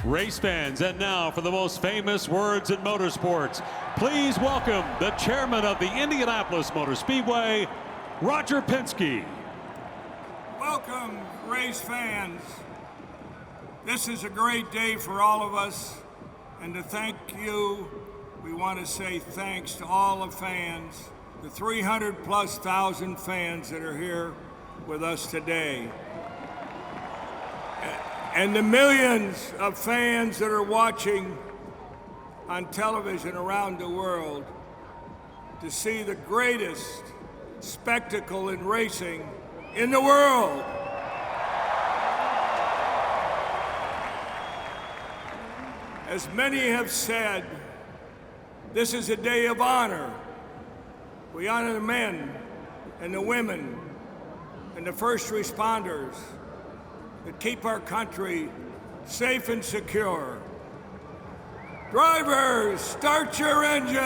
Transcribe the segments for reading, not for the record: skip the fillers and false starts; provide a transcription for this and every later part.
Race fans, and now for the most famous words in motorsports, please welcome the chairman of the Indianapolis Motor Speedway, Roger Penske. Welcome, race fans. This is a great day for all of us, and to thank you, we want to say thanks to all the fans, the 300,000+ fans that are here with us today. And the millions of fans that are watching on television around the world to see the greatest spectacle in racing in the world. As many have said, this is a day of honor. We honor the men and the women and the first responders that keep our country safe and secure. Drivers, start your engines.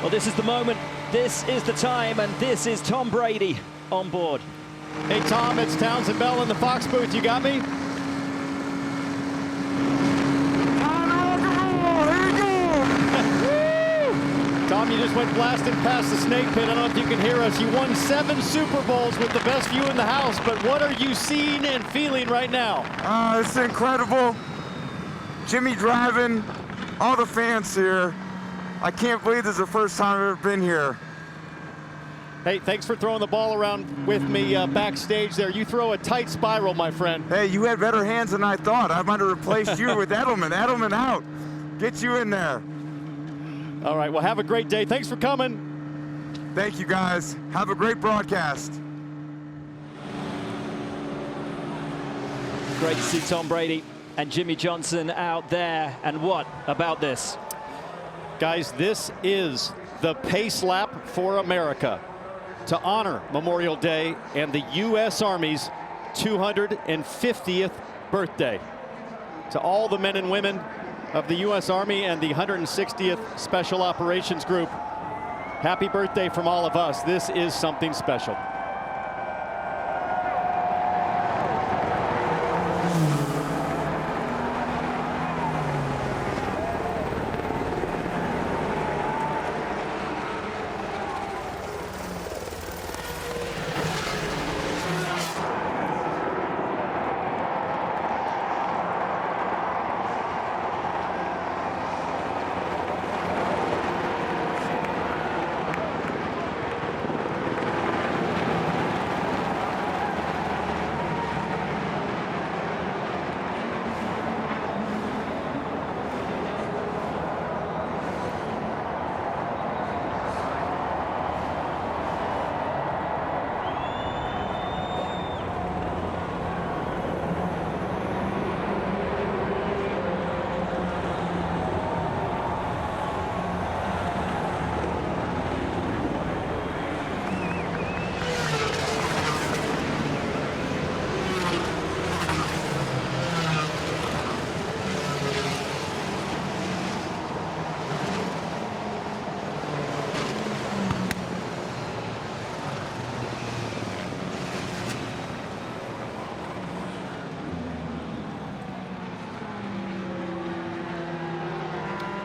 Well, this is the moment, this is the time, and this is Tom Brady on board. Hey, Tom, it's Townsend Bell in the Fox booth. You got me? Tom, you just went blasting past the snake pit. I don't know if you can hear us. You won 7 Super Bowls with the best view in the house, but what are you seeing and feeling right now? It's incredible. Jimmy driving, all the fans here. I can't believe this is the first time I've ever been here. Hey, thanks for throwing the ball around with me backstage there. You throw a tight spiral, my friend. Hey, you had better hands than I thought. I might have replaced you with Edelman. Edelman out. Get you in there. All right, well, have a great day. Thanks for coming. Thank you, guys. Have a great broadcast. Great to see Tom Brady and Jimmy Johnson out there. And what about this? Guys, this is the pace lap for America to honor Memorial Day and the U.S. Army's 250th birthday. To all the men and women of the U.S. Army and the 160th Special Operations Group, happy birthday from all of us. This is something special.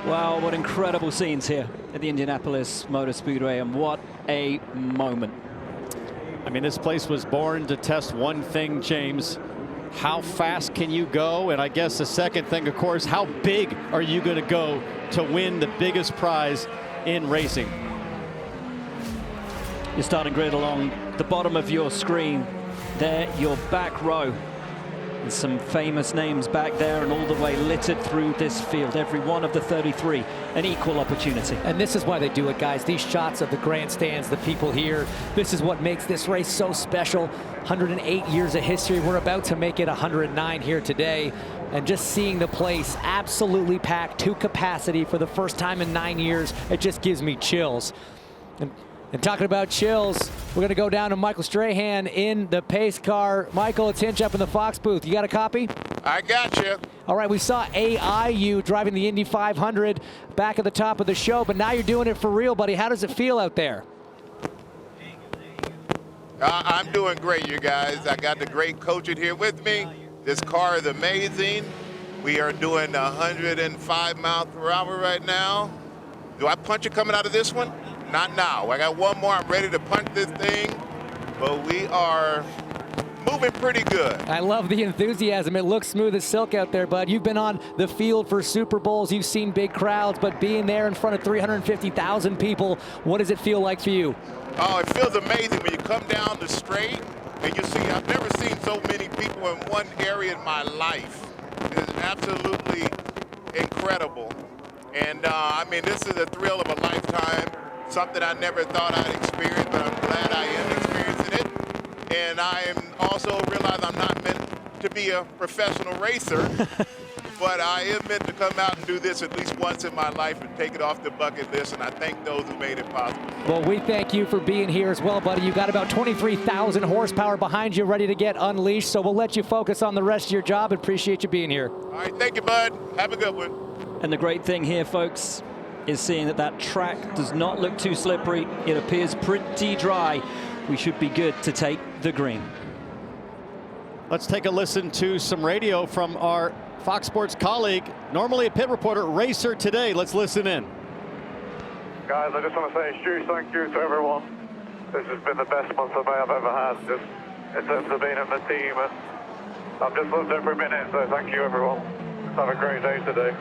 Wow, what incredible scenes here at the Indianapolis Motor Speedway, and what a moment. I mean, this place was born to test one thing, James. How fast can you go? And I guess the second thing, of course, how big are you going to go to win the biggest prize in racing? Your starting grid along the bottom of your screen. There, your back row. And some famous names back there and all the way littered through this field. Every one of the 33, an equal opportunity. And this is why they do it, guys. These shots of the grandstands, the people here, this is what makes this race so special. 108 years of history. We're about to make it 109 here today. and just seeing the place absolutely packed to capacity for the first time in 9 years, it just gives me chills. And talking about chills, we're going to go down to Michael Strahan in the pace car. Michael, it's Hinch up in the Fox booth. You got a copy? I got you. All right, we saw AIU driving the Indy 500 back at the top of the show, but now you're doing it for real, buddy. How does it feel out there? I'm doing great, you guys. I got the great coaching here with me. This car is amazing. We are doing 105 miles per hour right now. Do I punch it coming out of this one? Not now. I got one more. I'm ready to punch this thing, but we are moving pretty good. I love the enthusiasm. It looks smooth as silk out there, bud. You've been on the field for Super Bowls. You've seen big crowds, but being there in front of 350,000 people, what does it feel like for you? Oh, it feels amazing when you come down the straight and you see, I've never seen so many people in one area in my life. It is absolutely incredible. And I mean, this is a thrill of a lifetime, something I never thought I'd experience, but I'm glad I am experiencing it. And I am also realize I'm not meant to be a professional racer, but I am meant to come out and do this at least once in my life and take it off the bucket list, and I thank those who made it possible. Well, we thank you for being here as well, buddy. You've got about 23,000 horsepower behind you ready to get unleashed, so we'll let you focus on the rest of your job. Appreciate you being here. All right, thank you, bud. Have a good one. And the great thing here, folks, is seeing that that track does not look too slippery. It appears pretty dry. We should be good to take the green. Let's take a listen to some radio from our Fox Sports colleague, normally a pit reporter, racer today. Let's listen in. Guys, I just want to say a huge thank you to everyone. This has been the best month of May I've ever had, just in terms of being in the team. And I've just loved every minute, so thank you, everyone. Have a great day today.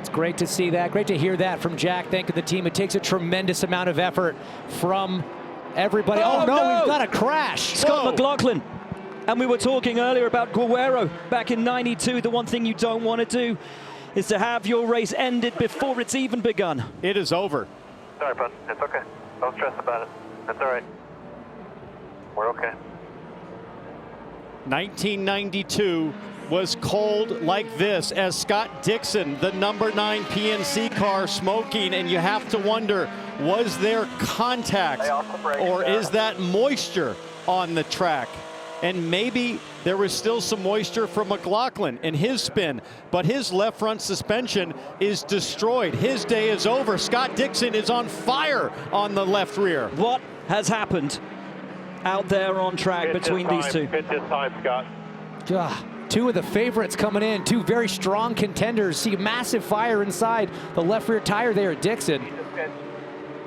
It's great to see that. Great to hear that from Jack. Thanking the team. It takes a tremendous amount of effort from everybody. Oh, no, we've got a crash. Scott McLaughlin. And we were talking earlier about Guerrero back in '92. The one thing you don't want to do is to have your race ended before it's even begun. It is over. Sorry, bud. It's okay. Don't stress about it. That's all right. We're okay. 1992 was cold like this as Scott Dixon, the number 9 PNC car, smoking, and you have to wonder, was there contact or is that moisture on the track? And maybe there was still some moisture from McLaughlin in his spin, but his left front suspension is destroyed. His day is over. Scott Dixon is on fire on the left rear. What has happened out there on track between these two? It's his time, Scott. Two of the favorites coming in, two very strong contenders. See massive fire inside the left rear tire there at Dixon.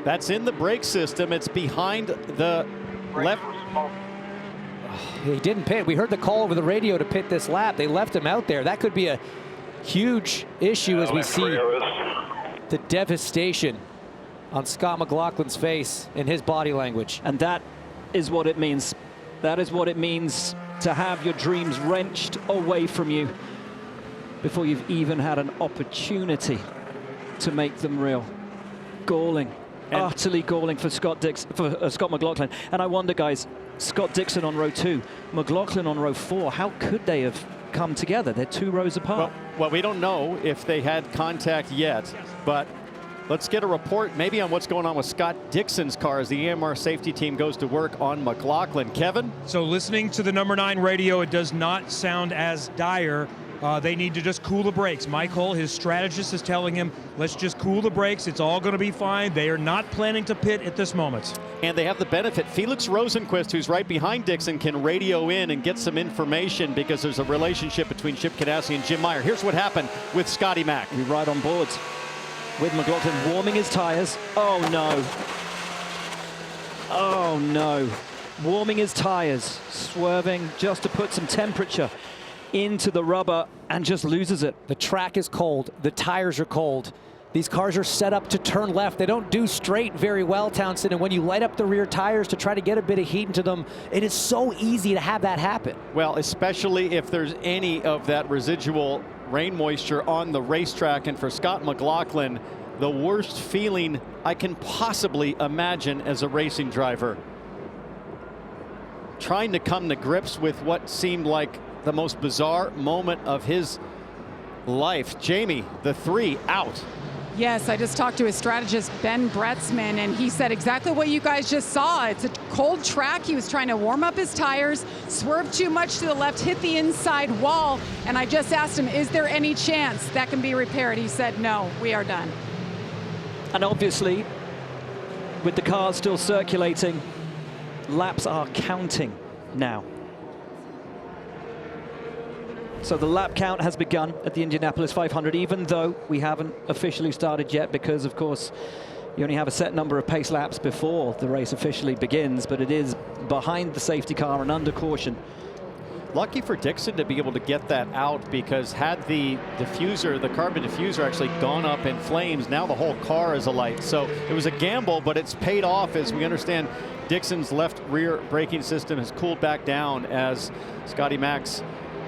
That's in the brake system. It's behind the left. He didn't pit. We heard the call over the radio to pit this lap. They left him out there. That could be a huge issue as we see the devastation on Scott McLaughlin's face and his body language. And that is what it means. That is what it means to have your dreams wrenched away from you before you've even had an opportunity to make them real. Galling, utterly galling for Scott Dixon, for Scott McLaughlin. And I wonder, guys, Scott Dixon on row 2, McLaughlin on row 4, how could they have come together? They're 2 rows apart. Well, we don't know if they had contact yet, but let's get a report maybe on what's going on with Scott Dixon's car as the EMR safety team goes to work on McLaughlin. Kevin? So listening to the number 9 radio, it does not sound as dire. They need to just cool the brakes. Michael, his strategist, is telling him, let's just cool the brakes. It's all going to be fine. They are not planning to pit at this moment. And they have the benefit. Felix Rosenquist, who's right behind Dixon, can radio in and get some information because there's a relationship between Chip Ganassi and Jim Meyer. Here's what happened with Scotty Mack. We ride on boards with McLaughlin warming his tires. Oh, no. Oh, no. Warming his tires, swerving just to put some temperature into the rubber and just loses it. The track is cold. The tires are cold. These cars are set up to turn left. They don't do straight very well, Townsend. And when you light up the rear tires to try to get a bit of heat into them, it is so easy to have that happen. Well, especially if there's any of that residual rain moisture on the racetrack. And for Scott McLaughlin, the worst feeling I can possibly imagine as a racing driver. Trying to come to grips with what seemed like the most bizarre moment of his life. Jamie, the 3 out. Yes, I just talked to his strategist, Ben Bretzman, and he said exactly what you guys just saw. It's a cold track. He was trying to warm up his tires, swerved too much to the left, hit the inside wall, and I just asked him, is there any chance that can be repaired? He said, no, we are done. And obviously, with the cars still circulating, laps are counting now. So the lap count has begun at the Indianapolis 500, even though we haven't officially started yet, because of course you only have a set number of pace laps before the race officially begins, but it is behind the safety car and under caution. Lucky for Dixon to be able to get that out, because had the diffuser, the carbon diffuser, actually gone up in flames, now the whole car is alight. So it was a gamble, but it's paid off, as we understand Dixon's left rear braking system has cooled back down as Scotty Mac's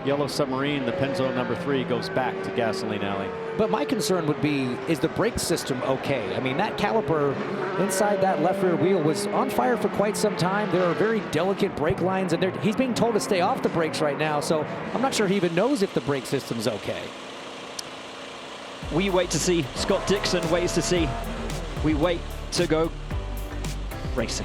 Yellow Submarine, the Pennzoil number 3, goes back to Gasoline Alley. But my concern would be, is the brake system okay? I mean, that caliper inside that left rear wheel was on fire for quite some time. There are very delicate brake lines, and he's being told to stay off the brakes right now, so I'm not sure he even knows if the brake system's okay. We wait to see. Scott Dixon waits to see. We wait to go racing.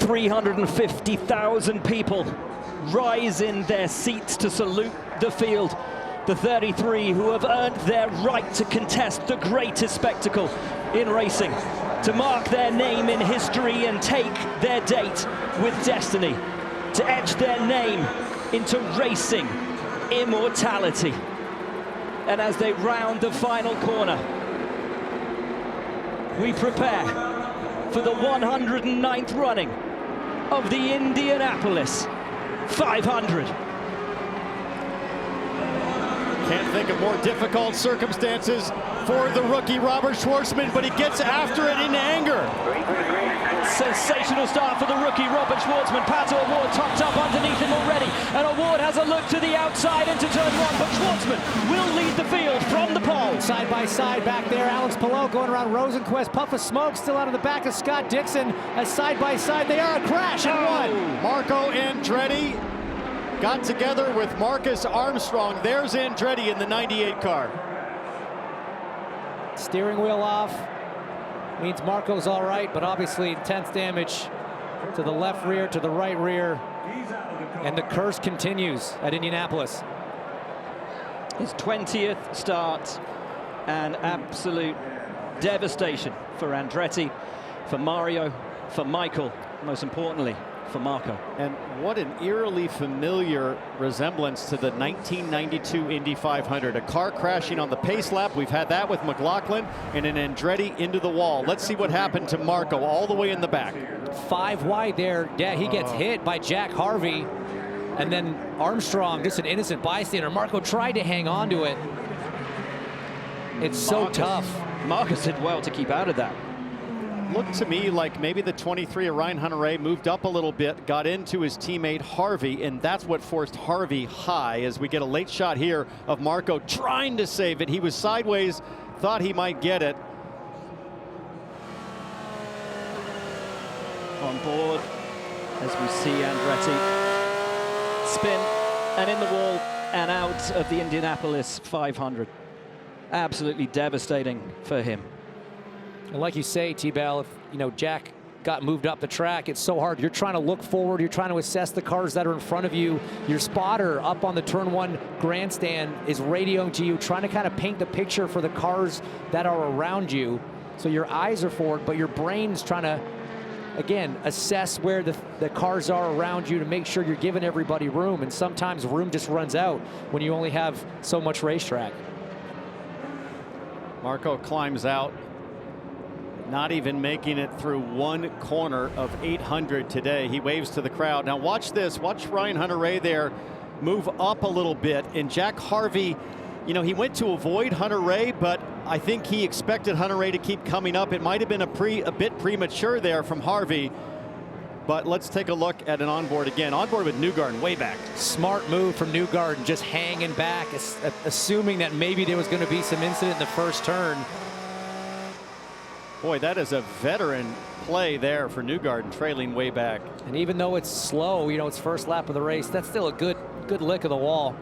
$350,000 people rise in their seats to salute the field. The 33 who have earned their right to contest the greatest spectacle in racing, to mark their name in history and take their date with destiny, to etch their name into racing immortality. And as they round the final corner, we prepare for the 109th running of the Indianapolis 500. Can't think of more difficult circumstances for the rookie Robert Shwartzman, but he gets after it in anger. Sensational start for the rookie Robert Shwartzman. Pato O'Ward topped up underneath him already, and O'Ward has a look to the outside into turn 1, but Shwartzman will lead the field from the pole. Side by side back there, Alex Palou going around Rosenquist. Puff of smoke still out of the back of Scott Dixon. As side by side they are, a crash and one. Marco Andretti got together with Marcus Armstrong. There's Andretti in the 98 car. Steering wheel off. Means Marco's all right, but obviously intense damage to the left rear, to the right rear. And the curse continues at Indianapolis. His 20th start, and absolute devastation for Andretti. for Mario, for Michael, most importantly, for Marco. And what an eerily familiar resemblance to the 1992 Indy 500. A car crashing on the pace lap. We've had that with McLaughlin, and an Andretti into the wall. Let's see what happened to Marco all the way in the back. 5 wide there. Yeah, he gets hit by Jack Harvey. And then Armstrong, just an innocent bystander. Marco tried to hang on to it. It's so tough. Marcus did well to keep out of that. Looked to me like maybe the 23 of Ryan Hunter-Reay moved up a little bit, got into his teammate Harvey, and that's what forced Harvey high as we get a late shot here of Marco trying to save it. He was sideways, thought he might get it. On board as we see Andretti spin and in the wall and out of the Indianapolis 500. Absolutely devastating for him. And like you say, T-Bell, if Jack got moved up the track, it's so hard. You're trying to look forward. You're trying to assess the cars that are in front of you. Your spotter up on the turn 1 grandstand is radioing to you, trying to kind of paint the picture for the cars that are around you. So your eyes are forward, but your brain's trying to, again, assess where the cars are around you to make sure you're giving everybody room. And sometimes room just runs out when you only have so much racetrack. Marco climbs out, not even making it through 1 corner of 800 today. He waves to the crowd. Now watch this. Watch Ryan Hunter-Reay there move up a little bit. And Jack Harvey, he went to avoid Hunter-Reay, but I think he expected Hunter-Reay to keep coming up. It might have been a bit premature there from Harvey. But let's take a look at an onboard again. Onboard with Newgarden way back. Smart move from Newgarden, just hanging back, assuming that maybe there was going to be some incident in the first turn. Boy, that is a veteran play there for Newgarden, trailing way back. And even though it's slow, it's first lap of the race, that's still a good lick of the wall.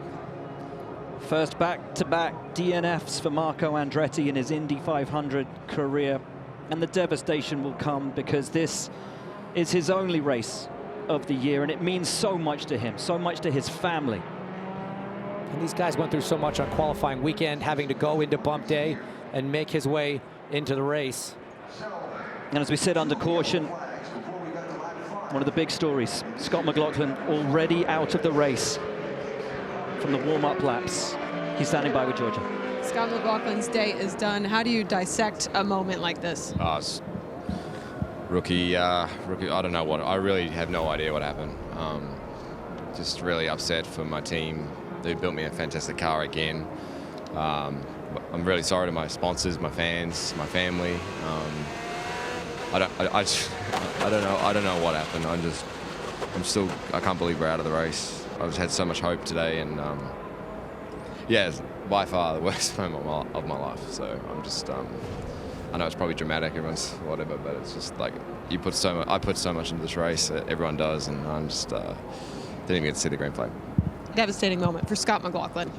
First back-to-back DNFs for Marco Andretti in his Indy 500 career. And the devastation will come because this is his only race of the year, and it means so much to him, so much to his family. And these guys went through so much on qualifying weekend, having to go into bump day and make his way into the race. And as we sit under caution, one of the big stories, Scott McLaughlin already out of the race from the warm-up laps. He's standing by with Georgia. Scott McLaughlin's day is done. How do you dissect a moment like this? Rookie, I don't know I really have no idea what happened. Just really upset for my team. They built me a fantastic car again. I'm really sorry to my sponsors, my fans, my family. I don't know what happened. I can't believe we're out of the race. I've just had so much hope today, and yeah, it's by far the worst moment of my life. So I'm just, I know it's probably dramatic, everyone's whatever, but it's just like I put so much into this race that everyone does, and I'm just didn't even get to see the green flag. Devastating moment for Scott McLaughlin.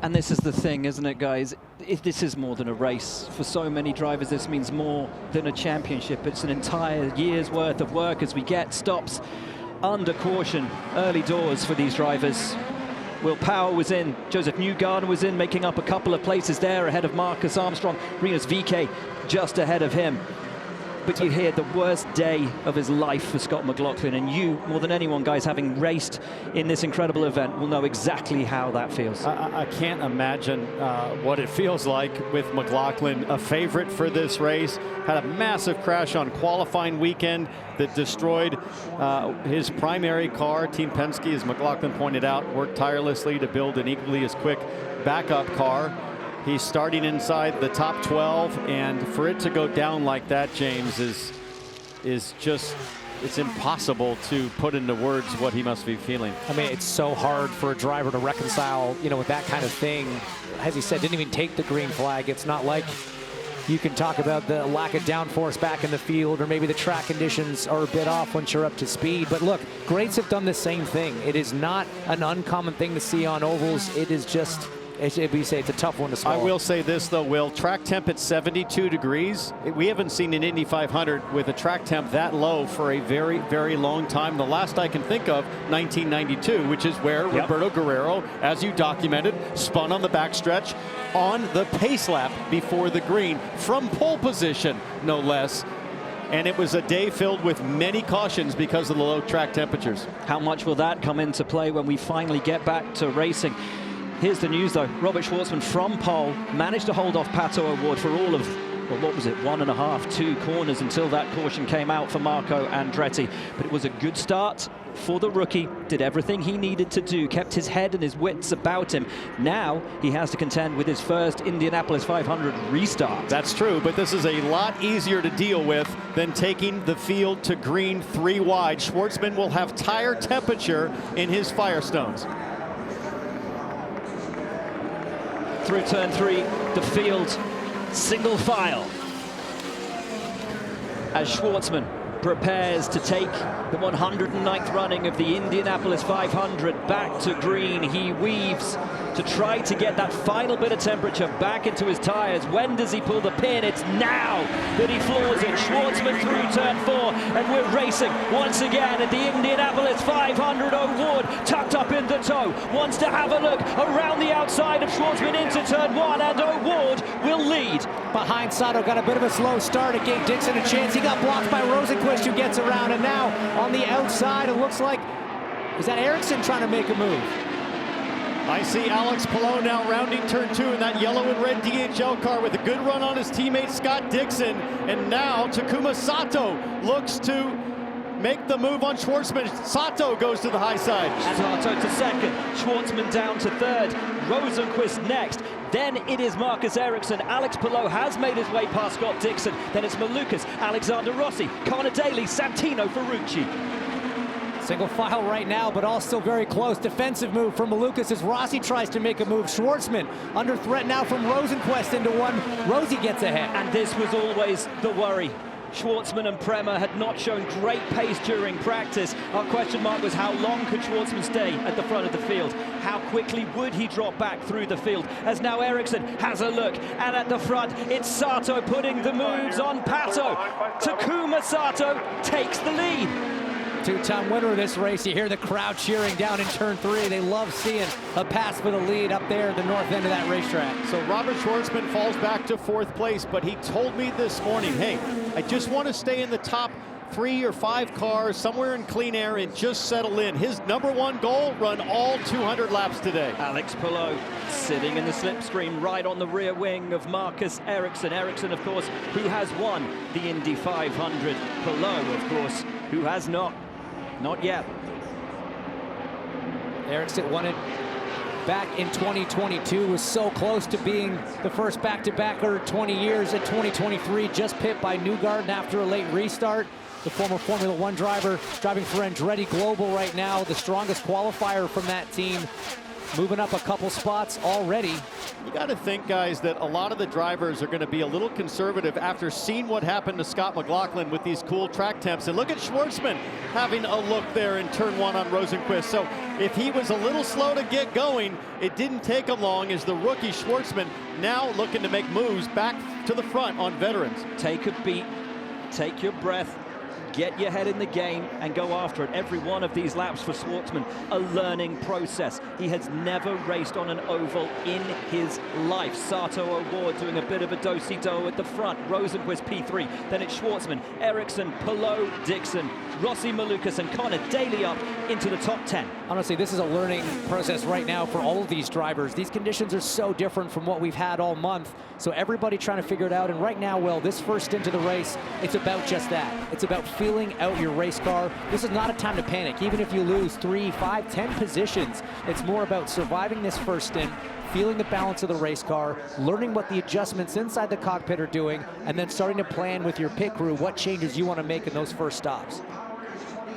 And this is the thing, isn't it, guys? This is more than a race. For so many drivers, this means more than a championship. It's an entire year's worth of work as we get stops under caution early doors for these drivers. Will Power was in, Josef Newgarden was in, making up a couple of places there ahead of Marcus Armstrong. Rinus VeeKay just ahead of him. But you hear the worst day of his life for Scott McLaughlin, and you, more than anyone, guys, having raced in this incredible event, will know exactly how that feels. I can't imagine what it feels like with McLaughlin, a favorite for this race. Had a massive crash on qualifying weekend that destroyed his primary car. Team Penske, as McLaughlin pointed out, worked tirelessly to build an equally as quick backup car. He's starting inside the top 12, and for it to go down like that, James, is just, it's impossible to put into words what he must be feeling. I mean, it's so hard for a driver to reconcile, with that kind of thing. As he said, didn't even take the green flag. It's not like you can talk about the lack of downforce back in the field, or maybe the track conditions are a bit off once you're up to speed. But look, greats have done the same thing. It is not an uncommon thing to see on ovals. It is just, we say it's a tough one to swallow. I will say this, though, Will. Track temp at 72 degrees. We haven't seen an Indy 500 with a track temp that low for a very, very long time. The last I can think of, 1992, which is where Roberto Guerrero, as you documented, spun on the backstretch on the pace lap before the green from pole position, no less. and it was a day filled with many cautions because of the low track temperatures. How much will that come into play when we finally get back to racing? Here's the news, though. Robert Shwartzman from pole managed to hold off Pato O'Ward for all of, well, what was it, 1.5, 2 corners until that caution came out for Marco Andretti. But it was a good start for the rookie, did everything he needed to do, kept his head and his wits about him. Now he has to contend with his first Indianapolis 500 restart. That's true, but this is a lot easier to deal with than taking the field to green 3 wide. Shwartzman will have tire temperature in his Firestones. Through turn 3, the field single file as Shwartzman prepares to take the 109th running of the Indianapolis 500 back to green. He weaves to try to get that final bit of temperature back into his tires. When does he pull the pin? It's now that he floors it. Shwartzman through turn 4, and we're racing once again at the Indianapolis 500. O'Ward tucked up in the toe, wants to have a look around the outside of Shwartzman into turn 1, and O'Ward will lead. Behind Sato, got a bit of a slow start. It gave Dixon a chance. He got blocked by Rosenquist, who gets around, and now on the outside, it looks like, is that Ericsson trying to make a move? I see Alex Palou now rounding turn 2 in that yellow and red DHL car with a good run on his teammate Scott Dixon. And now Takuma Sato looks to make the move on Shwartzman. Sato goes to the high side. Sato to second, Shwartzman down to third, Rosenquist next. Then it is Marcus Ericsson. Alex Palou has made his way past Scott Dixon. Then it's Malukas, Alexander Rossi, Connor Daly, Santino Ferrucci. Single file right now, but all still very close. Defensive move from Malukas as Rossi tries to make a move. Schwartzman under threat now from Rosenquist into one. Rossi gets ahead. And this was always the worry. Schwartzman and Prema had not shown great pace during practice. Our question mark was how long could Schwartzman stay at the front of the field? How quickly would he drop back through the field? As now Ericsson has a look, and at the front it's Sato putting the moves on Pato. Takuma Sato takes the lead. Two-time winner of this race. You hear the crowd cheering down in turn 3. They love seeing a pass for the lead up there at the north end of that racetrack. So Robert Shwartzman falls back to 4th place, but he told me this morning, hey, I just want to stay in the top 3 or 5 cars, somewhere in clean air, and just settle in. His #1 goal, run all 200 laps today. Alex Palou sitting in the slipstream right on the rear wing of Marcus Ericsson. Ericsson, of course, who has won the Indy 500. Palou, of course, who has not. Not yet. Ericsson won it back in 2022, was so close to being the first back-to-backer in 20 years. At 2023, just pipped by Newgarden after a late restart. The former Formula 1 driver driving for Andretti Global right now, the strongest qualifier from that team, moving up a couple spots already. You got to think, guys, that a lot of the drivers are going to be a little conservative after seeing what happened to Scott McLaughlin with these cool track temps. And look at Schwartzman having a look there in turn 1 on Rosenquist. So if he was a little slow to get going, it didn't take him long as the rookie Schwartzman now looking to make moves back to the front on veterans. Take a beat, take your breath, get your head in the game and go after it. Every one of these laps for Schwartzman, a learning process. He has never raced on an oval in his life. Sato O'Ward doing a bit of a do-si-do at the front. Rosenquist P3, then it's Schwartzman, Ericsson, Palou, Dixon, Rossi, Malukas, and Connor Daly up into the top 10. Honestly, this is a learning process right now for all of these drivers. These conditions are so different from what we've had all month. So everybody trying to figure it out. And right now, well, this first stint of the race, it's about just that. It's about feeling out your race car. This is not a time to panic. Even if you lose 3, 5, 10 positions, it's more about surviving this first stint, feeling the balance of the race car, learning what the adjustments inside the cockpit are doing, and then starting to plan with your pit crew what changes you want to make in those first stops.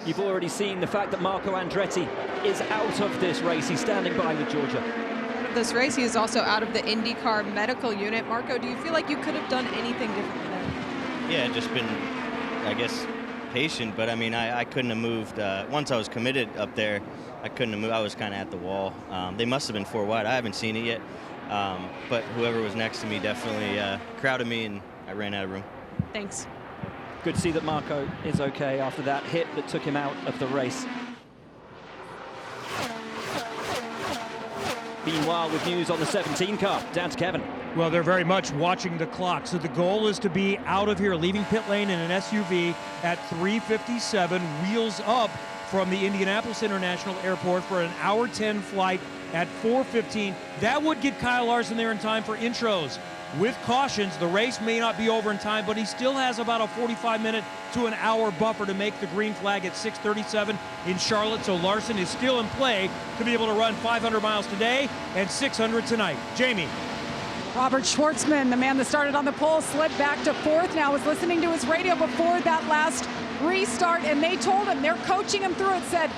You've already seen the fact that Marco Andretti is out of this race. He's standing by with Georgia. This race, he is also out of the IndyCar medical unit. Marco, do you feel like you could have done anything differently there? Yeah, just been, I guess, patient, but I mean, I couldn't have moved. Once I was committed up there, I couldn't have moved. I was kind of at the wall. They must have been 4 wide. I haven't seen it yet, but whoever was next to me definitely crowded me, and I ran out of room. Thanks. Good to see that Marco is okay after that hit that took him out of the race. Meanwhile, with news on the 17 car, down to Kevin. Well, they're very much watching the clock. So the goal is to be out of here, leaving pit lane in an SUV at 3:57, wheels up from the Indianapolis International Airport for an hour 10 flight at 4:15. That would get Kyle Larson there in time for intros. With cautions, the race may not be over in time, but he still has about a 45-minute to an hour buffer to make the green flag at 6:37 in Charlotte. So Larson is still in play to be able to run 500 miles today and 600 tonight. Jamie. Robert Shwartzman, the man that started on the pole, slid back to fourth. Now was listening to his radio before that last restart, and they told him, they're coaching him through it, said,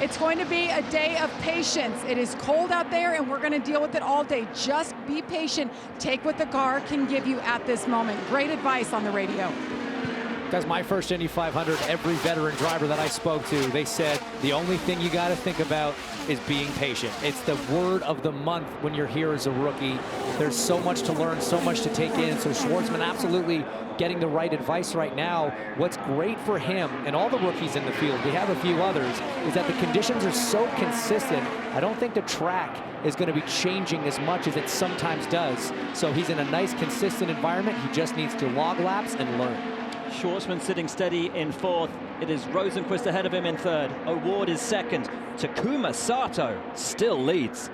it's going to be a day of patience. It is cold out there, and we're going to deal with it all day. Just be patient. Take what the car can give you at this moment. Great advice on the radio. That's my first Indy 500. Every veteran driver that I spoke to, they said the only thing you got to think about is being patient. It's the word of the month when you're here as a rookie. There's so much to learn, so much to take in. So Shwartzman absolutely getting the right advice right now. What's great for him and all the rookies in the field, we have a few others, is that the conditions are so consistent. I don't think the track is going to be changing as much as it sometimes does. So he's in a nice, consistent environment. He just needs to log laps and learn. Shwartzman sitting steady in fourth. It is Rosenquist ahead of him in third. O'Ward is second. Takuma Sato still leads.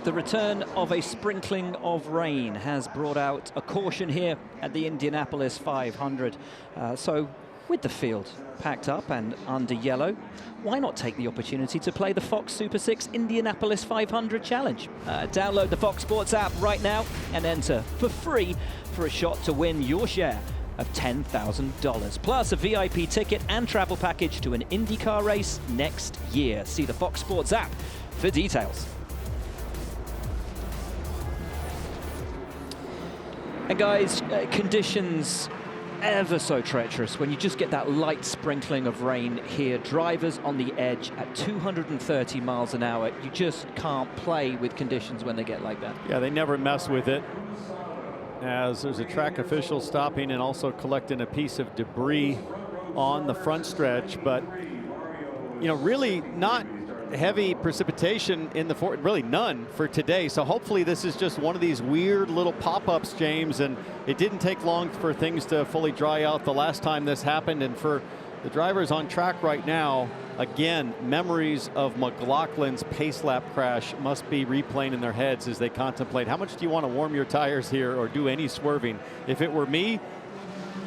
The return of a sprinkling of rain has brought out a caution here at the Indianapolis 500. So with the field packed up and under yellow, why not take the opportunity to play the Fox Super 6 Indianapolis 500 Challenge? Download the Fox Sports app right now and enter for free for a shot to win your share of $10,000, plus a VIP ticket and travel package to an IndyCar race next year. See the Fox Sports app for details. And guys, conditions ever so treacherous when you just get that light sprinkling of rain here. Drivers on the edge at 230 miles an hour. You just can't play with conditions when they get like that. Yeah, they never mess with it. as there's a track official stopping and also collecting a piece of debris on the front stretch. But, you know, really not heavy precipitation in the really none for today. So hopefully this is just one of these weird little pop-ups, James, and it didn't take long for things to fully dry out the last time this happened. And for the drivers on track right now, again, memories of McLaughlin's pace lap crash must be replaying in their heads as they contemplate how much do you want to warm your tires here or do any swerving. If it were me,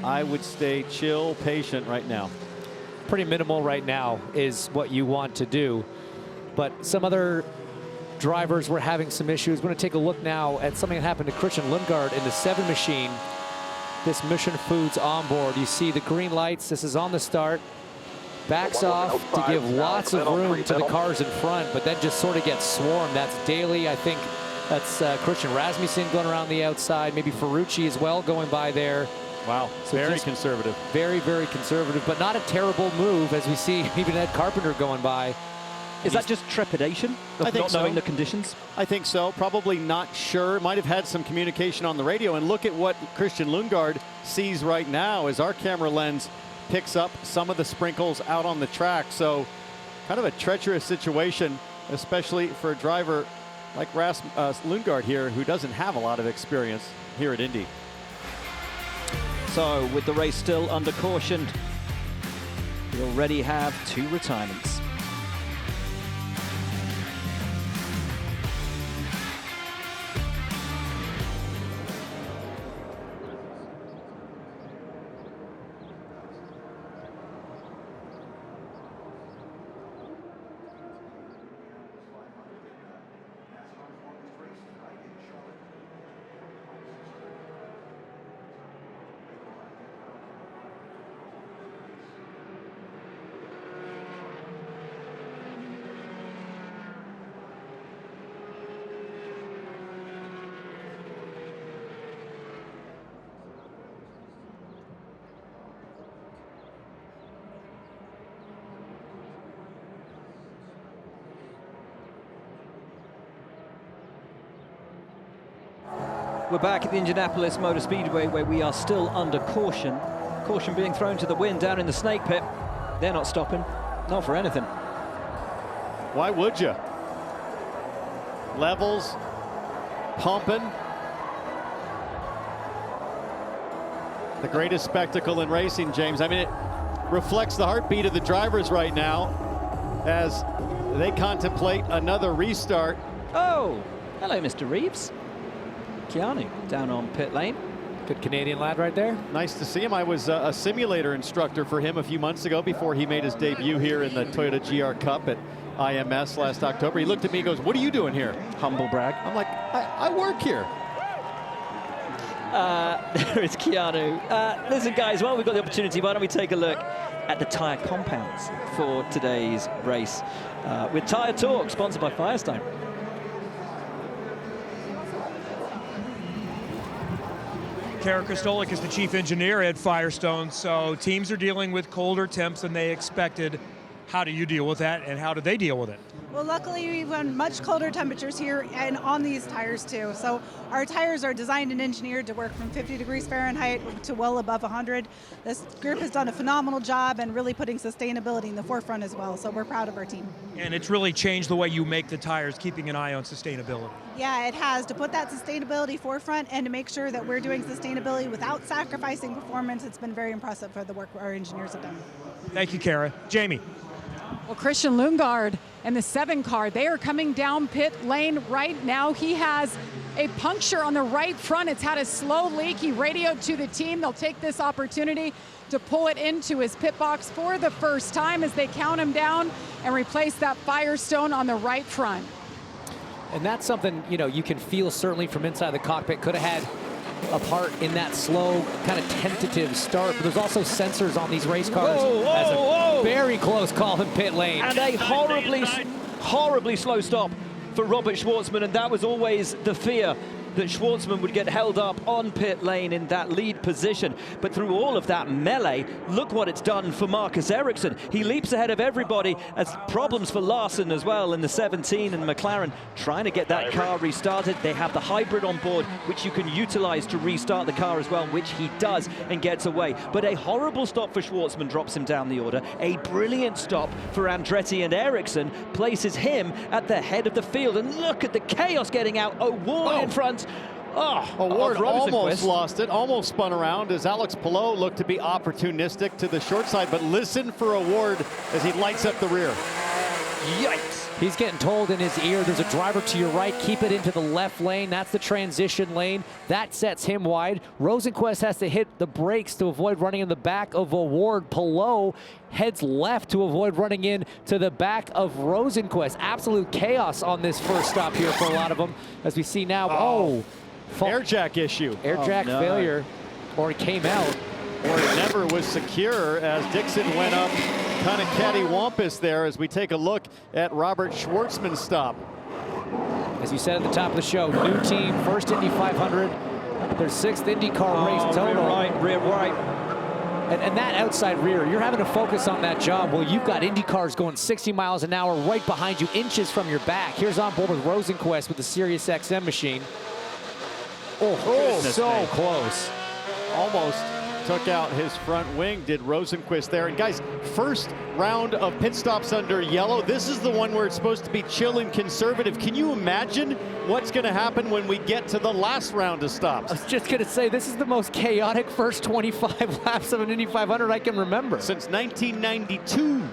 I would stay chill, patient right now. Pretty minimal right now is what you want to do. But some other drivers were having some issues. We're going to take a look now at something that happened to Christian Lundgaard in the 7 machine. This Mission Foods onboard. You see the green lights. This is on the start. Backs off to give lots of room to the cars in front, but then just sort of gets swarmed. That's Daly. I think that's Christian Rasmussen going around the outside. Maybe Ferrucci as well going by there. Wow, so very conservative. Very, very conservative, but not a terrible move as we see even Ed Carpenter going by. Is that just trepidation of not knowing the conditions? I think so. Probably not sure. Might have had some communication on the radio. And look at what Christian Lundgaard sees right now as our camera lens picks up some of the sprinkles out on the track. So kind of a treacherous situation, especially for a driver like Lundgaard here, who doesn't have a lot of experience here at Indy. So with the race still under caution, we already have 2 retirements. We're back at the Indianapolis Motor Speedway where we are still under caution. Caution being thrown to the wind down in the snake pit. They're not stopping, not for anything. Why would you? Levels, pumping. The greatest spectacle in racing, James. I mean, it reflects the heartbeat of the drivers right now as they contemplate another restart. Oh, hello, Mr. Reeves. Keanu down on pit lane. Good Canadian lad right there. Nice to see him. I was a simulator instructor for him a few months ago before he made his debut here in the Toyota GR Cup at IMS last October. He looked at me and goes, "What are you doing here?" Humble brag. I'm like, I work here. There is Keanu. Listen, guys, while we've got the opportunity, why don't we take a look at the tyre compounds for today's race with Tyre Talk, sponsored by Firestone. Kara Kostolik is the chief engineer at Firestone, so teams are dealing with colder temps than they expected. How do you deal with that, and how do they deal with it? Well, luckily we've had much colder temperatures here and on these tires too. So our tires are designed and engineered to work from 50 degrees Fahrenheit to well above 100. This group has done a phenomenal job and really putting sustainability in the forefront as well. So we're proud of our team. And it's really changed the way you make the tires, keeping an eye on sustainability. Yeah, it has, to put that sustainability forefront and to make sure that we're doing sustainability without sacrificing performance. It's been very impressive for the work our engineers have done. Thank you, Kara. Jamie. Well, Christian Lundgaard and the 7 car, they are coming down pit lane right now. He has a puncture on the right front. It's had a slow leak. He radioed to the team. They'll take this opportunity to pull it into his pit box for the first time as they count him down and replace that Firestone on the right front. And that's something, you know, you can feel certainly from inside the cockpit. Could have had a part in that slow, kind of tentative start, but there's also sensors on these race cars. As a very close call in pit lane. And a horribly slow stop for Robert Shwartzman, and that was always the fear that Shwartzman would get held up on pit lane in that lead position. But through all of that melee, look what it's done for Marcus Ericsson. He leaps ahead of everybody, as problems for Larson as well in the 17, and McLaren trying to get that car restarted. They have the hybrid on board, which you can utilize to restart the car as well, which he does and gets away. But a horrible stop for Shwartzman drops him down the order. A brilliant stop for Andretti, and Ericsson places him at the head of the field. And look at the chaos getting out. O'Ward in front. O'Ward almost lost it, almost spun around as Alex Palou looked to be opportunistic to the short side, but listen for O'Ward as he lights up the rear. Yikes. He's getting told in his ear, there's a driver to your right, keep it into the left lane. That's the transition lane. That sets him wide. Rosenqvist has to hit the brakes to avoid running in the back of O'Ward. Palou heads left to avoid running in to the back of Rosenqvist. Absolute chaos on this first stop here for a lot of them. As we see now, air jack issue. Air jack failure, or it came out. Or it never was secure as Dixon went up kind of cattywampus there as we take a look at Robert Shwartzman's stop. As you said at the top of the show, new team, first Indy 500, their 6th IndyCar race total. Rear right. And that outside rear, you're having to focus on that job. Well, you've got IndyCars going 60 miles an hour right behind you, inches from your back. Here's on board with Rosenqvist with the Sirius XM machine. So close. Almost took out his front wing, did Rosenqvist there. And guys, first round of pit stops under yellow. This is the one where it's supposed to be chill and conservative. Can you imagine what's going to happen when we get to the last round of stops? I was just going to say, this is the most chaotic first 25 laps of an Indy 500 I can remember. Since 1992.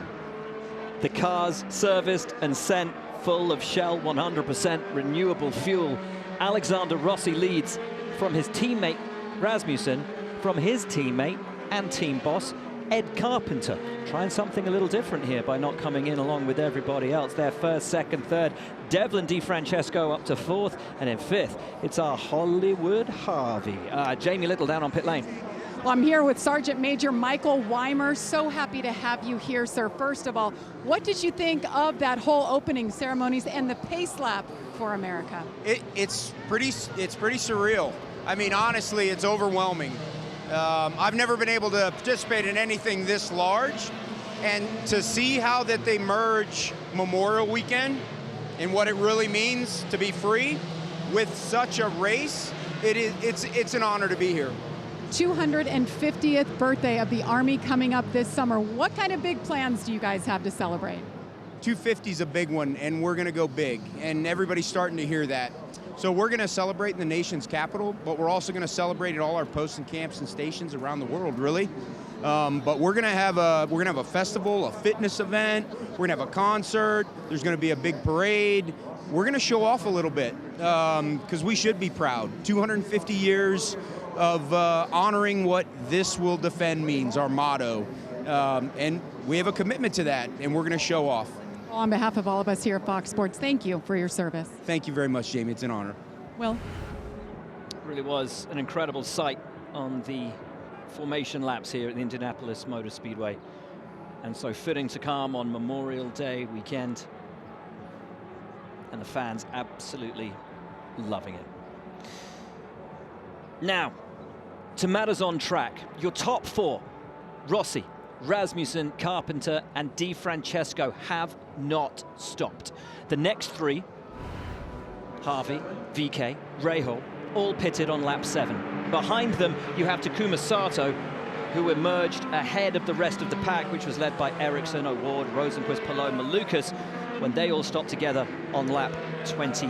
The car's serviced and sent full of Shell 100% renewable fuel. Alexander Rossi leads from his teammate Rasmussen, from his teammate and team boss Ed Carpenter. Trying something a little different here by not coming in along with everybody else. They're first, second, third. Devlin DiFrancesco up to 4th, and in 5th, it's our Hollywood Harvey. Jamie Little down on pit lane. Well, I'm here with Sergeant Major Michael Weimer. So happy to have you here, sir. First of all, what did you think of that whole opening ceremonies and the pace lap for America? It's pretty surreal. I mean, honestly, it's overwhelming. I've never been able to participate in anything this large, and to see how that they merge Memorial Weekend and what it really means to be free with such a race, it's an honor to be here. 250th birthday of the Army coming up this summer. What kind of big plans do you guys have to celebrate? 250 is a big one, and we're going to go big, and everybody's starting to hear that. So we're going to celebrate in the nation's capital, but we're also going to celebrate at all our posts and camps and stations around the world, really. But we're going to have a festival, a fitness event. We're going to have a concert. There's going to be a big parade. We're going to show off a little bit because we should be proud. 250 years of honoring what this will defend means, our motto. And we have a commitment to that, and we're going to show off. Well, on behalf of all of us here at Fox Sports, thank you for your service. Thank you very much, Jamie. It's an honor. Will? It really was an incredible sight on the formation laps here at the Indianapolis Motor Speedway. And so fitting to come on Memorial Day weekend. And the fans absolutely loving it. Now, to matters on track, your top 4, Rossi, Rasmussen, Carpenter, and DiFrancesco have not stopped. The next 3, Harvey, VK, Rahal, all pitted on lap 7. Behind them, you have Takuma Sato, who emerged ahead of the rest of the pack, which was led by Ericsson, O'Ward, Rosenqvist, Palou, Malukas, when they all stopped together on lap 24.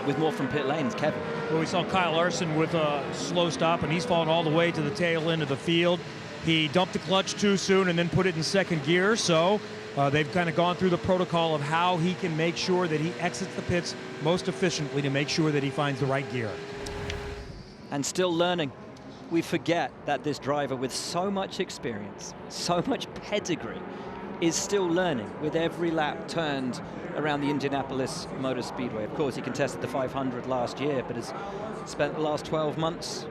With more from pit lanes, Kevin. Well, we saw Kyle Larson with a slow stop, and he's fallen all the way to the tail end of the field. He dumped the clutch too soon and then put it in second gear, so they've kind of gone through the protocol of how he can make sure that he exits the pits most efficiently to make sure that he finds the right gear. And still learning. We forget that this driver with so much experience, so much pedigree, is still learning with every lap turned around the Indianapolis Motor Speedway. Of course, he contested the 500 last year, but has spent the last 12 months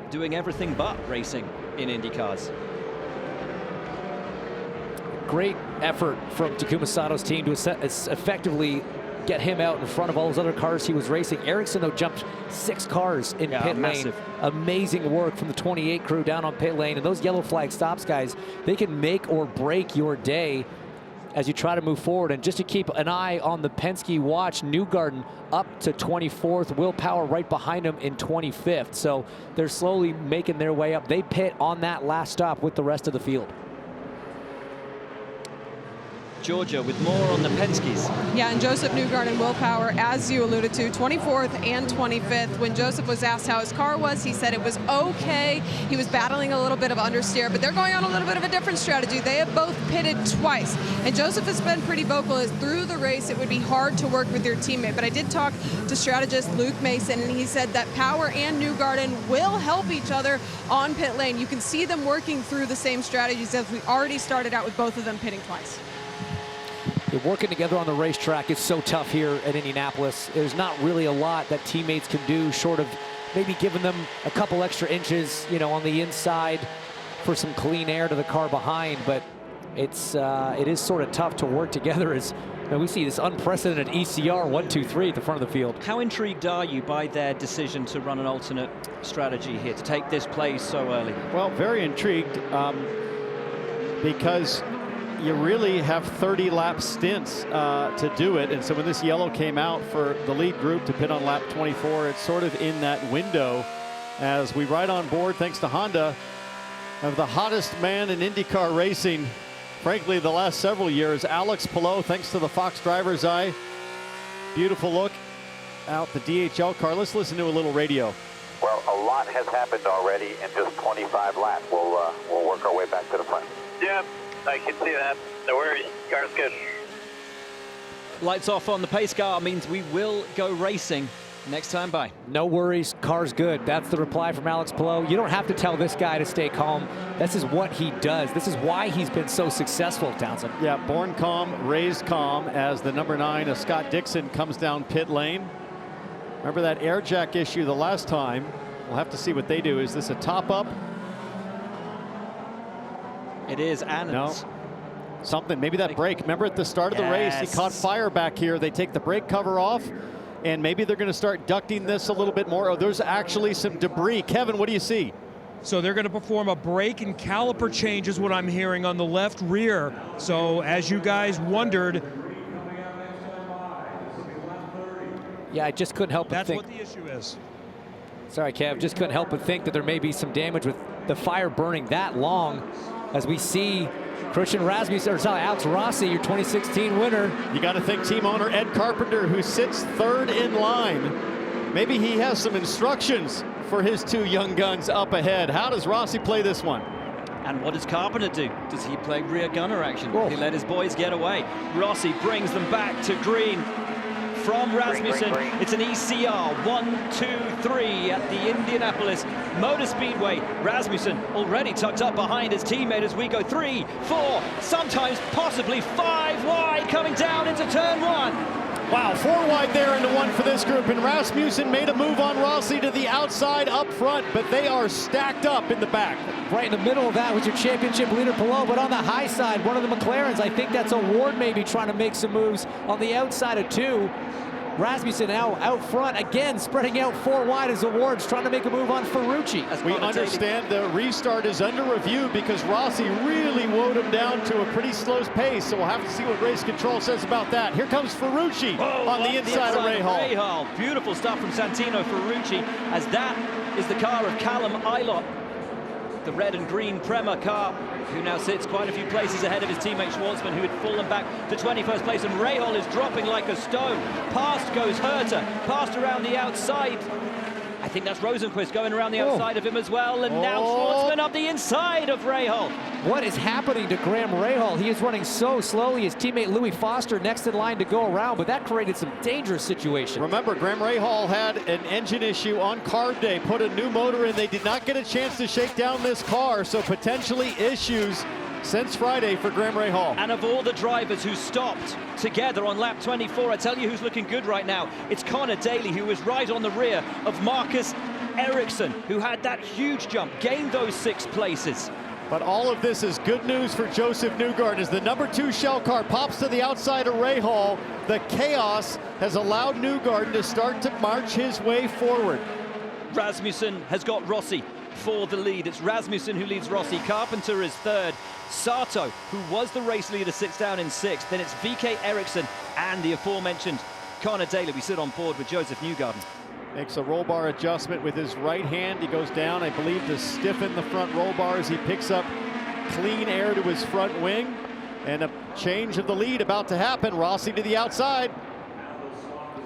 doing everything but racing in IndyCars. Great effort from Takuma Sato's team to effectively get him out in front of all those other cars he was racing. Ericsson, though, jumped 6 cars in pit lane. Amazing work from the 28 crew down on pit lane. And those yellow flag stops, guys, they can make or break your day as you try to move forward. And just to keep an eye on the Penske watch, Newgarden up to 24th, Will Power right behind him in 25th. So they're slowly making their way up. They pit on that last stop with the rest of the field. Georgia with more on the Penskes. Yeah, and Josef Newgarden, Will Power, as you alluded to, 24th and 25th. When Josef was asked how his car was, he said it was okay. He was battling a little bit of understeer, but they're going on a little bit of a different strategy. They have both pitted twice, and Josef has been pretty vocal as through the race it would be hard to work with your teammate. But I did talk to strategist Luke Mason, and he said that Power and Newgarden will help each other on pit lane. You can see them working through the same strategies as we already started out with both of them pitting twice. Working together on the racetrack is so tough here at Indianapolis. There's not really a lot that teammates can do short of maybe giving them a couple extra inches, you know, on the inside for some clean air to the car behind. But it is sort of tough to work together as we see this unprecedented ECR 1-2-3 at the front of the field. How intrigued are you by their decision to run an alternate strategy here, to take this place so early? Well, very intrigued because you really have 30 lap stints to do it. And so when this yellow came out for the lead group to pit on lap 24, it's sort of in that window as we ride on board, thanks to Honda, of the hottest man in IndyCar racing, frankly, the last several years, Alex Palou, thanks to the Fox driver's eye. Beautiful look out the DHL car. Let's listen to a little radio. Well, a lot has happened already in just 25 laps. We'll work our way back to the front. Yeah, I can see that. No worries. Car's good. Lights off on the pace car means we will go racing next time by. No worries, car's good. That's the reply from Alex Palou. You don't have to tell this guy to stay calm. This is what he does. This is why he's been so successful, Townsend. Yeah, born calm, raised calm as the number 9 Scott Dixon comes down pit lane. Remember that air jack issue the last time. We'll have to see what they do. Is this a top up? It is, and no. Something, maybe that brake. Remember at the start of the race, he caught fire back here. They take the brake cover off, and maybe they're going to start ducting this a little bit more. Oh, there's actually some debris. Kevin, what do you see? So they're going to perform a brake and caliper change is what I'm hearing on the left rear. So as you guys wondered. Yeah, I just couldn't help but think. That's what the issue is. Sorry, Kev, just couldn't help but think that there may be some damage with the fire burning that long. As we see Christian Rasmussen, or sorry, Alex Rossi, your 2016 winner. You got to think team owner Ed Carpenter, who sits 3rd in line. Maybe he has some instructions for his 2 young guns up ahead. How does Rossi play this one? And what does Carpenter do? Does he play rear gunner action? He let his boys get away. Rossi brings them back to green. From Rasmussen, it's an ECR 1-2-3 at the Indianapolis Motor Speedway. Rasmussen already tucked up behind his teammate as we go 3, 4, sometimes possibly 5 wide coming down into turn 1. Wow, 4 wide there into 1 for this group, and Rasmussen made a move on Rossi to the outside up front, but they are stacked up in the back. Right in the middle of that was your championship leader Palou, but on the high side, one of the McLarens, I think that's a Ward maybe trying to make some moves on the outside of 2. Rasmussen now out front again, spreading out 4 wide as Ward's trying to make a move on Ferrucci. We understand the restart is under review because Rossi really woed him down to a pretty slow pace, so we'll have to see what race control says about that. Here comes Ferrucci on the inside of Rahal. Beautiful stuff from Santino Ferrucci, as that is the car of Callum Ilott, the red and green Prema car, who now sits quite a few places ahead of his teammate Shwartzman, who had fallen back to 21st place, and Rahal is dropping like a stone. Past goes Herter, past around the outside. I think that's Rosenquist going around the outside of him as well, and now Shwartzman up the inside of Rahal. What is happening to Graham Rahal? He is running so slowly. His teammate Louis Foster next in line to go around, but that created some dangerous situations. Remember, Graham Rahal had an engine issue on carb day, put a new motor in. They did not get a chance to shake down this car, so potentially issues since Friday for Graham Rahal. And of all the drivers who stopped together on lap 24, I tell you who's looking good right now. It's Connor Daly, who was right on the rear of Marcus Ericsson, who had that huge jump, gained those 6 places. But all of this is good news for Josef Newgarden as the number 2 shell car pops to the outside of Rahal. The chaos has allowed Newgarden to start to march his way forward. Rasmussen has got Rossi for the lead. It's Rasmussen who leads Rossi. Carpenter is third. Sato, who was the race leader, sits down in sixth. Then it's VK Eriksson and the aforementioned Connor Daly. We sit on board with Josef Newgarden. Makes a roll bar adjustment with his right hand. He goes down, I believe, to stiffen the front roll bar as he picks up clean air to his front wing. And a change of the lead about to happen. Rossi to the outside.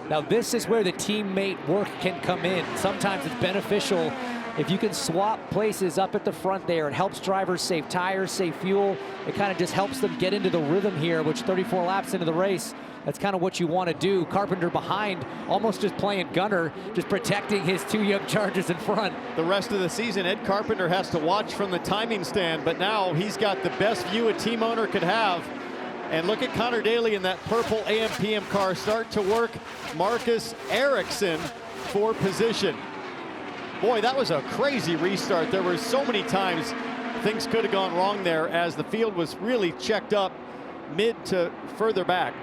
Now this is where the teammate work can come in. Sometimes it's beneficial if you can swap places up at the front there. It helps drivers save tires, save fuel. It kind of just helps them get into the rhythm here, which 34 laps into the race, that's kind of what you want to do. Carpenter behind, almost just playing gunner, just protecting his two young Chargers in front. The rest of the season, Ed Carpenter has to watch from the timing stand, but now he's got the best view a team owner could have. And look at Connor Daly in that purple AM/PM car start to work Marcus Ericsson for position. Boy, that was a crazy restart. There were so many times things could have gone wrong there as the field was really checked up mid to further back.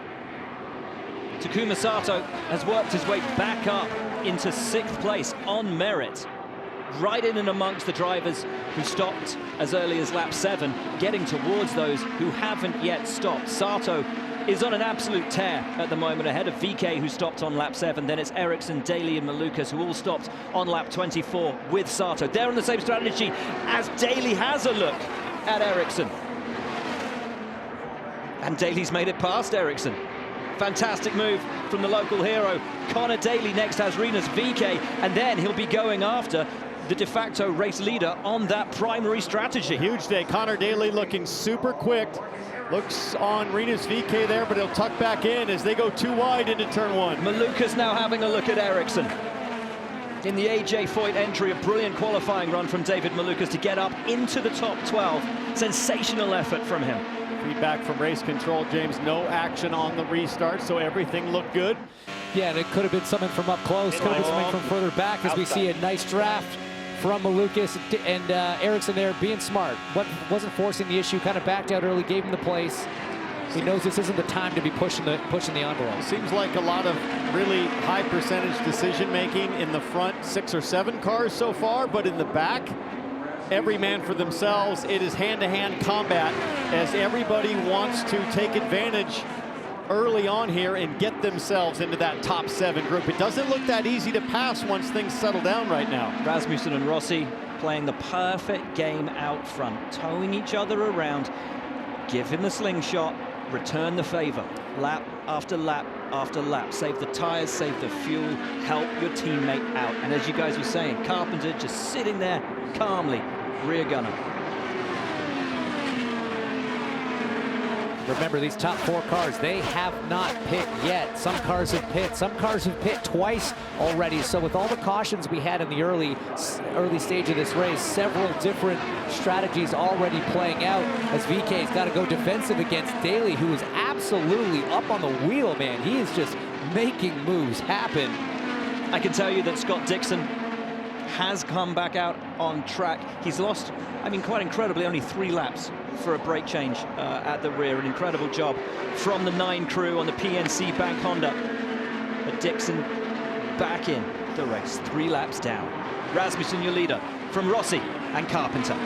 Takuma Sato has worked his way back up into sixth place on merit. Right in and amongst the drivers who stopped as early as lap 7, getting towards those who haven't yet stopped. Sato is on an absolute tear at the moment, ahead of VK, who stopped on lap 7. Then it's Eriksson, Daly and Malukas, who all stopped on lap 24 with Sato. They're on the same strategy as Daly has a look at Eriksson. And Daly's made it past Eriksson. Fantastic move from the local hero. Connor Daly next has Renus VK, and then he'll be going after the de facto race leader on that primary strategy. Huge day. Connor Daly looking super quick. Looks on Renus VK there, but he'll tuck back in as they go too wide into turn 1. Malukas now having a look at Eriksson. In the AJ Foyt entry, a brilliant qualifying run from David Malukas to get up into the top 12. Sensational effort from him. Feedback from race control, James. No action on the restart, so everything looked good. Yeah, and it could have been something from up close, could have been something from further back, as we see a nice draft from Malukas and Eriksson there being smart. Wasn't forcing the issue, kind of backed out early, gave him the place. He knows this isn't the time to be pushing the envelope. Seems like a lot of really high percentage decision making in the front 6 or 7 cars so far, but in the back, every man for themselves. It is hand-to-hand combat as everybody wants to take advantage early on here and get themselves into that top 7 group. It doesn't look that easy to pass once things settle down right now. Rasmussen and Rossi playing the perfect game out front, towing each other around, give him the slingshot, return the favor, lap after lap after lap. Save the tires, save the fuel, help your teammate out. And as you guys were saying, Carpenter just sitting there calmly, rear gunner. Remember, these top 4 cars, they have not pit yet. Some cars have pit. Some cars have pit twice already. So with all the cautions we had in the early stage of this race, several different strategies already playing out as VK's got to go defensive against Daly, who is absolutely up on the wheel, man. He is just making moves happen. I can tell you that Scott Dixon has come back out on track. He's lost, I mean, quite incredibly, only 3 laps for a brake change at the rear. An incredible job from the 9 crew on the PNC Bank Honda. But Dixon back in the race, 3 laps down. Rasmussen, your leader, from Rossi and Carpenter.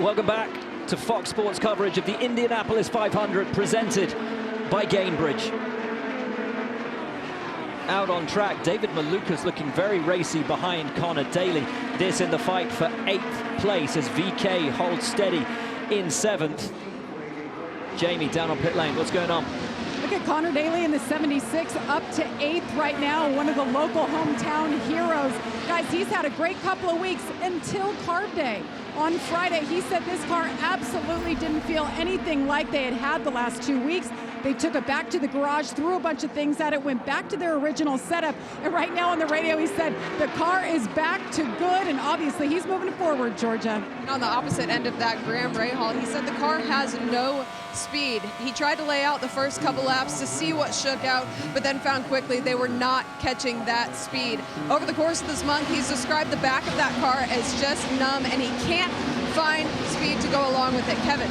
Welcome back to Fox Sports coverage of the Indianapolis 500 presented by Gainbridge. Out on track, David Malukas looking very racy behind Connor Daly. This in the fight for 8th place as VK holds steady in 7th. Jamie down on pit lane, what's going on? Look at Connor Daly in the 76, up to 8th right now, one of the local hometown heroes. Guys, he's had a great couple of weeks until Carb Day. On Friday, he said this car absolutely didn't feel anything like they had the last 2 weeks. They took it back to the garage, threw a bunch of things at it, went back to their original setup. And right now on the radio, he said the car is back to good, and obviously he's moving forward, Georgia. And on the opposite end of that, Graham Rahal, he said the car has no speed. He tried to lay out the first couple laps to see what shook out, but then found quickly they were not catching that speed. Over the course of this month, he's described the back of that car as just numb, and he can't find speed to go along with it. Kevin.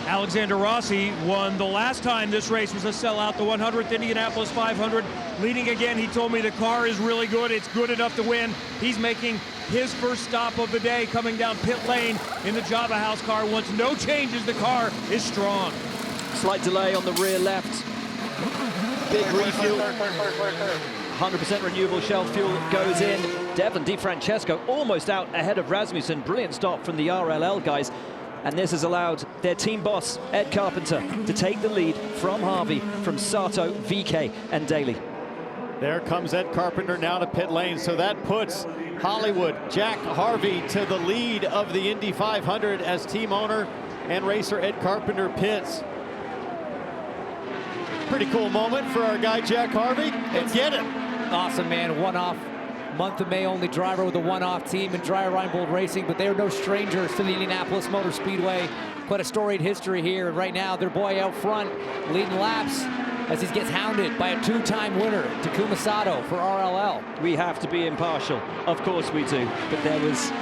Alexander Rossi won the last time this race was a sellout, the 100th Indianapolis 500. Leading again, he told me the car is really good. It's good enough to win. He's making his first stop of the day, coming down pit lane in the Java House car. Wants no changes. The car is strong. Slight delay on the rear left. Big refuel. 100% renewable shell fuel goes in. Devlin DiFrancesco almost out ahead of Rasmussen. Brilliant stop from the RLL guys. And this has allowed their team boss, Ed Carpenter, to take the lead from Harvey, from Sato, VK, and Daly. There comes Ed Carpenter now to pit lane, so that puts Hollywood, Jack Harvey, to the lead of the Indy 500 as team owner and racer Ed Carpenter pits. Pretty cool moment for our guy Jack Harvey. And get it. Awesome, man. One-off. Month of May only driver with a one-off team in Dreyer Reinbold Racing, but they are no strangers to the Indianapolis Motor Speedway. Quite a storied history here, and right now their boy out front leading laps as he gets hounded by a two-time winner, Takuma Sato for RLL. We have to be impartial, of course we do, but there was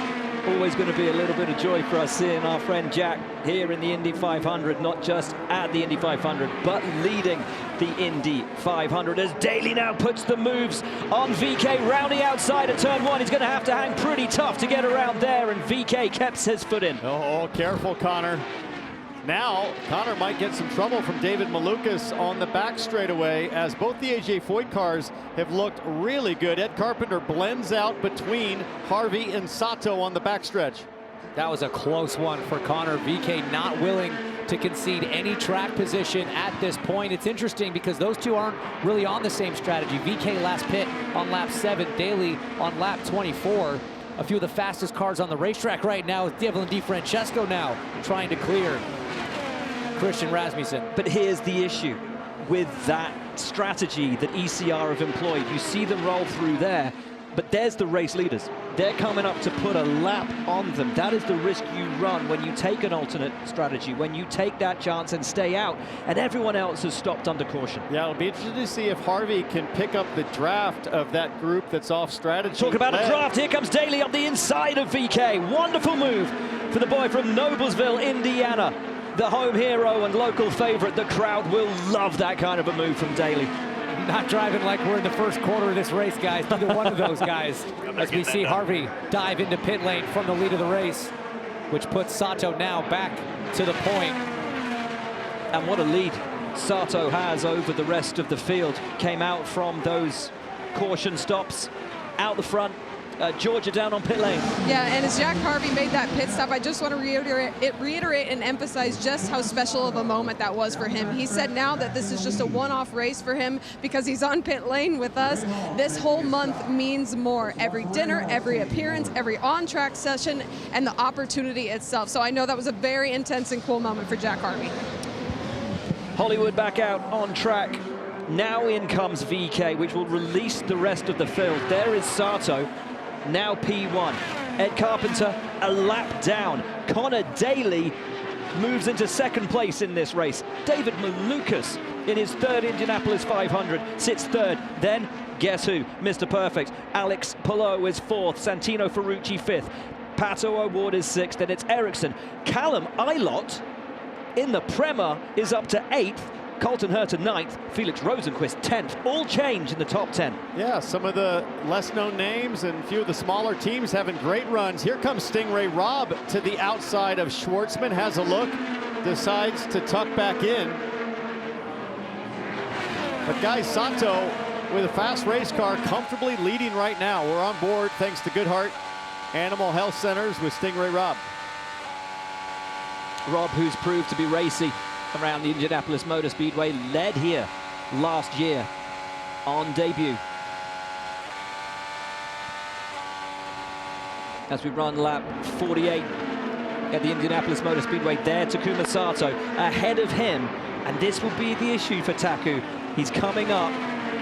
always going to be a little bit of joy for us seeing our friend Jack here in the Indy 500, not just at the Indy 500, but leading the Indy 500 as Daly now puts the moves on VK, rounding outside at turn 1. He's going to have to hang pretty tough to get around there, and VK kept his foot in. Oh, careful, Connor. Now, Connor might get some trouble from David Malukas on the back straightaway as both the AJ Foyt cars have looked really good. Ed Carpenter blends out between Harvey and Sato on the backstretch. That was a close one for Connor. VK not willing to concede any track position at this point. It's interesting because those two aren't really on the same strategy. VK last pit on lap 7, Daly on lap 24. A few of the fastest cars on the racetrack right now with Devlin DiFrancesco now trying to clear Christian Rasmussen. But here's the issue with that strategy that ECR have employed. You see them roll through there, but there's the race leaders. They're coming up to put a lap on them. That is the risk you run when you take an alternate strategy, when you take that chance and stay out, and everyone else has stopped under caution. Yeah, it'll be interesting to see if Harvey can pick up the draft of that group that's off strategy. Talk about a draft. Here comes Daly up the inside of VK. Wonderful move for the boy from Noblesville, Indiana. The home hero and local favorite. The crowd will love that kind of a move from Daly. Not driving like we're in the first quarter of this race, guys. Neither one of those guys. As we see Harvey dive into pit lane from the lead of the race, which puts Sato now back to the point. And what a lead Sato has over the rest of the field. Came out from those caution stops out the front. Georgia down on pit lane. Yeah, and as Jack Harvey made that pit stop, I just want to reiterate and emphasize just how special of a moment that was for him. He said now that this is just a one-off race for him because he's on pit lane with us. This whole month means more. Every dinner, every appearance, every on-track session, and the opportunity itself. So I know that was a very intense and cool moment for Jack Harvey. Hollywood back out on track. Now in comes VK, which will release the rest of the field. There is Sato. Now P1. Ed Carpenter a lap down. Connor Daly moves into second place in this race. David Malukas in his third Indianapolis 500 sits third. Then guess who? Mr. Perfect. Alex Palou is fourth. Santino Ferrucci fifth. Pato O'Ward is sixth. And it's Ericsson. Callum Ilott in the Prema is up to eighth. Colton Herta 9th, Felix Rosenqvist 10th, all change in the top 10. Yeah, some of the less known names and a few of the smaller teams having great runs. Here comes Stingray Robb to the outside of Shwartzman, has a look, decides to tuck back in. But guys, Sato with a fast race car comfortably leading right now. We're on board thanks to Goodhart Animal Health Centers with Stingray Robb. Robb, who's proved to be racy around the Indianapolis Motor Speedway, led here last year on debut. As we run lap 48 at the Indianapolis Motor Speedway, there Takuma Sato ahead of him, and this will be the issue for Taku. He's coming up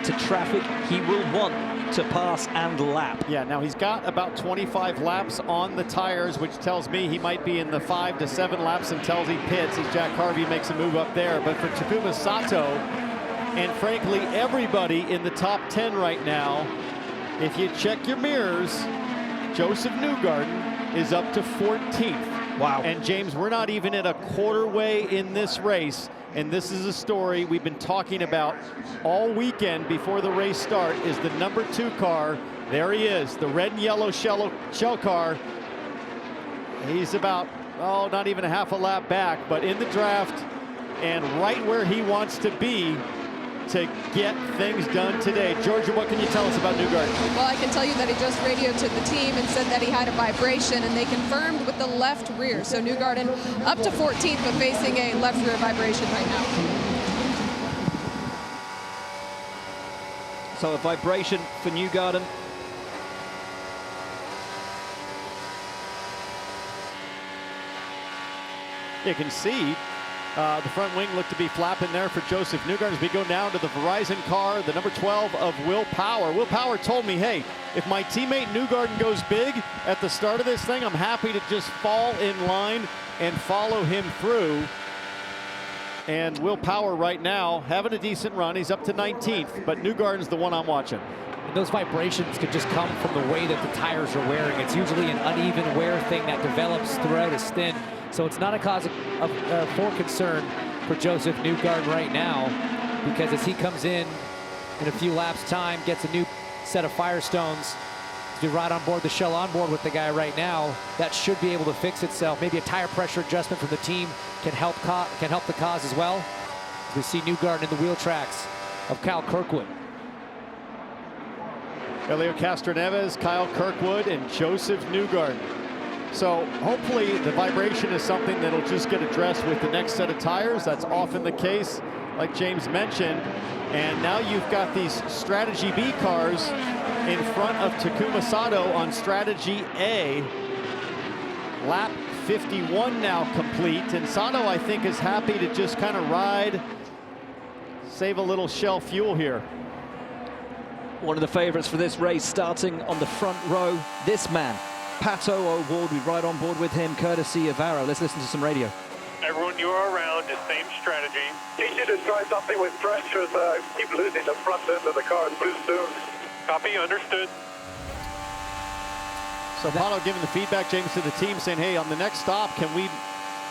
to traffic he will want to pass and lap. Yeah, now he's got about 25 laps on the tires, which tells me he might be in the 5 to 7 laps until he pits as Jack Harvey makes a move up there. But for Takuma Sato, and frankly everybody in the top 10 right now, if you check your mirrors, Josef Newgarden is up to 14th. Wow. And James, we're not even at a quarter way in this race. And this is a story we've been talking about all weekend before the race start, is the number 2 car. There he is, the red and yellow shell car. He's about, oh, not even a half a lap back, but in the draft and right where he wants to be to get things done today. Georgia, what can you tell us about Newgarden? Well, I can tell you that he just radioed to the team and said that he had a vibration, and they confirmed with the left rear. So Newgarden up to 14th, but facing a left rear vibration right now. So a vibration for Newgarden. You can see the front wing looked to be flapping there for Josef Newgarden as we go now to the Verizon car, the number 12 of Will Power. Will Power told me, hey, if my teammate Newgarden goes big at the start of this thing, I'm happy to just fall in line and follow him through. And Will Power right now having a decent run. He's up to 19th, but Newgarden's the one I'm watching. And those vibrations could just come from the way that the tires are wearing. It's usually an uneven wear thing that develops throughout a stint. So it's not a cause for concern for Josef Newgarden right now, because as he comes in a few laps time, gets a new set of Firestones to ride on board the shell on board with the guy right now, that should be able to fix itself. Maybe a tire pressure adjustment from the team can help the cause as well. We see Newgarden in the wheel tracks of Kyle Kirkwood. Elio Castroneves, Kyle Kirkwood, and Josef Newgarden. So hopefully the vibration is something that'll just get addressed with the next set of tires. That's often the case, like James mentioned. And now you've got these Strategy B cars in front of Takuma Sato on Strategy A. Lap 51 now complete. And Sato, I think, is happy to just kind of ride, save a little shell fuel here. One of the favorites for this race, starting on the front row, this man, Pato O'Ward. We ride on board with him, courtesy of Arrow. Let's listen to some radio. Everyone you are around, the same strategy. Teach you to try something with pressures. Keep losing the front end of the car too soon. Copy, understood. So Pato giving the feedback, James, to the team saying, hey, on the next stop, can we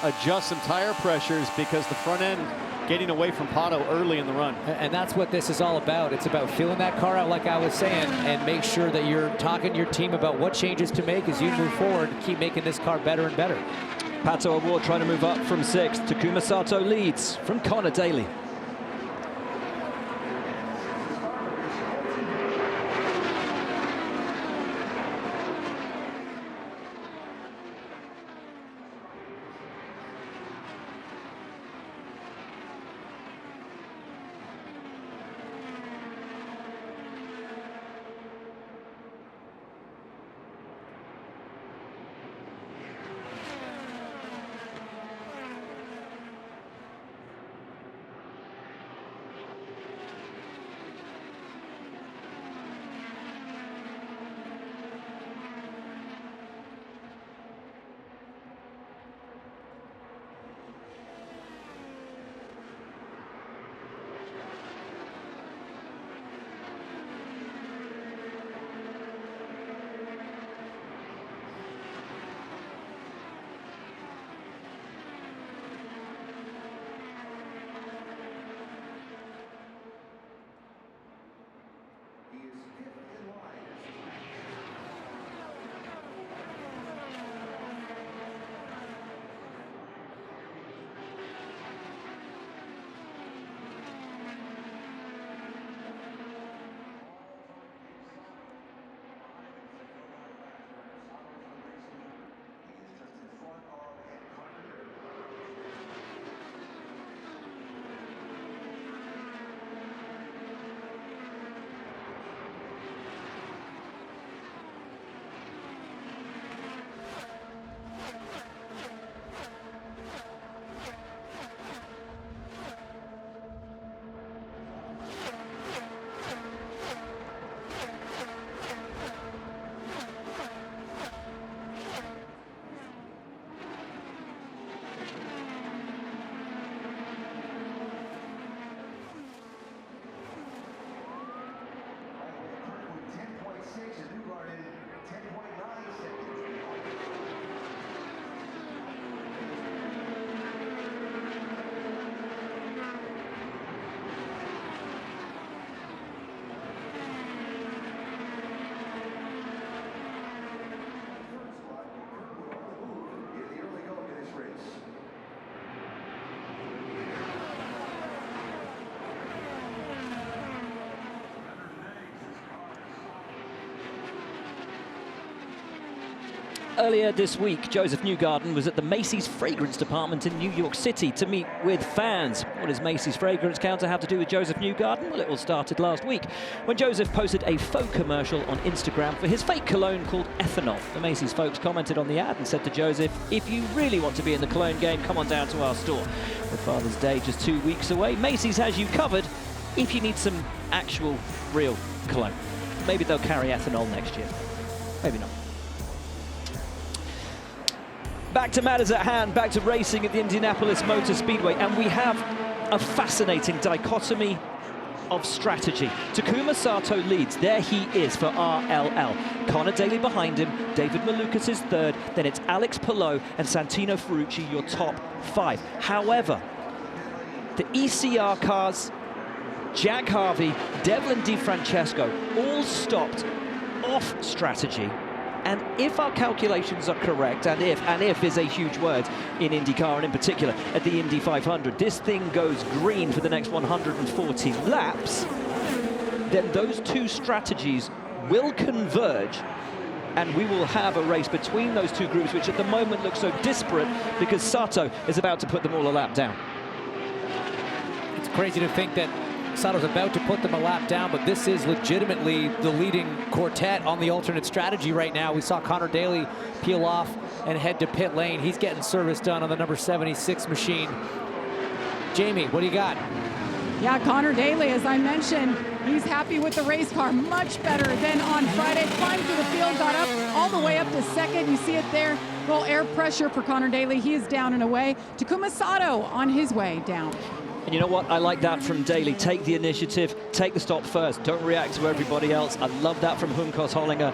adjust some tire pressures because the front end getting away from Pato early in the run. And that's what this is all about. It's about feeling that car out, like I was saying, and make sure that you're talking to your team about what changes to make as you move forward to keep making this car better and better. Pato O'Ward trying to move up from 6th. Takuma Sato leads from Connor Daly. Earlier this week, Josef Newgarden was at the Macy's Fragrance Department in New York City to meet with fans. What does Macy's Fragrance Counter have to do with Josef Newgarden? Well, it all started last week when Josef posted a faux commercial on Instagram for his fake cologne called Ethanol. The Macy's folks commented on the ad and said to Josef, if you really want to be in the cologne game, come on down to our store. With Father's Day just 2 weeks away, Macy's has you covered if you need some actual, real cologne. Maybe they'll carry ethanol next year. Maybe not. Back to matters at hand, back to racing at the Indianapolis Motor Speedway, and we have a fascinating dichotomy of strategy. Takuma Sato leads, there he is for RLL. Connor Daly behind him, David Malukas is third, then it's Alex Palou and Santino Ferrucci, your top 5. However, the ECR cars, Jack Harvey, Devlin DeFrancesco, all stopped off strategy. And if our calculations are correct, and if is a huge word in IndyCar, and in particular at the Indy 500, this thing goes green for the next 140 laps, then those two strategies will converge, and we will have a race between those two groups, which at the moment looks so disparate because Sato is about to put them all a lap down. It's crazy to think that Sato's about to put them a lap down, but this is legitimately the leading quartet on the alternate strategy right now. We saw Connor Daly peel off and head to pit lane. He's getting service done on the number 76 machine. Jamie, what do you got? Yeah, Connor Daly, as I mentioned, he's happy with the race car, much better than on Friday. Climbed through the field, got up all the way up to second. You see it there. Little air pressure for Connor Daly. He is down and away. Takuma Sato on his way down. And you know what? I like that from Daly. Take the initiative, take the stop first. Don't react to everybody else. I love that from Hunkos Hollinger.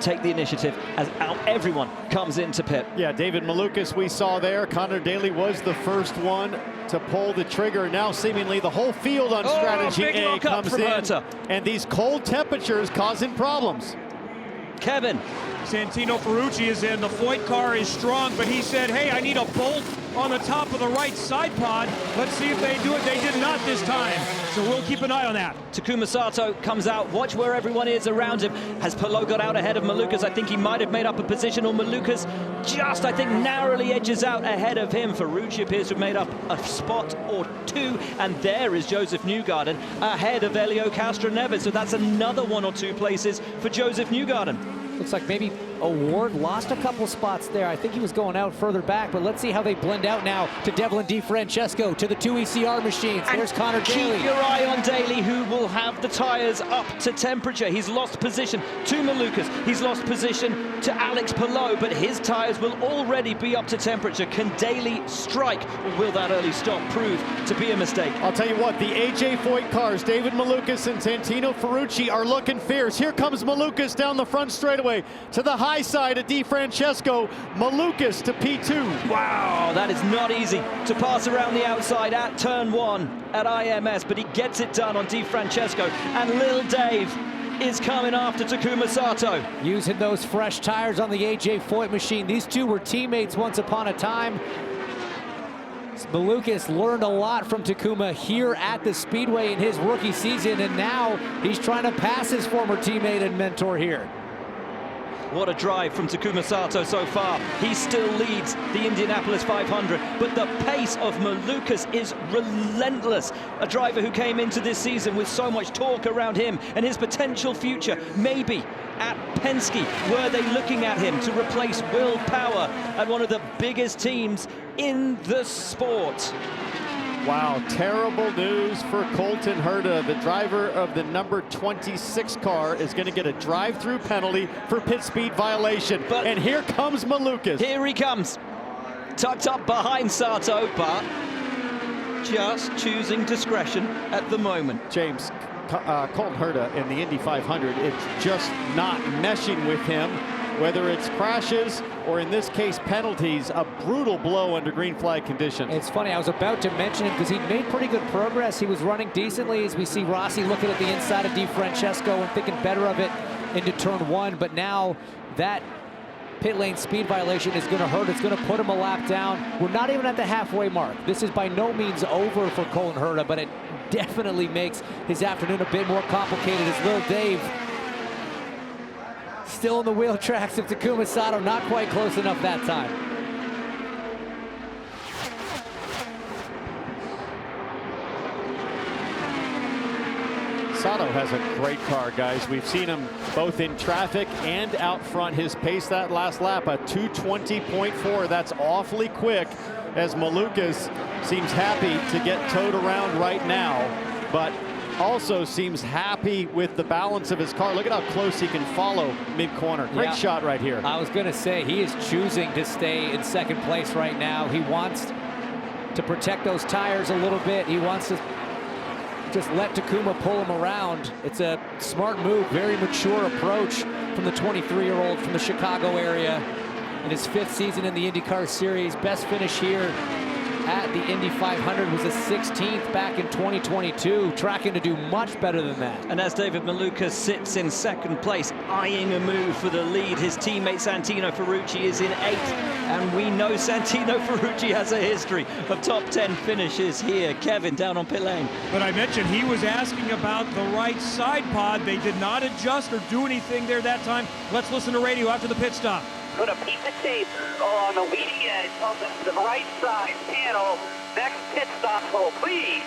Take the initiative as everyone comes into pit. Yeah, David Malukas we saw there. Connor Daly was the first one to pull the trigger. Now seemingly the whole field on strategy A comes in. Herta. And these cold temperatures causing problems. Kevin. Santino Ferrucci is in. The Foyt car is strong, but he said, hey, I need a bolt on the top of the right side pod. Let's see if they do it. They did not this time, so we'll keep an eye on that. Takuma Sato comes out. Watch where everyone is around him. Has Palou got out ahead of Malukas? I think he might have made up a position, or Malukas just, I think, narrowly edges out ahead of him. Ferrucci appears to have made up a spot or two, and there is Josef Newgarden ahead of Helio Castroneves. So that's another 1 or 2 places for Josef Newgarden. Looks like maybe Award lost a couple spots there. I think he was going out further back, but let's see how they blend out now to Devlin DeFrancesco, to the 2 ECR machines. There's Connor Daly. Keep your eye on Daly, who will have the tires up to temperature. He's lost position to Malukas. He's lost position to Alex Palou, but his tires will already be up to temperature. Can Daly strike, or will that early stop prove to be a mistake? I'll tell you what, the AJ Foyt cars, David Malukas and Santino Ferrucci, are looking fierce. Here comes Malukas down the front straightaway to the high side of DeFrancesco. Malukas to P2. Wow, that is not easy to pass around the outside at turn 1 at IMS, but he gets it done on DeFrancesco, and Lil Dave is coming after Takuma Sato. Using those fresh tires on the AJ Foyt machine. These two were teammates once upon a time. Malukas learned a lot from Takuma here at the Speedway in his rookie season, and now he's trying to pass his former teammate and mentor here. What a drive from Takuma Sato so far. He still leads the Indianapolis 500, but the pace of Malukas is relentless. A driver who came into this season with so much talk around him and his potential future. Maybe at Penske, were they looking at him to replace Will Power at one of the biggest teams in the sport? Wow, terrible news for Colton Herta. The driver of the number 26 car is going to get a drive-through penalty for pit speed violation. And here comes Malukas. Here he comes, tucked up behind Sato, but just choosing discretion at the moment. James, Colton Herta in the Indy 500, it's just not meshing with him. Whether it's crashes or, in this case, penalties, a brutal blow under green flag conditions. It's funny, I was about to mention him because he made pretty good progress. He was running decently as we see Rossi looking at the inside of DeFrancesco and thinking better of it into turn 1. But now that pit lane speed violation is going to hurt. It's going to put him a lap down. We're not even at the halfway mark. This is by no means over for Colton Herta, but it definitely makes his afternoon a bit more complicated as Lil Dave still in the wheel tracks of Takuma Sato. Not quite close enough that time. Sato has a great car, guys. We've seen him both in traffic and out front. His pace that last lap, a 2:20.4. That's awfully quick, as Malukas seems happy to get towed around right now, but also seems happy with the balance of his car. Look at how close he can follow mid-corner. Great shot right here. I was going to say, he is choosing to stay in second place right now. He wants to protect those tires a little bit. He wants to just let Takuma pull him around. It's a smart move, very mature approach from the 23-year-old from the Chicago area. In his 5th season in the IndyCar Series, best finish here at the Indy 500 was a 16th back in 2022, tracking to do much better than that. And as David Malukas sits in second place, eyeing a move for the lead, his teammate Santino Ferrucci is in 8th, and we know Santino Ferrucci has a history of top 10 finishes here. Kevin, down on pit lane. But I mentioned he was asking about the right side pod. They did not adjust or do anything there that time. Let's listen to radio after the pit stop. Put a piece of tape on the leading edge of the right side panel. Next pit stop hole, please.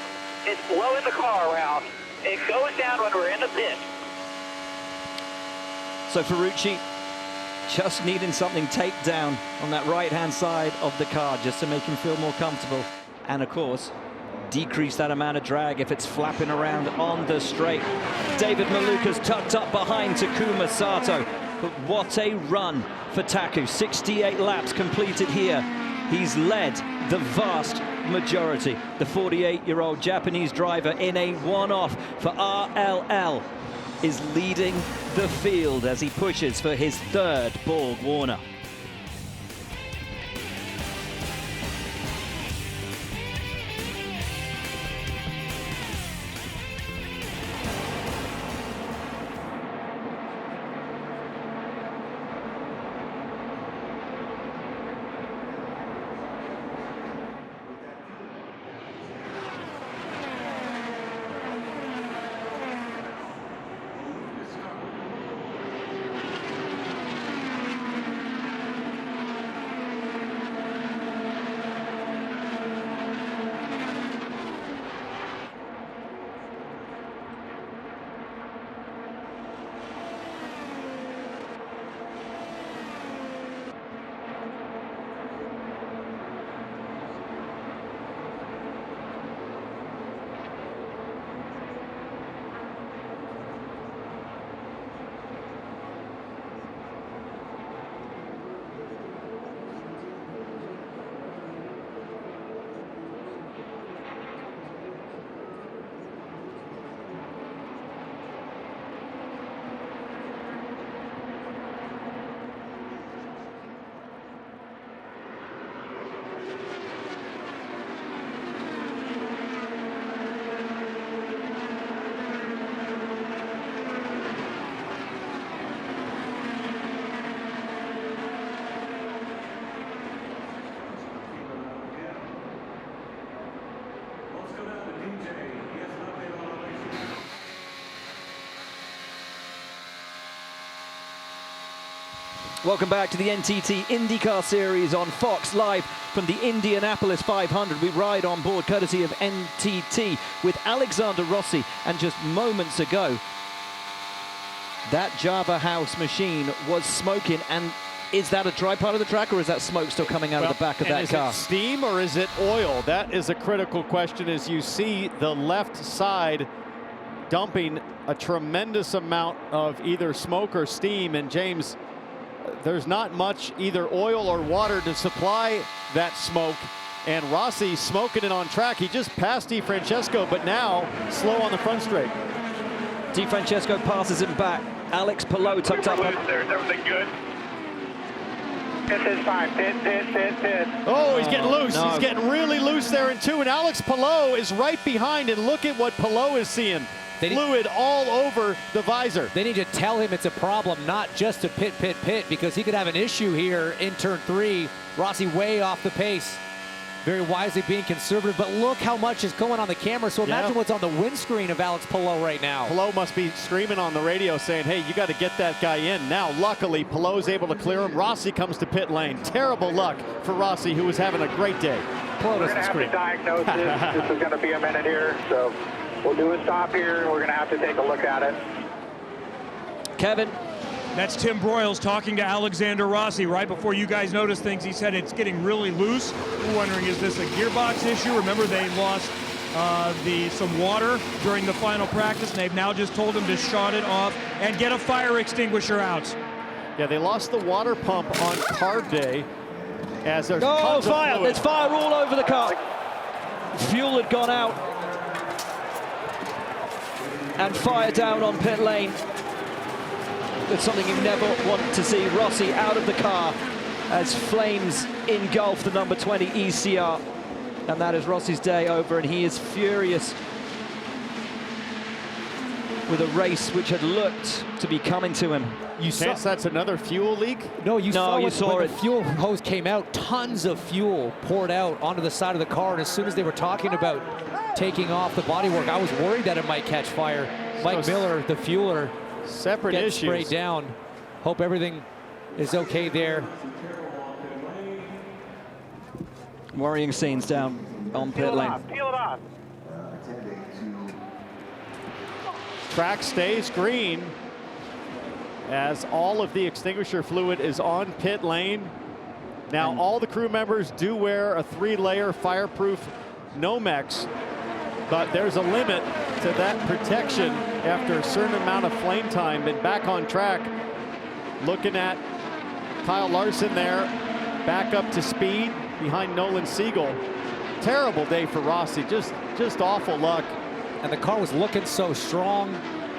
It's blowing the car around. It goes down when we're in the pit. So Ferrucci just needing something taped down on that right-hand side of the car just to make him feel more comfortable. And of course, decrease that amount of drag if it's flapping around on the straight. David Malukas tucked up behind Takuma Sato. But what a run for Taku. 68 laps completed here. He's led the vast majority. The 48-year-old Japanese driver in a one-off for RLL is leading the field as he pushes for his 3rd Borg Warner. Welcome back to the NTT INDYCAR Series on Fox, live from the Indianapolis 500. We ride on board courtesy of NTT with Alexander Rossi, and just moments ago, that Java House machine was smoking. And is that a dry part of the track, or is that smoke still coming out of the back of that car? Is it steam or is it oil? That is a critical question, as you see the left side dumping a tremendous amount of either smoke or steam. And James, there's not much either oil or water to supply that smoke, and Rossi smoking it on track. He just passed DeFrancesco, but now slow on the front straight. DeFrancesco passes him back. Alex Palou tucked up. There's everything good. This is fine. Pit. Oh, he's getting loose. No. He's getting really loose there in 2, and Alex Palou is right behind, and look at what Palou is seeing. Fluid all over the visor. They need to tell him it's a problem, not just to pit, because he could have an issue here in turn 3. Rossi way off the pace. very wisely being conservative, but look how much is going on the camera. So imagine what's on the windscreen of Alex Palou right now. Palou must be screaming on the radio saying, hey, you got to get that guy in. Now, luckily, Palou's able to clear him. Rossi comes to pit lane. Terrible luck for Rossi, who was having a great day. We're going to have to diagnose this. This is going to be a minute here, so we'll do a stop here, and we're going to have to take a look at it. Kevin. That's Tim Broyles talking to Alexander Rossi right before you guys notice things. He said it's getting really loose. We're wondering, is this a gearbox issue? Remember, they lost some water during the final practice, and they've now just told him to shut it off and get a fire extinguisher out. Yeah, they lost the water pump on carb day as there's tons fire! of fluid. There's fire all over the car. Fuel had gone out. And fire down on pit lane. It's something you never want to see. Rossi out of the car as flames engulf the number 20 ECR. And that is Rossi's day over, and he is furious with a race which had looked to be coming to him. You saw that's another fuel leak? No, you saw when the fuel hose came out, tons of fuel poured out onto the side of the car, and as soon as they were talking about taking off the bodywork, I was worried that it might catch fire. Mike Miller, the fueler, separate gets issues. sprayed down. Hope everything is okay there. Worrying scenes down on pit lane. Peel it off. Track stays green as all of the extinguisher fluid is on pit lane. Now all the crew members do wear a 3-layer fireproof Nomex, but there's a limit to that protection after a certain amount of flame time. And back on track, looking at Kyle Larson there, back up to speed behind Nolan Siegel. Terrible day for Rossi, just awful luck. And the car was looking so strong.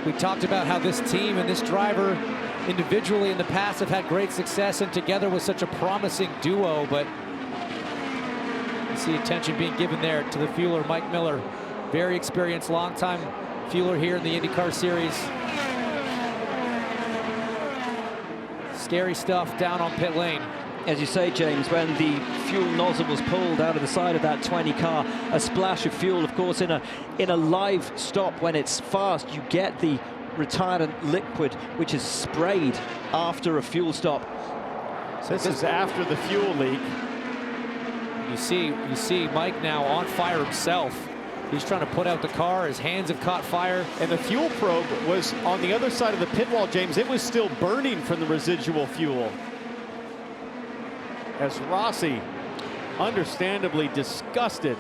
We talked about how this team and this driver individually in the past have had great success, and together was such a promising duo, but you see attention being given there to the fueler, Mike Miller. Very experienced, longtime fueler here in the IndyCar Series. Scary stuff down on pit lane. As you say, James, when the fuel nozzle was pulled out of the side of that 20 car, a splash of fuel, of course, in a live stop when it's fast, you get the retardant liquid which is sprayed after a fuel stop. So this is after the fuel leak. You see Mike now on fire himself. He's trying to put out the car. His hands have caught fire. And the fuel probe was on the other side of the pit wall, James. It was still burning from the residual fuel. As Rossi, understandably disgusted.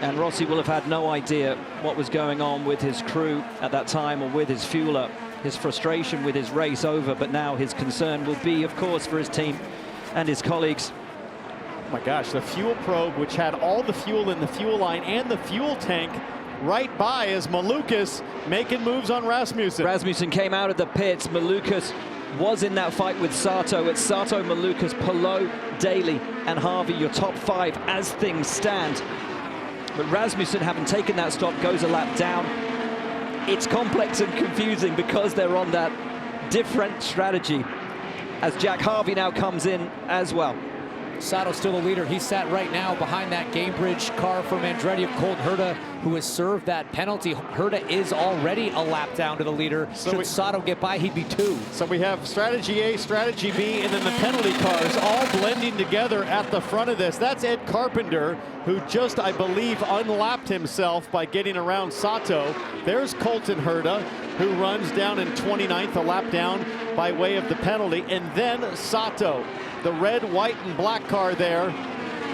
And Rossi will have had no idea what was going on with his crew at that time, or with his fueler. His frustration with his race over, but now his concern will be, of course, for his team and his colleagues. Oh my gosh, the fuel probe, which had all the fuel in the fuel line and the fuel tank right by, as Malukas making moves on Rasmussen. Rasmussen came out of the pits. Malukas was in that fight with Sato. It's Sato, Malukas, Palou, Daly, and Harvey, your top 5 as things stand. But Rasmussen, having taken that stop, goes a lap down. It's complex and confusing because they're on that different strategy, as Jack Harvey now comes in as well. Sato's still the leader. He sat right now behind that Gamebridge car from Andretti of Colt Herta, who has served that penalty. Herta is already a lap down to the leader. Should Sato get by, he'd be 2. So we have strategy A, strategy B, and then the penalty cars all blending together at the front of this. That's Ed Carpenter, who just, I believe, unlapped himself by getting around Sato. There's Colton Herta, who runs down in 29th, a lap down by way of the penalty. And then Sato, the red, white, and black car there,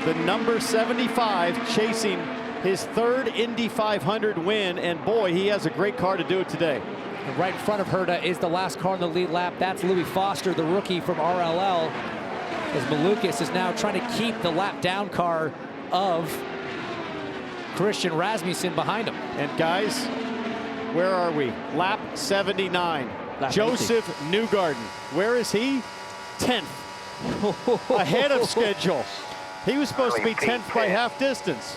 the number 75, chasing his 3rd Indy 500 win. And boy, he has a great car to do it today. And right in front of Herta is the last car in the lead lap. That's Louis Foster, the rookie from RLL, as Malukas is now trying to keep the lap down car of Christian Rasmussen behind him. And guys, where are we? Lap 79. Josef Newgarden. Where is he? 10th. Ahead of schedule. He was supposed to be 10th by half distance.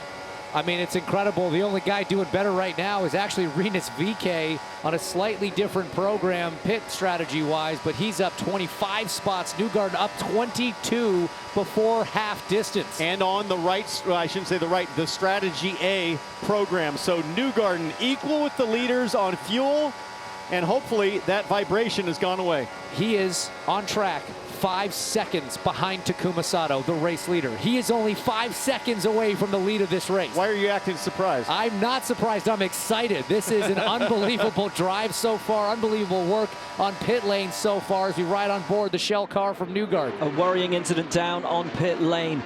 I mean, it's incredible. The only guy doing better right now is actually Rinus VeeKay. on a slightly different program pit strategy-wise, but he's up 25 spots. Newgarden up 22 before half distance. And on the right, well, I shouldn't say the right, the strategy A program. So Newgarden equal with the leaders on fuel, and hopefully that vibration has gone away. He is on track, 5 seconds behind Takuma Sato, the race leader. He is only 5 seconds away from the lead of this race. Why are you acting surprised? I'm not surprised, I'm excited. This is an unbelievable drive so far, unbelievable work on pit lane so far as we ride on board the shell car from Newgarden. A worrying incident down on pit lane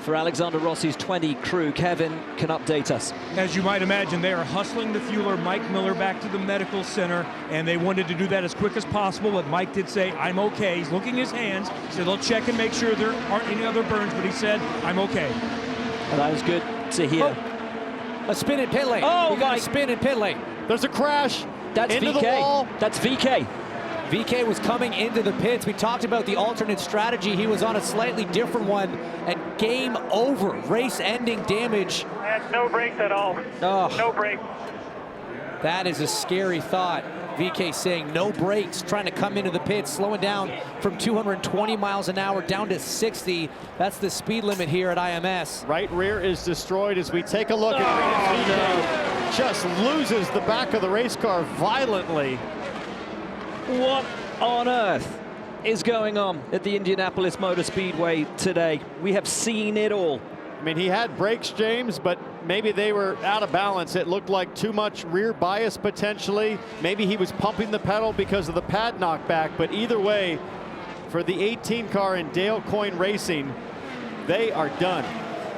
for Alexander Rossi's 20 crew. Kevin can update us. As you might imagine, they are hustling the fueler, Mike Miller, back to the medical center, and they wanted to do that as quick as possible, but Mike did say, I'm okay. He's looking at his hands, so they'll check and make sure there aren't any other burns, but he said, I'm okay. And that was good to hear. Oh, a spin in pit lane. Oh, my spin in pit lane. There's a crash. That's into VK. the wall. That's VK. VK was coming into the pits. We talked about the alternate strategy. He was on a slightly different one, and game over. Race-ending damage. No brakes at all. Oh. No brakes. That is a scary thought. VK saying no brakes, trying to come into the pits, slowing down from 220 miles an hour down to 60. That's the speed limit here at IMS. Right rear is destroyed as we take a look at VK. Just loses the back of the race car violently. What on earth is going on at the Indianapolis Motor Speedway today? We have seen it all. I mean, he had brakes, James, but maybe they were out of balance. It looked like too much rear bias potentially. Maybe he was pumping the pedal because of the pad knockback, but either way, for the 18 car in Dale Coyne Racing, they are done.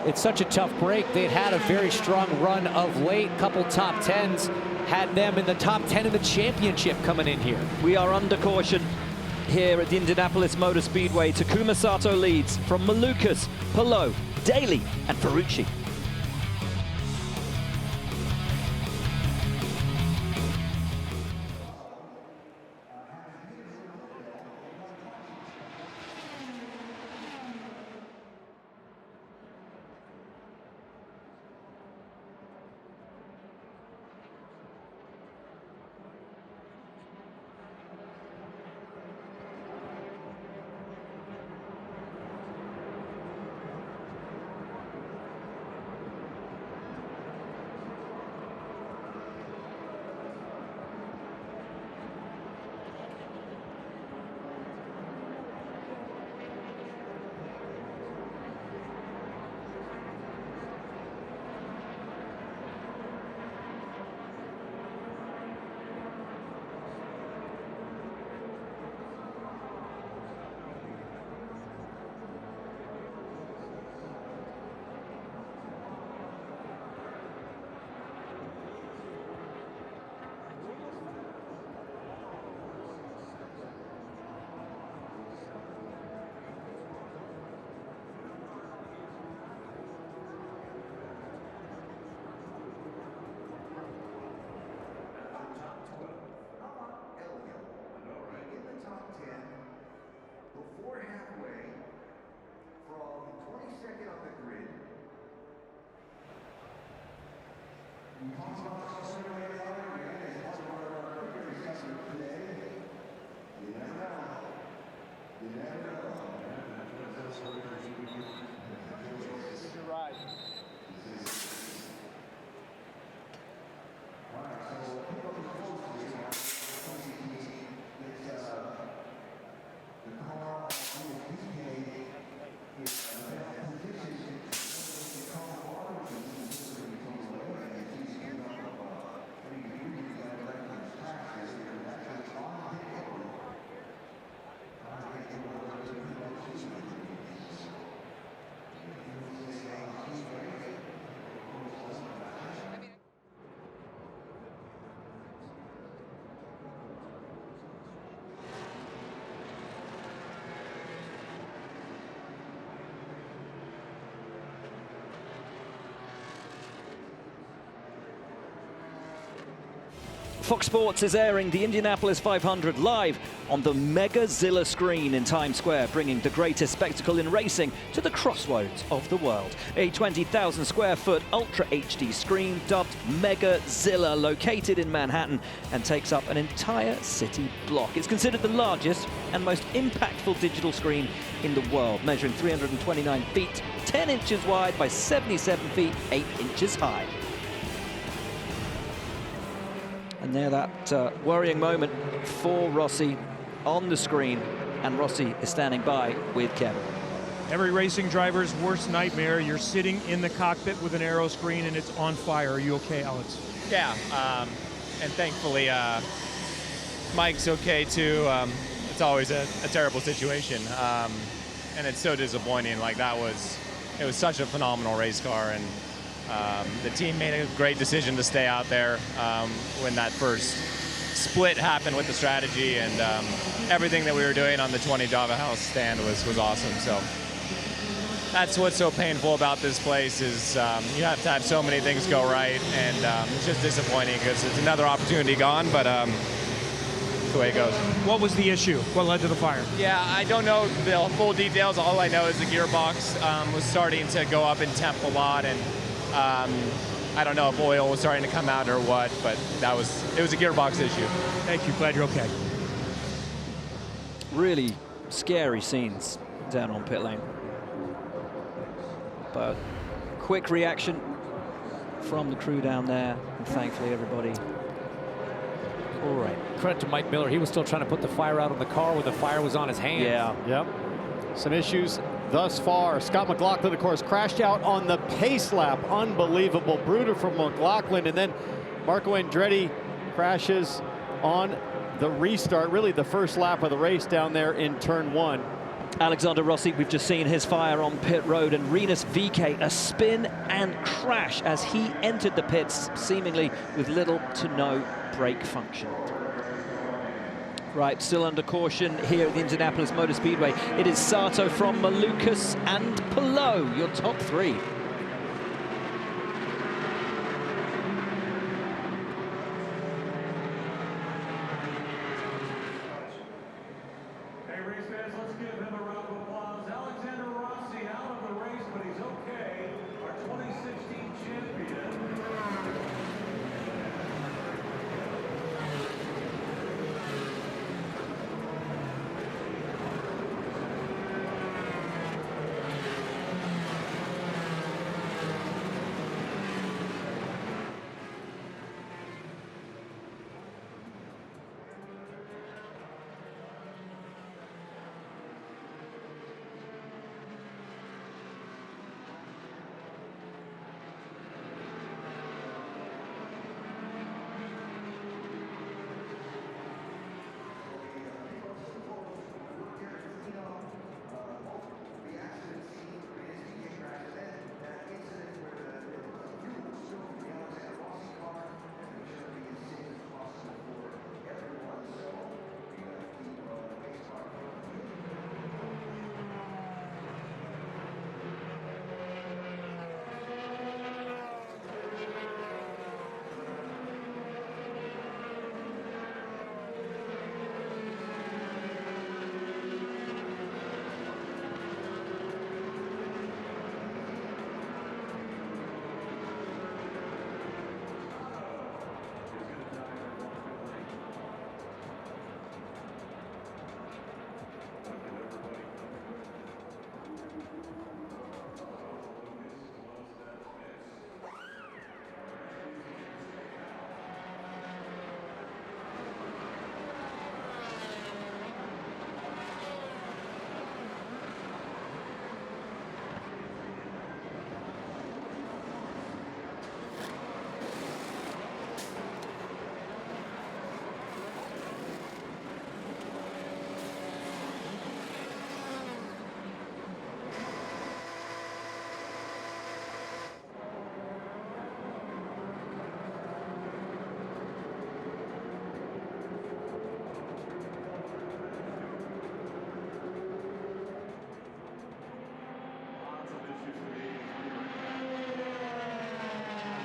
It's such a tough break. They'd had a very strong run of late, couple top 10s. Had them in the top 10 in the championship coming in here. We are under caution here at the Indianapolis Motor Speedway. Takuma Sato leads from Malukas, Palou, Daly, and Ferrucci. Fox Sports is airing the Indianapolis 500 live on the Megazilla screen in Times Square, bringing the greatest spectacle in racing to the crossroads of the world. A 20,000 square foot Ultra HD screen dubbed Megazilla, located in Manhattan, and takes up an entire city block. It's considered the largest and most impactful digital screen in the world, measuring 329 feet, 10 inches wide by 77 feet, 8 inches high. And there, that worrying moment for Rossi on the screen, and Rossi is standing by with Kevin. Every racing driver's worst nightmare. You're sitting in the cockpit with an aero screen and it's on fire. Are you okay, Alex? Yeah, and thankfully Mike's okay too. It's always a terrible situation, and it's so disappointing. Like it was such a phenomenal race car, and the team made a great decision to stay out there when that first split happened with the strategy, and everything that we were doing on the 20 Java House stand was awesome. So that's what's so painful about this place is you have to have so many things go right, and it's just disappointing because it's another opportunity gone, but the way it goes. What was the issue? What led to the fire? Yeah, I don't know the full details. All I know is the gearbox was starting to go up in temp a lot, and I don't know if oil was starting to come out or what, but it was a gearbox issue. Thank you. Glad you're okay. Really scary scenes down on pit lane. But quick reaction from the crew down there, and thankfully everybody all right. Credit to Mike Miller. He was still trying to put the fire out on the car when the fire was on his hands. Yeah. Yep. Some issues thus far. Scott McLaughlin, of course, crashed out on the pace lap. Unbelievable. Brutal from McLaughlin. And then Marco Andretti crashes on the restart, really the first lap of the race down there in turn 1. Alexander Rossi, we've just seen his fire on pit road, and Rinus VeeKay, a spin and crash as he entered the pits, seemingly with little to no brake function. Right, still under caution here at the Indianapolis Motor Speedway. It is Sato from Malukas and Palou, your top 3. Hey, race fans, let's give him a round of applause. Alexander Rossi out of the race, but he's okay. Our 2016 champion.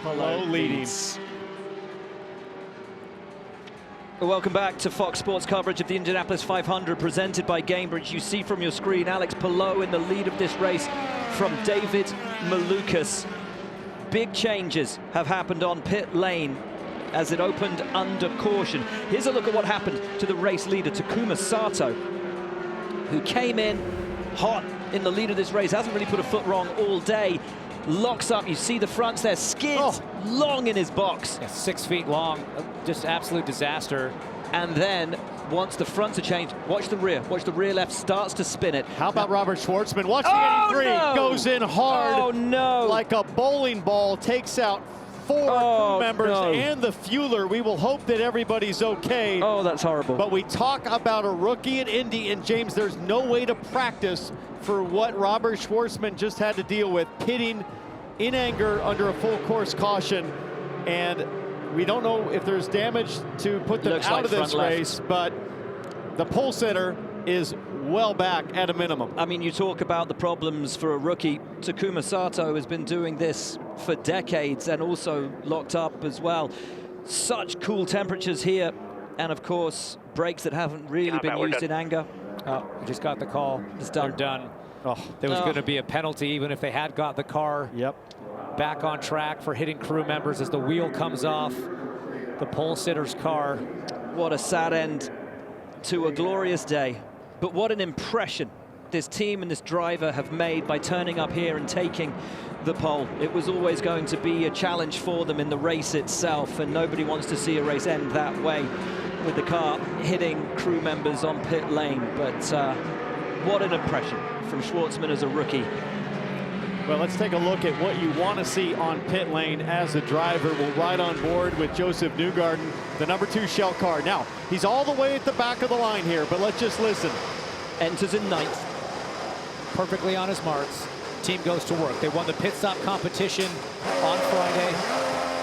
Palou leading. Welcome back to Fox Sports coverage of the Indianapolis 500 presented by Gamebridge. You see from your screen Alex Palou in the lead of this race from David Malukas. Big changes have happened on pit lane as it opened under caution. Here's a look at what happened to the race leader, Takuma Sato, who came in hot in the lead of this race, hasn't really put a foot wrong all day. Locks up, you see the fronts there, skids long in his box. Yeah, 6 feet long, just absolute disaster. And then, once the fronts are changed, watch the rear left starts to spin it. How about Robert Shwartzman? Watch the 83, goes in hard. Oh no! Like a bowling ball, takes out 4 crew members and the fueler. We will hope that everybody's okay. Oh, that's horrible. But we talk about a rookie at Indy, and James, there's no way to practice for what Robert Shwartzman just had to deal with, pitting in anger under a full course caution. And we don't know if there's damage to put them out of this race, but the pole sitter is well back at a minimum. I mean, you talk about the problems for a rookie. Takuma Sato has been doing this for decades and also locked up as well. Such cool temperatures here, and of course, brakes that haven't really been used in anger. Oh, we just got the call. It's done. They're done. Oh, there was going to be a penalty even if they had got the car back on track for hitting crew members as the wheel comes off the pole sitter's car. What a sad end to a glorious day. But what an impression this team and this driver have made by turning up here and taking the pole. It was always going to be a challenge for them in the race itself, and nobody wants to see a race end that way with the car hitting crew members on pit lane. But what an impression from Shwartzman as a rookie. Well, let's take a look at what you want to see on pit lane as a driver. We'll ride on board with Josef Newgarden, the #2 Shell car. Now, he's all the way at the back of the line here, but let's just listen. Enters in 9th. Perfectly on his marks. Team goes to work. They won the pit stop competition on Friday.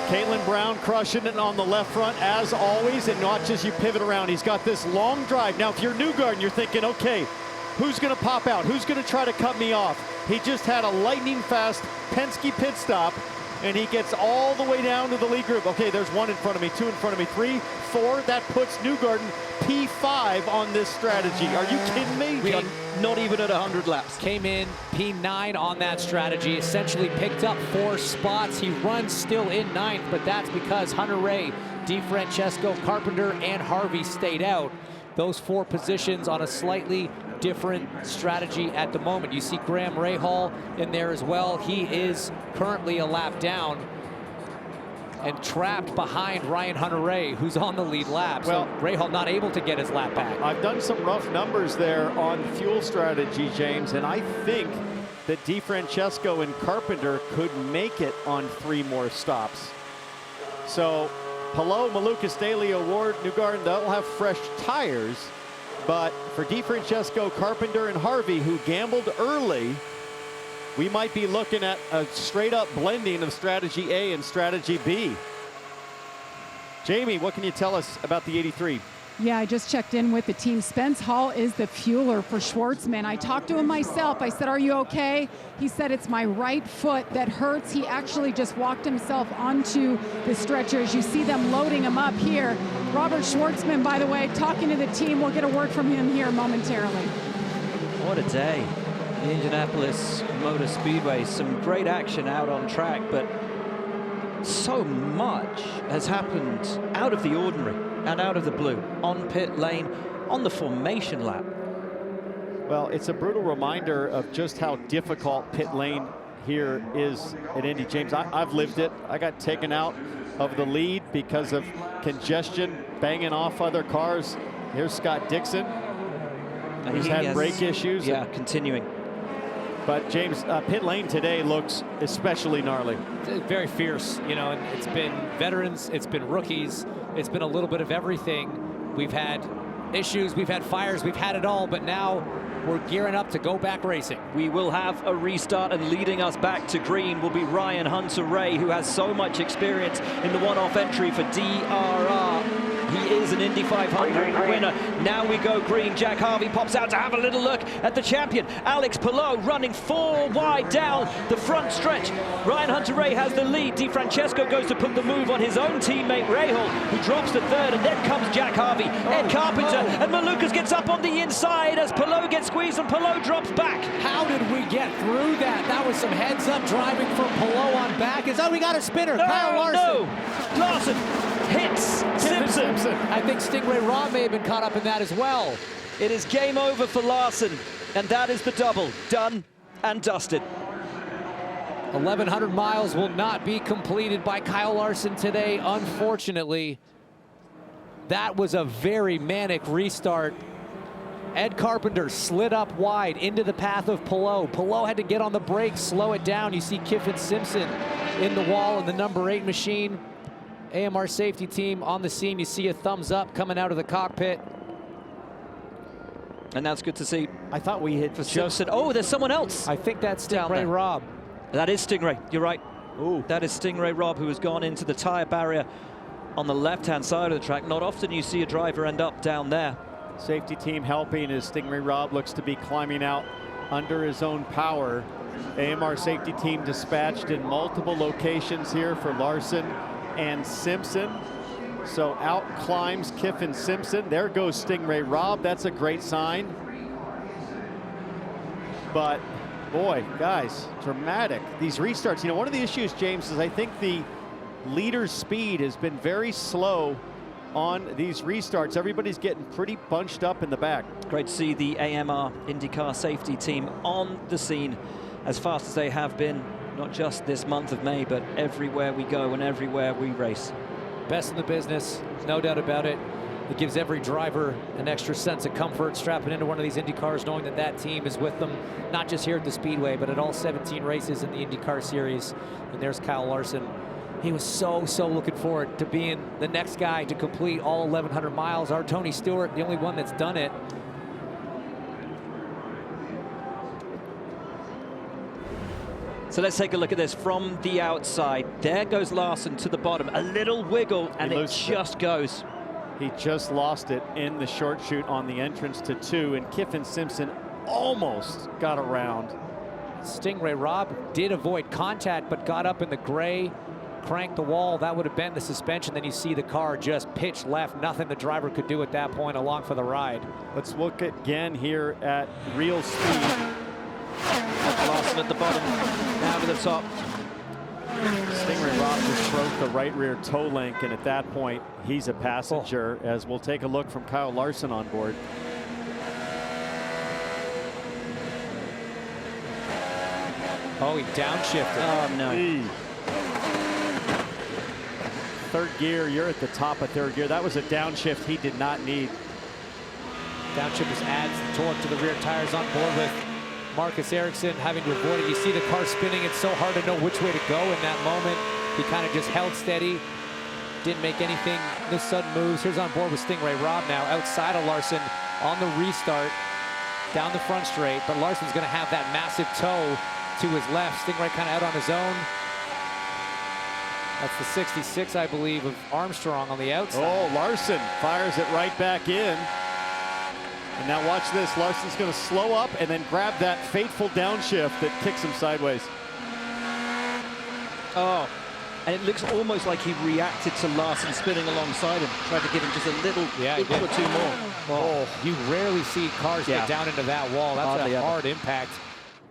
Caitlin Brown crushing it on the left front as always, and not as you pivot around. He's got this long drive. Now, if you're Newgarden, you're thinking, okay, who's going to pop out? Who's going to try to cut me off? He just had a lightning fast Penske pit stop, and he gets all the way down to the lead group. Okay, there's 1 in front of me, 2 in front of me, 3, 4. That puts Newgarden P5 on this strategy. Are you kidding me? Not even at 100 laps. Came in P9 on that strategy, essentially picked up 4 spots. He runs still in 9th, but that's because Hunter-Reay, DeFrancesco, Carpenter, and Harvey stayed out. Those 4 positions on a slightly different strategy at the moment. You see Graham Rahal in there as well. He is currently a lap down and trapped behind Ryan Hunter-Reay, who's on the lead lap. Well, so Rahal not able to get his lap back. I've done some rough numbers there on fuel strategy, James, and I think that DeFrancesco and Carpenter could make it on 3 more stops. So Palou, Malukas, Daly, Award, Newgarden, they'll have fresh tires. But for DeFrancesco, Carpenter, and Harvey, who gambled early, we might be looking at a straight-up blending of strategy A and strategy B. Jamie, what can you tell us about the 83? Yeah, I just checked in with the team. Spence Hall is the fueler for Shwartzman. I talked to him myself. I said, are you okay? He said, it's my right foot that hurts. He actually just walked himself onto the stretcher as you see them loading him up here. Robert Shwartzman, by the way, talking to the team. We'll get a word from him here momentarily. What a day. The Indianapolis Motor Speedway. Some great action out on track, but so much has happened out of the ordinary and out of the blue on pit lane, on the formation lap. Well, it's a brutal reminder of just how difficult pit lane here is at Indy, James. I've lived it. I got taken out of the lead because of congestion, banging off other cars. Here's Scott Dixon, who's had brake issues. Yeah, continuing. But James, pit lane today looks especially gnarly. Very fierce, you know, and it's been veterans, it's been rookies, it's been a little bit of everything. We've had issues, we've had fires, we've had it all, but now we're gearing up to go back racing. We will have a restart, and leading us back to green will be Ryan Hunter-Reay, who has so much experience in the one-off entry for DRR. He is an Indy 500 winner. Now we go green. Jack Harvey pops out to have a little look at the champion. Alex Palou running 4 wide down the front stretch. Ryan Hunter-Reay has the lead. DeFrancesco goes to put the move on his own teammate Rahal, who drops to third, and then comes Jack Harvey, Ed Carpenter, and Malukas gets up on the inside as Palou gets squeezed and Palou drops back. How did we get through that? That was some heads-up driving from Palou on back. We got a spinner. Kyle Larson. No. Larson hits Simpson. I think Stingray Robb may have been caught up in that as well. It is game over for Larson, and that is the double. Done and dusted. 1,100 miles will not be completed by Kyle Larson today, unfortunately. That was a very manic restart. Ed Carpenter slid up wide into the path of Palou. Palou had to get on the brakes, slow it down. You see Kiffin Simpson in the wall in the number 8 machine. AMR safety team on the scene. You see a thumbs up coming out of the cockpit. And that's good to see. I thought we hit Josef. Oh, there's someone else. I think that's Stingray Robb. That is Stingray. You're right. Ooh. That is Stingray Robb, who has gone into the tire barrier on the left-hand side of the track. Not often you see a driver end up down there. Safety team helping as Stingray Robb looks to be climbing out under his own power. AMR safety team dispatched in multiple locations here for Larson and Simpson. So out climbs Kiffin Simpson. There goes Stingray Robb. That's a great sign. But boy, guys, dramatic. These restarts, you know, one of the issues, James, is I think the leader's speed has been very slow on these restarts. Everybody's getting pretty bunched up in the back. Great to see the AMR IndyCar safety team on the scene as fast as they have been, not just this month of May, but everywhere we go and everywhere we race. Best in the business, no doubt about it. It gives every driver an extra sense of comfort strapping into one of these Indy cars, knowing that that team is with them, not just here at the Speedway, but at all 17 races in the IndyCar Series. And there's Kyle Larson. He was so looking forward to being the next guy to complete all 1,100 miles. Our Tony Stewart, the only one that's done it. So let's take a look at this from the outside. There goes Larson to the bottom. A little wiggle, and it just goes. He just lost it in the short chute on the entrance to 2, and Kiffin Simpson almost got around. Stingray Robb did avoid contact, but got up in the gray, cranked the wall. That would have been the suspension. Then you see the car just pitch left. Nothing the driver could do at that point along for the ride. Let's look again here at real speed. Larson at the bottom, now to the top. Stingray Robb just broke the right rear toe link, and at that point, he's a passenger, as we'll take a look from Kyle Larson on board. Oh, he downshifted. Oh, no. Third gear, you're at the top of third gear. That was a downshift he did not need. Downshift just adds the torque to the rear tires on board with Marcus Ericsson having to avoid it. You see the car spinning. It's so hard to know which way to go in that moment. He kind of just held steady, didn't make anything, no sudden moves. Here's on board with Stingray Robb now, outside of Larson on the restart, down the front straight. But Larson's going to have that massive toe to his left. Stingray kind of out on his own. That's the 66, I believe, of Armstrong on the outside. Oh, Larson fires it right back in. And now watch this. Larson's going to slow up and then grab that fateful downshift that kicks him sideways. Oh, and it looks almost like he reacted to Larson spinning alongside him, tried to give him just a little equal or two more. Oh, you rarely see cars get down into that wall. That's Hardly a ever. hard impact,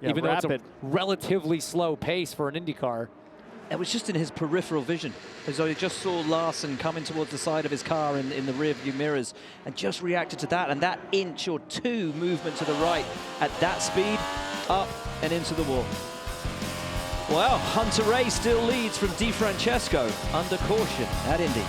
even though it's a relatively slow pace for an Indy car. It was just in his peripheral vision, as though he just saw Larson coming towards the side of his car in the rear view mirrors and just reacted to that, and that inch or two movement to the right at that speed, up and into the wall. Well, Hunter-Reay still leads from DeFrancesco under caution at Indy.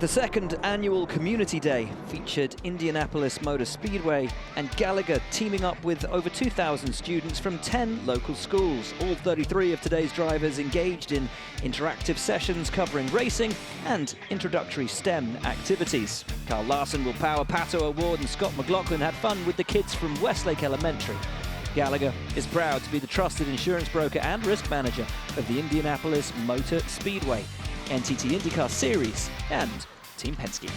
The second annual Community Day featured Indianapolis Motor Speedway and Gallagher teaming up with over 2,000 students from 10 local schools. All 33 of today's drivers engaged in interactive sessions covering racing and introductory STEM activities. Carl Larson, Will Power, Pato Award and Scott McLaughlin had fun with the kids from Westlake Elementary. Gallagher is proud to be the trusted insurance broker and risk manager of the Indianapolis Motor Speedway, NTT INDYCAR Series and Team Penske.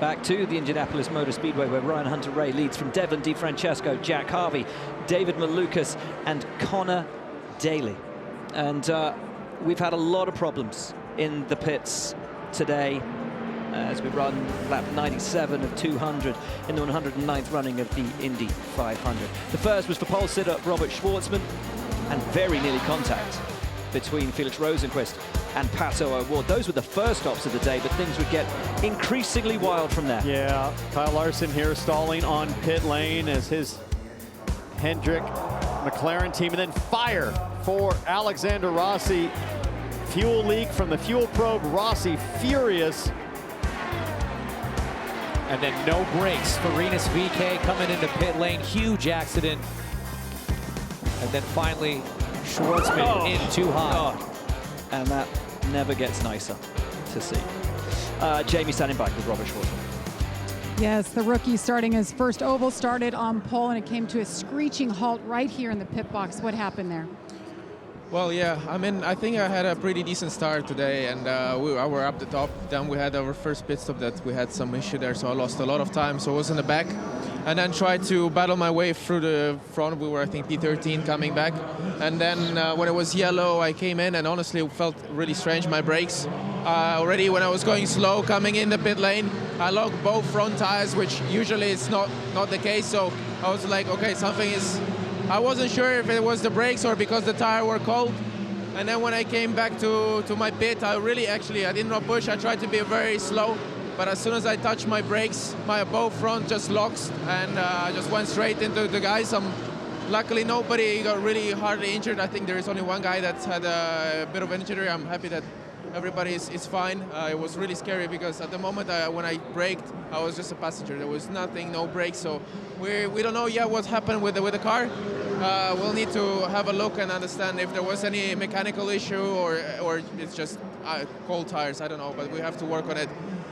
Back to the Indianapolis Motor Speedway, where Ryan Hunter-Ray leads from Devlin DeFrancesco, Jack Harvey, David Malukas and Connor Daly. And we've had a lot of problems in the pits today as we run lap 97 of 200 in the 109th running of the Indy 500. The first was for pole sitter Robert Shwartzman, and very nearly contact between Felix Rosenquist and Pato Award. Those were the first stops of the day, but things would get increasingly wild from there. Yeah, Kyle Larson here stalling on pit lane as his Hendrick McLaren team, and then fire for Alexander Rossi. Fuel leak from the fuel probe. Rossi furious. And then no brakes for Rinus VeeKay coming into pit lane. Huge accident. And then finally, Shwartzman in too high. And that never gets nicer to see. Jamie standing by with Robert Shwartzman. Yes, the rookie starting his first oval started on pole, and it came to a screeching halt right here in the pit box. What happened there? Well, yeah, I mean, I think I had a pretty decent start today, and we were up the top. Then we had our first pit stop that we had some issue there, so I lost a lot of time, so I was in the back. And then tried to battle my way through the front. We were, I think, P13 coming back. And then when it was yellow, I came in, and honestly, it felt really strange, my brakes. Already when I was going slow coming in the pit lane, I locked both front tires, which usually is not the case. So I was like, okay, something is... I wasn't sure if it was the brakes or because the tire were cold. And then when I came back to my pit, I did not push. I tried to be very slow. But as soon as I touched my brakes, my both front just locked, and I just went straight into the guys. Luckily, nobody got really hardly injured. I think there is only one guy that's had a bit of an injury. I'm happy that everybody is fine. It was really scary because at the moment when I braked, I was just a passenger. There was nothing, no brakes. So we don't know yet what happened with the car. We'll need to have a look and understand if there was any mechanical issue or it's just cold tires. I don't know, but we have to work on it.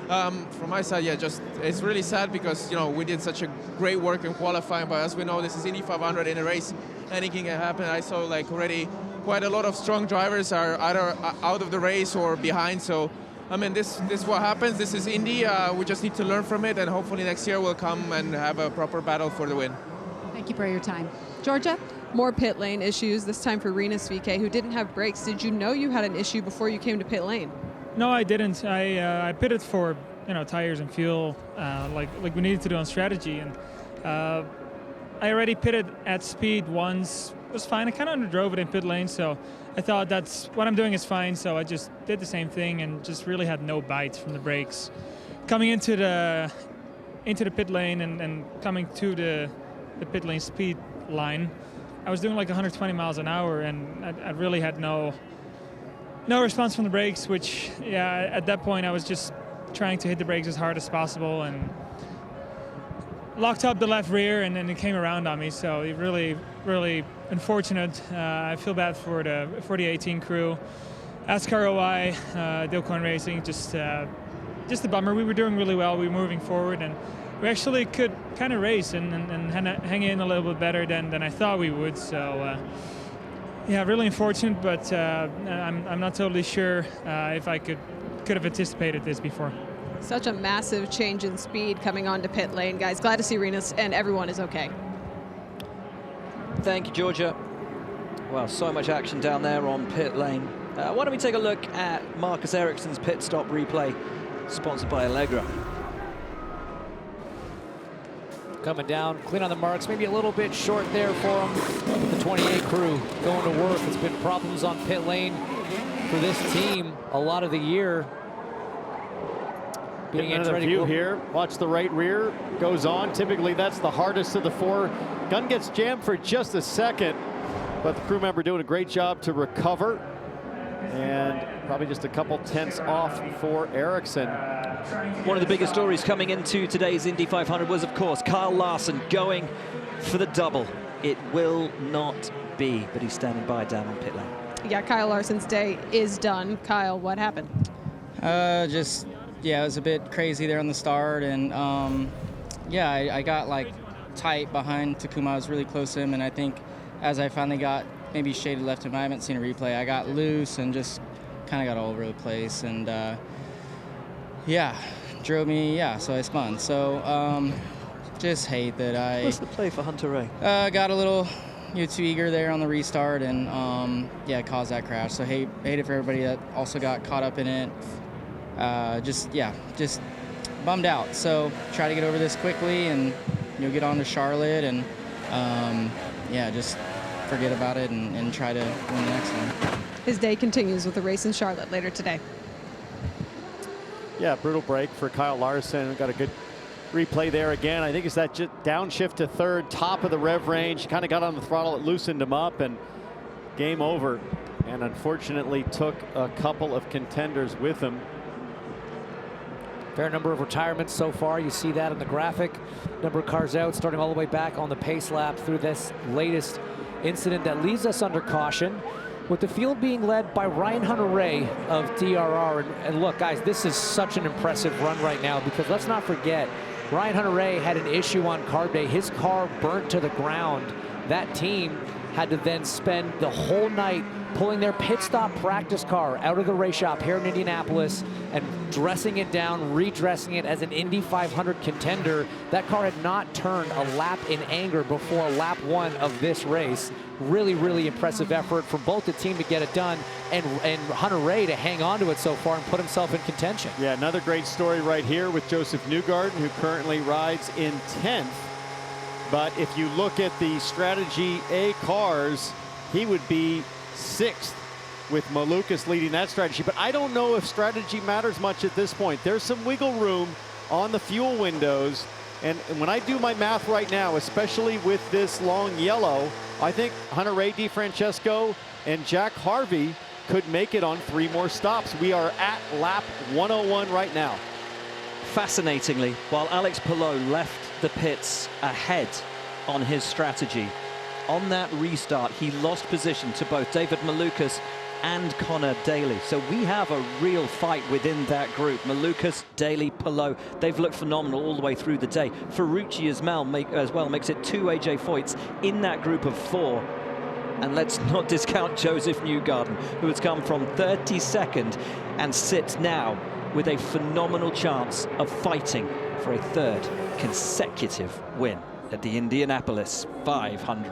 From my side, yeah, it's really sad because, you know, we did such a great work in qualifying, but as we know, this is Indy 500 in a race. Anything can happen. I saw like already quite a lot of strong drivers are either out of the race or behind. So, I mean, this is what happens. This is Indy. We just need to learn from it, and hopefully next year we'll come and have a proper battle for the win. Thank you for your time. Georgia? More pit lane issues, this time for Rinus VeeKay, who didn't have brakes. Did you know you had an issue before you came to pit lane? No, I didn't. I pitted for tires and fuel, like we needed to do on strategy, and I already pitted at speed once. It was fine. I kind of underdrove it in pit lane, so I thought that's what I'm doing is fine. So I just did the same thing and just really had no bites from the brakes. Coming into the pit lane and coming to the pit lane speed line, I was doing like 120 miles an hour, and I really had no response from the brakes, which, yeah, at that point I was just trying to hit the brakes as hard as possible and locked up the left rear, and then it came around on me. So it really, really unfortunate. I feel bad for the 18 crew. ASCAR OI, Dilcoin Racing, just a bummer. We were doing really well. We were moving forward, and we actually could kind of race and hang in a little bit better than I thought we would. So yeah, really unfortunate, but I'm not totally sure if I could have anticipated this before. Such a massive change in speed coming onto pit lane, guys. Glad to see Rinus and everyone is okay. Thank you, Georgia. Well, so much action down there on pit lane. Why don't we take a look at Marcus Ericsson's pit stop replay, sponsored by Allegra. Coming down, clean on the marks, maybe a little bit short there for him. The 28 crew going to work. It's been problems on pit lane for this team a lot of the year. Getting another view here. Watch the right rear. Goes on. Typically, that's the hardest of the four. Gun gets jammed for just a second, but the crew member doing a great job to recover. and probably just a couple tenths off for Ericsson. One of the biggest stories coming into today's Indy 500 was, of course, Kyle Larson going for the double. It will not be, but he's standing by down on pit lane. Yeah, Kyle Larson's day is done. Kyle, what happened? Yeah, it was a bit crazy there on the start, and yeah, I got like tight behind Takuma. I was really close to him, and I think as I finally got maybe shaded left to him, I haven't seen a replay, I got loose and just kind of got all over the place, and yeah, drove me, yeah, so I spun. So just hate that I... What's the play for Hunter Ray? Got a little too eager there on the restart, and yeah, caused that crash. So hate it for everybody that also got caught up in it. Just bummed out. So try to get over this quickly and get on to Charlotte, and yeah, just forget about it and try to win the next one. His day continues with the race in Charlotte later today. Yeah, brutal break for Kyle Larson. Got a good replay there again. I think it's that downshift to third, top of the rev range. Kind of got on the throttle, it loosened him up, and game over. And unfortunately took a couple of contenders with him. Fair number of retirements so far. You see that in the graphic. Number of cars out, starting all the way back on the pace lap through this latest incident that leaves us under caution, with the field being led by Ryan Hunter-Reay of DRR. And look, guys, this is such an impressive run right now, because let's not forget, Ryan Hunter-Reay had an issue on carb day. His car burnt to the ground. That team had to then spend the whole night pulling their pit stop practice car out of the race shop here in Indianapolis and dressing it down, redressing it as an Indy 500 contender. That car had not turned a lap in anger before lap one of this race. Really, really impressive effort from both the team to get it done, and Hunter-Reay to hang on to it so far and put himself in contention. Yeah, another great story right here with Josef Newgarden, who currently rides in 10th. But if you look at the Strategy A cars, he would be 6th with Malukas leading that strategy. But I don't know if strategy matters much at this point. There's some wiggle room on the fuel windows. And when I do my math right now, especially with this long yellow, I think Hunter-Reay, DeFrancesco, and Jack Harvey could make it on 3 more stops. We are at lap 101 right now. Fascinatingly, while Alex Palou left the pits ahead on his strategy, on that restart, he lost position to both David Malukas and Connor Daly. So we have a real fight within that group. Malukas, Daly, Palou, they've looked phenomenal all the way through the day. Ferrucci as well makes it 2 AJ Foyts in that group of 4. And let's not discount Josef Newgarden, who has come from 32nd and sits now with a phenomenal chance of fighting for a 3rd consecutive win at the Indianapolis 500.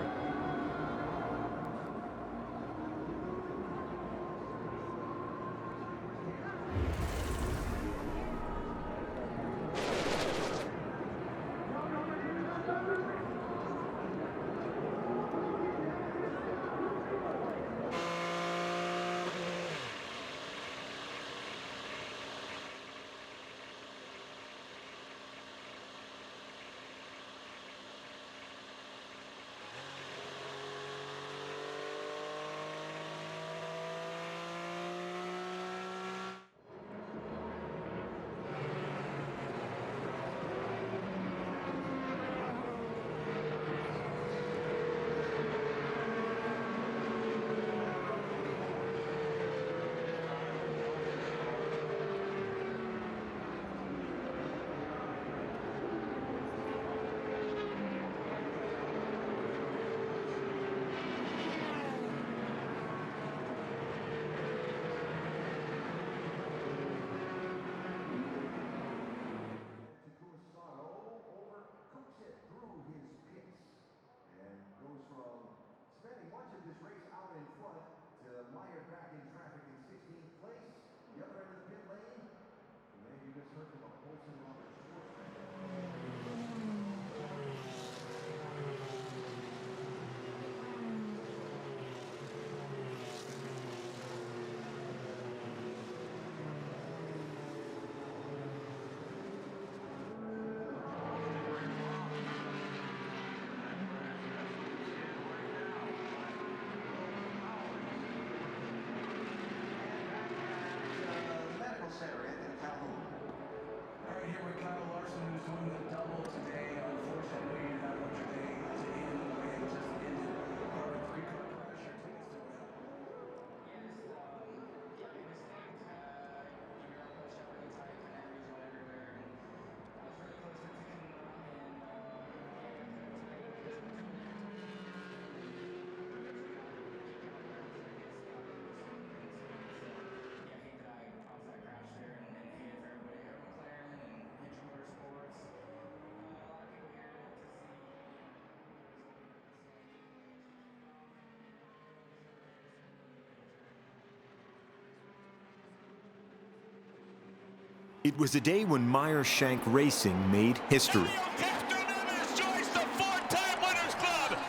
It was a day when Meyer-Shank Racing made history.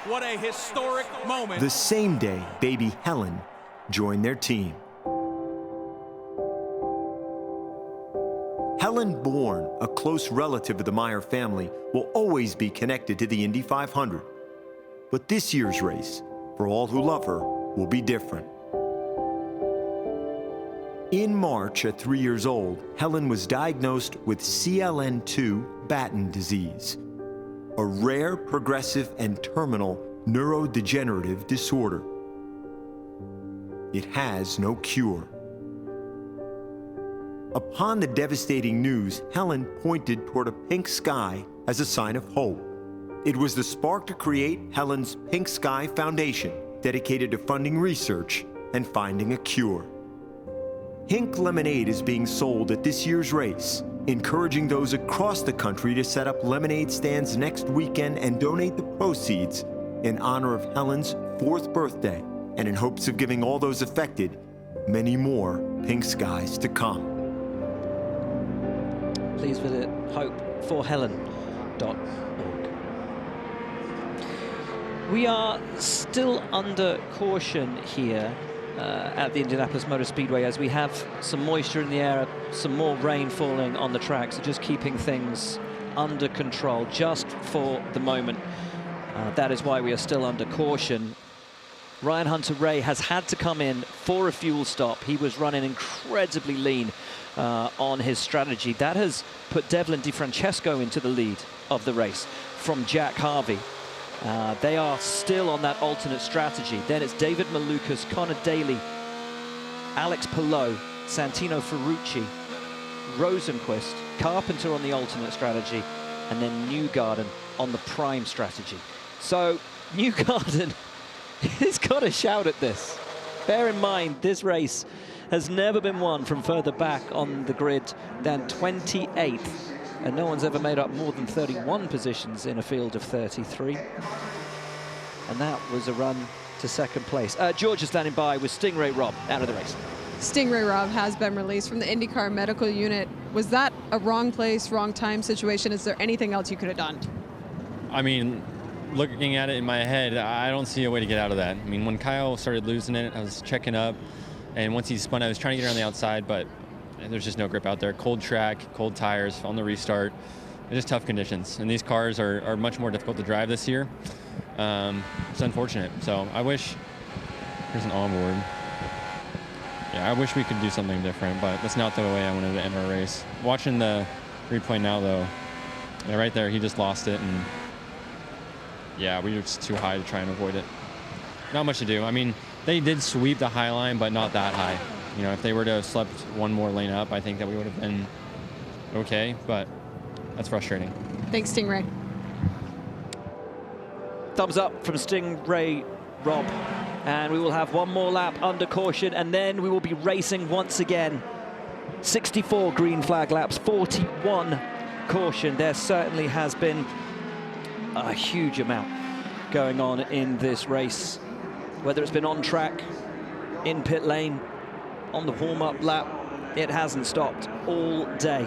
What a historic moment. The same day, baby Helen joined their team. Helen Bourne, a close relative of the Meyer family, will always be connected to the Indy 500. But this year's race, for all who love her, will be different. In March, at 3 years old, Helen was diagnosed with CLN2 Batten disease, a rare, progressive, and terminal neurodegenerative disorder. It has no cure. Upon the devastating news, Helen pointed toward a pink sky as a sign of hope. It was the spark to create Helen's Pink Sky Foundation, dedicated to funding research and finding a cure. Hink Lemonade is being sold at this year's race, encouraging those across the country to set up lemonade stands next weekend and donate the proceeds in honor of Helen's 4th birthday, and in hopes of giving all those affected many more pink skies to come. Please visit hopeforhelen.org. We are still under caution here at the Indianapolis Motor Speedway, as we have some moisture in the air, some more rain falling on the track, so just keeping things under control just for the moment. That is why we are still under caution. Ryan Hunter-Reay has had to come in for a fuel stop. He was running incredibly lean on his strategy. That has put Devlin DeFrancesco into the lead of the race from Jack Harvey. They are still on that alternate strategy. Then it's David Malukas, Connor Daly, Alex Palou, Santino Ferrucci, Rosenquist, Carpenter on the alternate strategy, and then Newgarden on the prime strategy. So Newgarden has got a shout at this. Bear in mind, this race has never been won from further back on the grid than 28th. And no one's ever made up more than 31 positions in a field of 33. And that was a run to second place. George is standing by with Stingray Rob out of the race. Stingray Rob has been released from the IndyCar medical unit. Was that a wrong place, wrong time situation? Is there anything else you could have done? I mean, looking at it in my head, I don't see a way to get out of that. I mean, when Kyle started losing it, I was checking up. And once he spun, I was trying to get around the outside, but there's just no grip out there. Cold track, cold tires on the restart. It's just tough conditions. And these cars are much more difficult to drive this year. It's unfortunate. So I wish, here's an onboard. Yeah, I wish we could do something different, but that's not the way I wanted to end our race. Watching the replay now, though, yeah, right there, he just lost it. And yeah, we were just too high to try and avoid it. Not much to do. I mean, they did sweep the high line, but not that high. You know, if they were to have slept one more lane up, I think that we would have been okay, but that's frustrating. Thanks, Stingray. Thumbs up from Stingray Rob. And we will have one more lap under caution, and then we will be racing once again. 64 green flag laps, 41 caution. There certainly has been a huge amount going on in this race, whether it's been on track, in pit lane, on the warm-up lap. It hasn't stopped all day.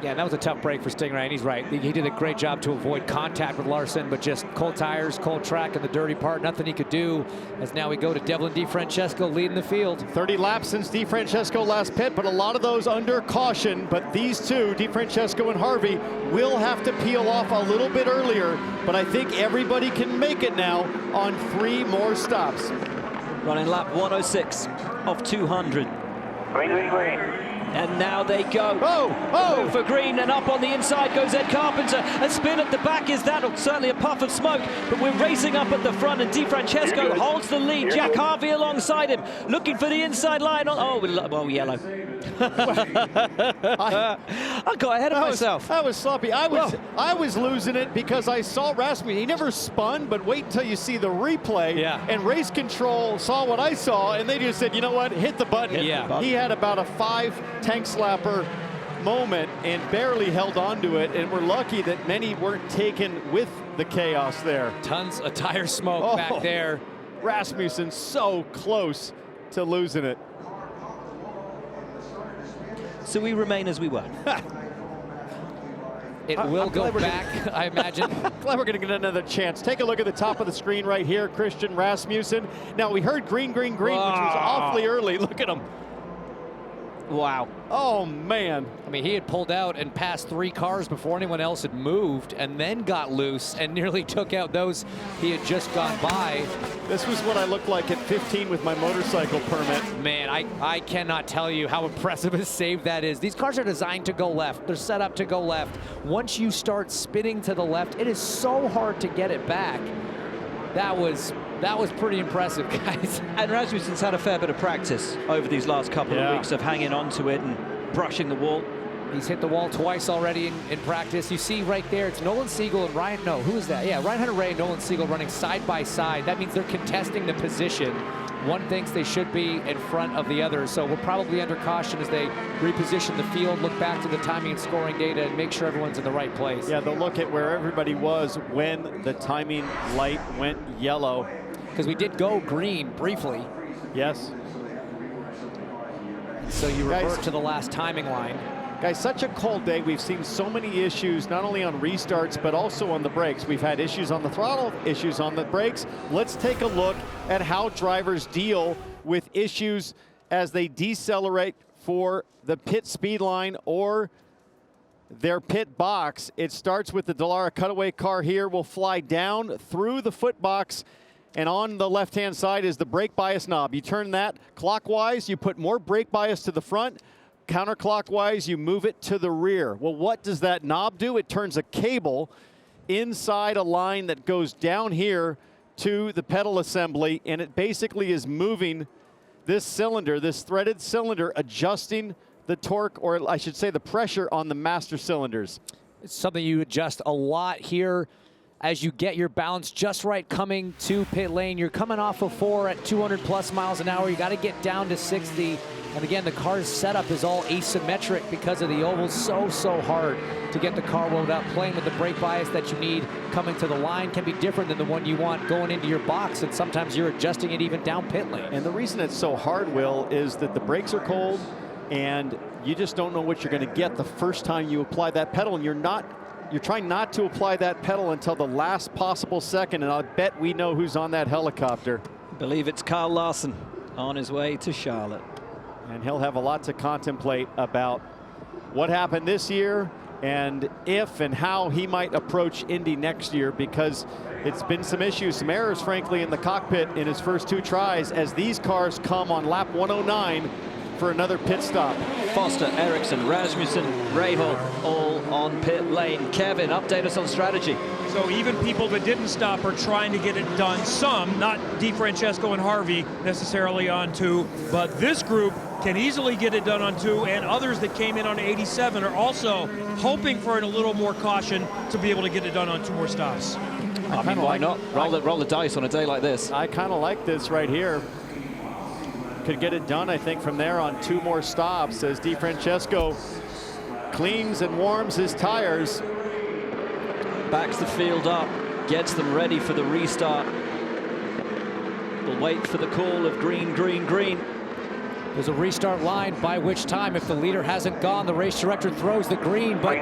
Yeah, that was a tough break for Stingray, and he's right. He did a great job to avoid contact with Larson, but just cold tires, cold track, and the dirty part, nothing he could do. As now we go to Devlin DeFrancesco leading the field. 30 laps since DeFrancesco last pit, but a lot of those under caution. But these two, DeFrancesco and Harvey, will have to peel off a little bit earlier. But I think everybody can make it now on 3 more stops. Running lap 106 of 200. Green, green, green. And now they go. Go for green, and up on the inside goes Ed Carpenter. A spin at the back is that, certainly a puff of smoke, but we're racing up at the front, and DeFrancesco holds the lead. Jack Harvey alongside him, looking for the inside line. Oh, yellow. I got ahead of myself. I was sloppy. I was losing it because I saw Rasmussen. He never spun, but wait until you see the replay. Yeah. And race control saw what I saw, and they just said, you know what, hit the button. Yeah. He had about a 5 tank slapper moment and barely held on to it, and we're lucky that many weren't taken with the chaos there. Tons of tire smoke back there. Rasmussen so close to losing it. so we remain as we were. It will go back, I imagine. Glad we're going to get another chance. Take a look at the top of the screen right here, Christian Rasmussen. Now, we heard green, green, green, which was awfully early. Look at him. Wow. Oh, man. I mean, he had pulled out and passed 3 cars before anyone else had moved, and then got loose and nearly took out those he had just gone by. This was what I looked like at 15 with my motorcycle permit. Man, I cannot tell you how impressive a save that is. These cars are designed to go left. They're set up to go left. Once you start spinning to the left, it is so hard to get it back. That was pretty impressive, guys. And Rasmussen's had a fair bit of practice over these last couple of weeks of hanging on to it and brushing the wall. He's hit the wall twice already in practice. You see right there, it's Nolan Siegel and Ryan, no, who is that? Yeah, Ryan Hunter-Reay and Nolan Siegel running side by side. That means they're contesting the position. One thinks they should be in front of the other, so we're probably under caution as they reposition the field, look back to the timing and scoring data, and make sure everyone's in the right place. Yeah, they'll look at where everybody was when the timing light went yellow. Because we did go green briefly. Yes. So you revert to the last timing line. Guys, such a cold day. We've seen so many issues, not only on restarts, but also on the brakes. We've had issues on the throttle, issues on the brakes. Let's take a look at how drivers deal with issues as they decelerate for the pit speed line or their pit box. It starts with the Dallara cutaway car here. Will fly down through the foot box, and on the left-hand side is the brake bias knob. You turn that clockwise, you put more brake bias to the front. Counterclockwise, you move it to the rear. Well, what does that knob do? It turns a cable inside a line that goes down here to the pedal assembly, and it basically is moving this cylinder, this threaded cylinder, adjusting the torque, or I should say the pressure on the master cylinders. It's something you adjust a lot here as you get your balance just right coming to pit lane. You're coming off of 4 at 200 plus miles an hour. You got to get down to 60. And again, the car's setup is all asymmetric because of the ovals. So hard to get the car wound up. Playing with the brake bias that you need coming to the line can be different than the one you want going into your box, and sometimes you're adjusting it even down pit lane. And the reason it's so hard, Will, is that the brakes are cold and you just don't know what you're going to get the first time you apply that pedal, and you're trying not to apply that pedal until the last possible second, and I bet we know who's on that helicopter. I believe it's Kyle Larson on his way to Charlotte. And he'll have a lot to contemplate about what happened this year and if and how he might approach Indy next year, because it's been some issues, some errors, frankly, in the cockpit in his first 2 tries as these cars come on lap 109 for another pit stop. Foster, Ericsson, Rasmussen, Rahal, all on pit lane. Kevin, update us on strategy. So even people that didn't stop are trying to get it done. Some, not DeFrancesco and Harvey necessarily on 2, but this group can easily get it done on 2, and others that came in on 87 are also hoping for a little more caution to be able to get it done on 2 more stops. I mean, why not? Roll the dice on a day like this. I kind of like this right here. Could get it done, I think, from there on 2 more stops as DeFrancesco cleans and warms his tires. Backs the field up, gets them ready for the restart. We'll wait for the call of green, green, green. There's a restart line, by which time, if the leader hasn't gone, the race director throws the green, but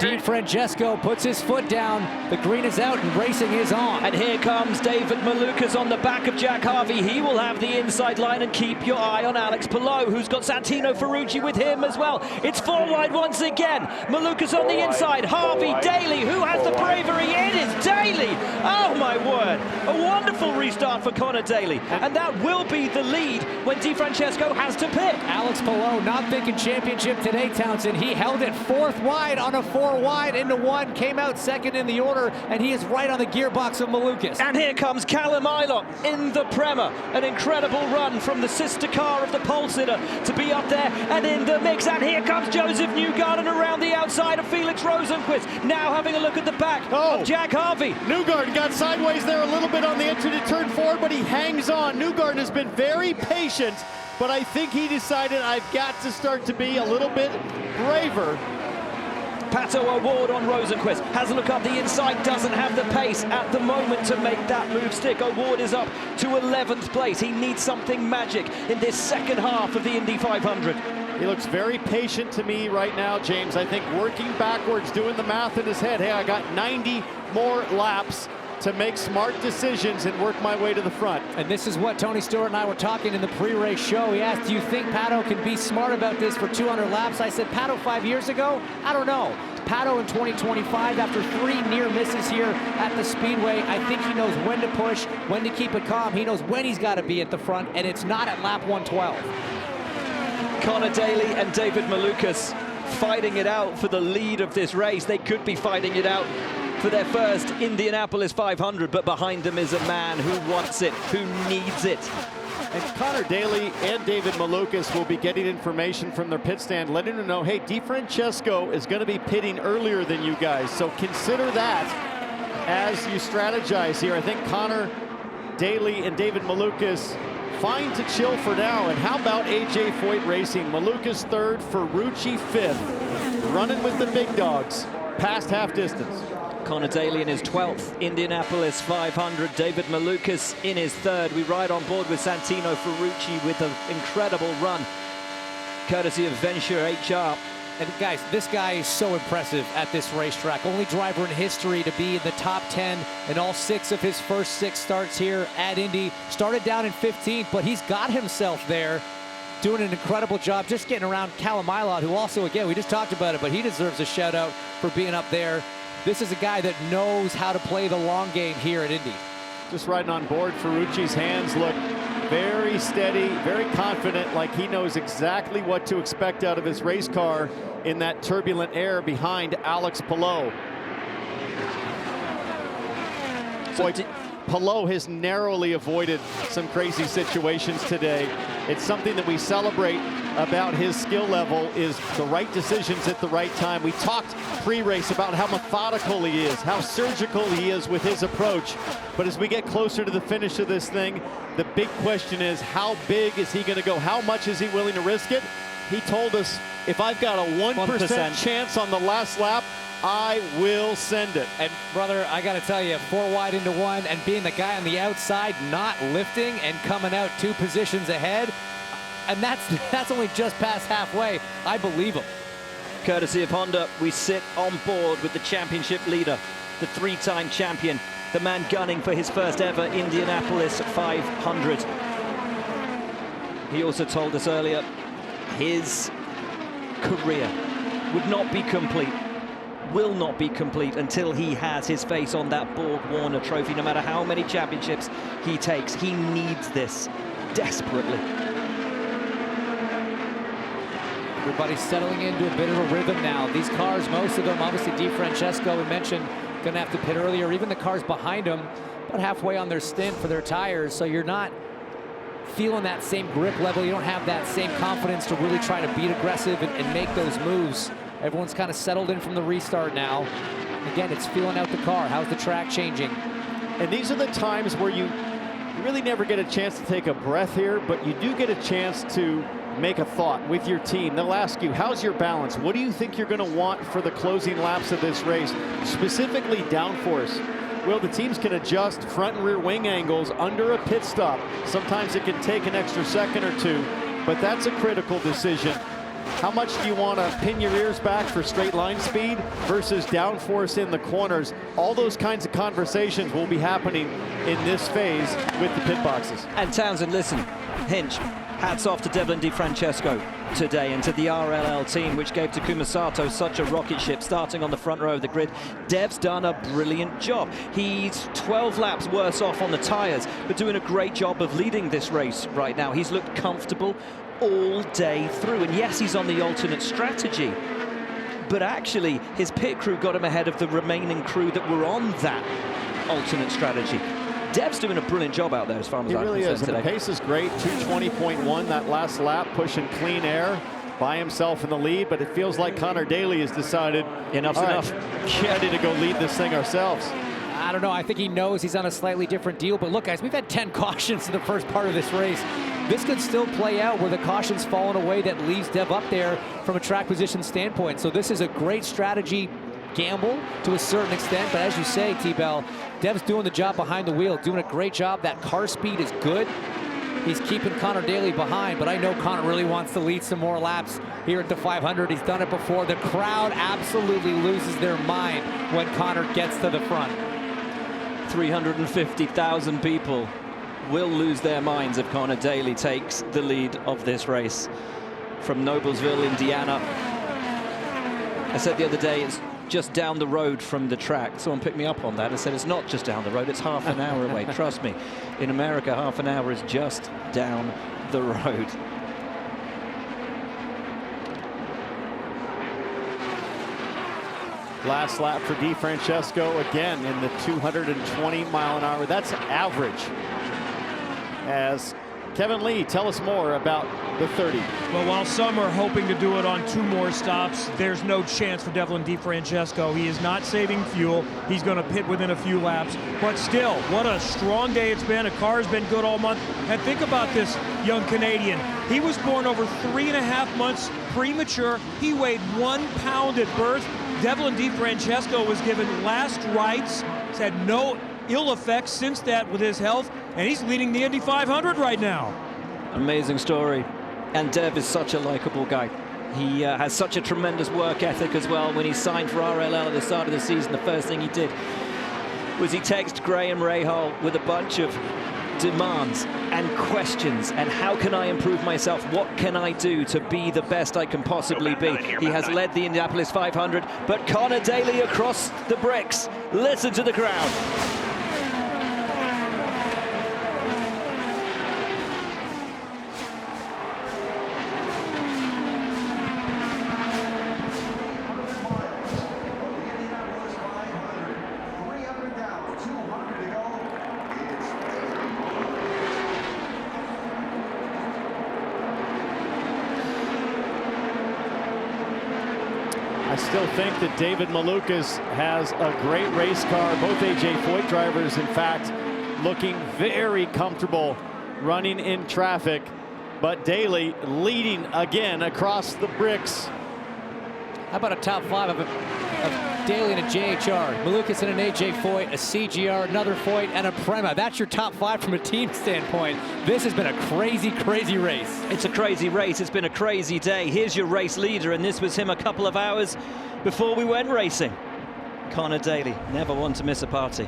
DeFrancesco puts his foot down. The green is out and racing is on. And here comes David Malukas on the back of Jack Harvey. He will have the inside line, and keep your eye on Alex Palou, who's got Santino Ferrucci with him as well. It's 4 wide once again. Malukas on the inside. Harvey, Daly, who has the bravery? It is Daly. Oh my word. A wonderful restart for Connor Daly. And that will be the lead when DeFrancesco has to pit. Alex Palou not thinking championship today, Townsend. He held it 4th wide on a 4 wide into 1, came out 2nd in the order, and he is right on the gearbox of Malukas. And here comes Callum Ilott in the Prema. An incredible run from the sister car of the pole sitter to be up there and in the mix. And here comes Josef Newgarden around the outside of Felix Rosenqvist. Now having a look at the back of Jack Harvey. Newgarden got sideways there a little bit on the entry to turn 4, but he hangs on. Newgarden has been very patient, but I think he decided I've got to start to be a little bit braver. Pato O'Ward on Rosenqvist. Has a look up the inside, doesn't have the pace at the moment to make that move stick. O'Ward is up to 11th place. He needs something magic in this second half of the Indy 500. He looks very patient to me right now, James. I think working backwards, doing the math in his head. Hey, I got 90 more laps to make smart decisions and work my way to the front. And this is what Tony Stewart and I were talking in the pre-race show. He asked, do you think Pato can be smart about this for 200 laps? I said, Pato 5 years ago? I don't know. Pato in 2025, after 3 near misses here at the Speedway, I think he knows when to push, when to keep it calm. He knows when he's got to be at the front, and it's not at lap 112. Connor Daly and David Malukas fighting it out for the lead of this race. They could be fighting it out for their first Indianapolis 500, but behind them is a man who wants it, who needs it. And Connor Daly and David Malukas will be getting information from their pit stand, letting them know, hey, DeFrancesco is going to be pitting earlier than you guys, so consider that as you strategize here. I think Connor Daly and David Malukas fine to chill for now. And how about AJ Foyt Racing? Malukas 3rd, Ferrucci 5th, running with the big dogs past half distance. Connor Daly in his 12th Indianapolis 500. David Malukas in his 3rd. We ride on board with Santino Ferrucci with an incredible run, courtesy of Venture HR. And guys, this guy is so impressive at this racetrack. Only driver in history to be in the top 10 in all 6 of his first 6 starts here at Indy. Started down in 15th, but he's got himself there, doing an incredible job just getting around Callum Ilott, who also, again, we just talked about it, but he deserves a shout out for being up there. This is a guy that knows how to play the long game here at Indy. Just riding on board, Ferrucci's hands look very steady, very confident, like he knows exactly what to expect out of his race car in that turbulent air behind Alex Palou. Boy, Palou has narrowly avoided some crazy situations today. It's something that we celebrate about his skill level, is the right decisions at the right time. We talked pre-race about how methodical he is, how surgical he is with his approach. But as we get closer to the finish of this thing, the big question is, how big is he going to go? How much is he willing to risk it? He told us, if I've got a 1% chance on the last lap, I will send it. And brother, I got to tell you, 4 wide into 1 and being the guy on the outside, not lifting and coming out 2 positions ahead, and that's only just past halfway. I believe him. Courtesy of Honda, we sit on board with the championship leader, the 3-time champion, the man gunning for his first ever Indianapolis 500. He also told us earlier his career would not be complete, will not be complete until he has his face on that Borg Warner trophy. No matter how many championships he takes, he needs this desperately. Everybody's settling into a bit of a rhythm now. These cars, most of them, obviously DeFrancesco, we mentioned, gonna have to pit earlier. Even the cars behind him, about halfway on their stint for their tires, so you're not feeling that same grip level. You don't have that same confidence to really try to beat aggressive and make those moves. Everyone's kind of settled in from the restart now. Again, it's feeling out the car. How's the track changing? And these are the times where you really never get a chance to take a breath here, but you do get a chance to make a thought with your team. They'll ask you, how's your balance? What do you think you're going to want for the closing laps of this race? Specifically downforce. Well, the teams can adjust front and rear wing angles under a pit stop. Sometimes it can take an extra second or 2, but that's a critical decision. How much do you want to pin your ears back for straight line speed versus downforce in the corners? All those kinds of conversations will be happening in this phase with the pit boxes. And Townsend, listen, Hinch, hats off to Devlin DeFrancesco today and to the RLL team, which gave Takuma Sato such a rocket ship starting on the front row of the grid. Dev's done a brilliant job. He's 12 laps worse off on the tires, but doing a great job of leading this race right now. He's looked comfortable all day through, and yes, he's on the alternate strategy, but actually his pit crew got him ahead of the remaining crew that were on that alternate strategy. Dev's doing a brilliant job out there as far as I'm concerned today. He really is, and the pace is great. 2:20.1 that last lap, pushing clean air by himself in the lead, but it feels like Connor Daly has decided enough's enough. Ready to go lead this thing ourselves. I don't know. I think he knows he's on a slightly different deal. But look, guys, we've had 10 cautions in the first part of this race. This could still play out where the caution's fallen away that leaves Dev up there from a track position standpoint. So this is a great strategy gamble to a certain extent. But as you say, T-Bell, Dev's doing the job behind the wheel, doing a great job. That car speed is good. He's keeping Connor Daly behind, but I know Connor really wants to lead some more laps here at the 500. He's done it before. The crowd absolutely loses their mind when Connor gets to the front. 350,000 people will lose their minds if Connor Daly takes the lead of this race from Noblesville, Indiana. I said the other day it's just down the road from the track. Someone picked me up on that. I said it's not just down the road, it's half an hour away. Trust me, in America, half an hour is just down the road. Last lap for DeFrancesco again in the 220 mile an hour. That's average. As Kevin Lee, tell us more about the 30. Well, while some are hoping to do it on 2 more stops, there's no chance for Devlin DeFrancesco. He is not saving fuel. He's going to pit within a few laps. But still, what a strong day it's been. A car's been good all month. And think about this young Canadian. He was born over 3.5 months premature. He weighed 1 pound at birth. Devlin DeFrancesco was given last rites. He's had no ill effects since that with his health, and he's leading the Indy 500 right now. Amazing story. And Dev is such a likable guy. He has such a tremendous work ethic as well. When he signed for RLL at the start of the season, the first thing he did was he texted Graham Rahal with a bunch of demands and questions, and how can I improve myself? What can I do to be the best I can possibly be? He has led the Indianapolis 500, but Connor Daly across the bricks. Listen to the crowd. I still think that David Malukas has a great race car. Both A.J. Foyt drivers, in fact, looking very comfortable running in traffic. But Daly leading again across the bricks. How about a top 5 of Daly and a JHR, Malukas and an A.J. Foyt, a CGR, another Foyt, and a Prema? That's your top 5 from a team standpoint. This has been a crazy, crazy race. It's a crazy race. It's been a crazy day. Here's your race leader, and this was him a couple of hours before we went racing. Connor Daly, never one to miss a party.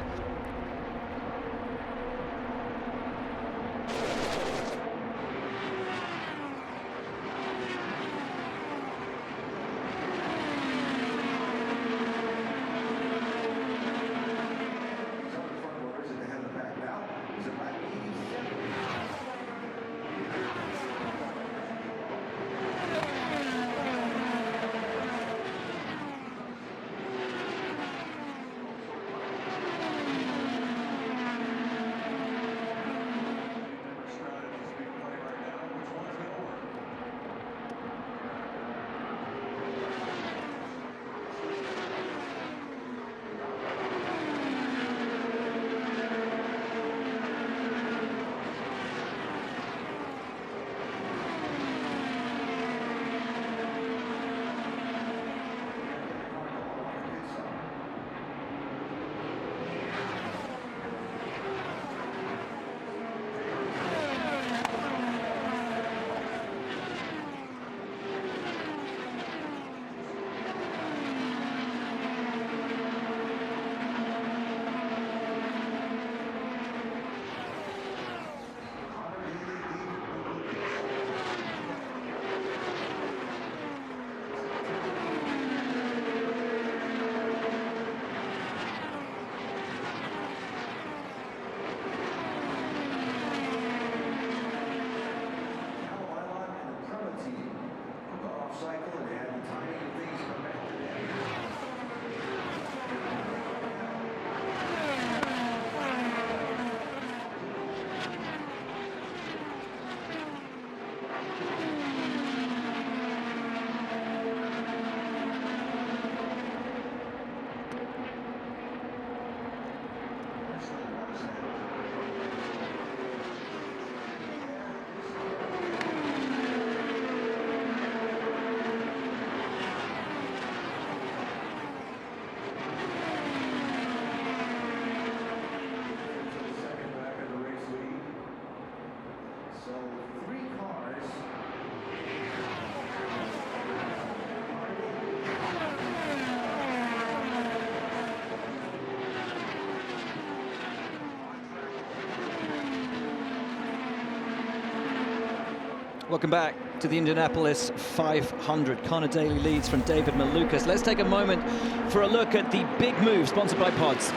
Welcome back to the Indianapolis 500. Connor Daly leads from David Malukas. Let's take a moment for a look at the big move sponsored by Pods.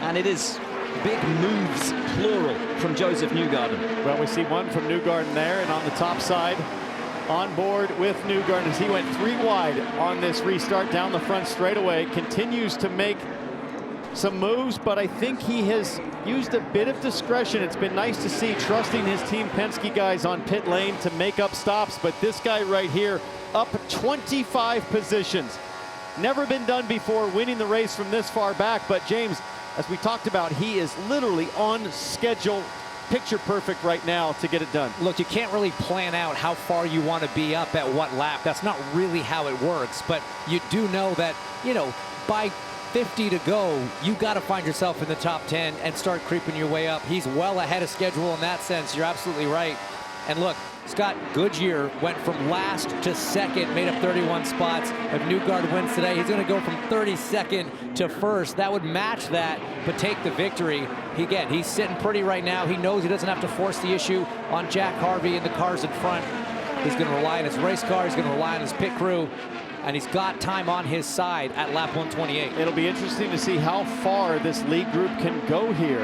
And it is big moves, plural, from Josef Newgarden. Well, we see one from Newgarden there, and on the top side, on board with Newgarden as he went 3 wide on this restart down the front straightaway. Continues to make some moves, but I think he has used a bit of discretion. It's been nice to see, trusting his team Penske guys on pit lane to make up stops, but this guy right here up 25 positions. Never been done before, winning the race from this far back, but James, as we talked about, he is literally on schedule, picture perfect right now to get it done. Look, you can't really plan out how far you want to be up at what lap. That's not really how it works, but you do know that, you know, by 50 to go, you got to find yourself in the top 10 and start creeping your way up. He's well ahead of schedule in that sense. You're absolutely right. And look, Scott, Goodyear went from last to second, made up 31 spots. If Newgarden wins today, he's going to go from 32nd to first. That would match that, but take the victory. Again, he's sitting pretty right now. He knows he doesn't have to force the issue on Jack Harvey and the cars in front. He's going to rely on his race car. He's going to rely on his pit crew. And he's got time on his side at lap 128. It'll be interesting to see how far this lead group can go here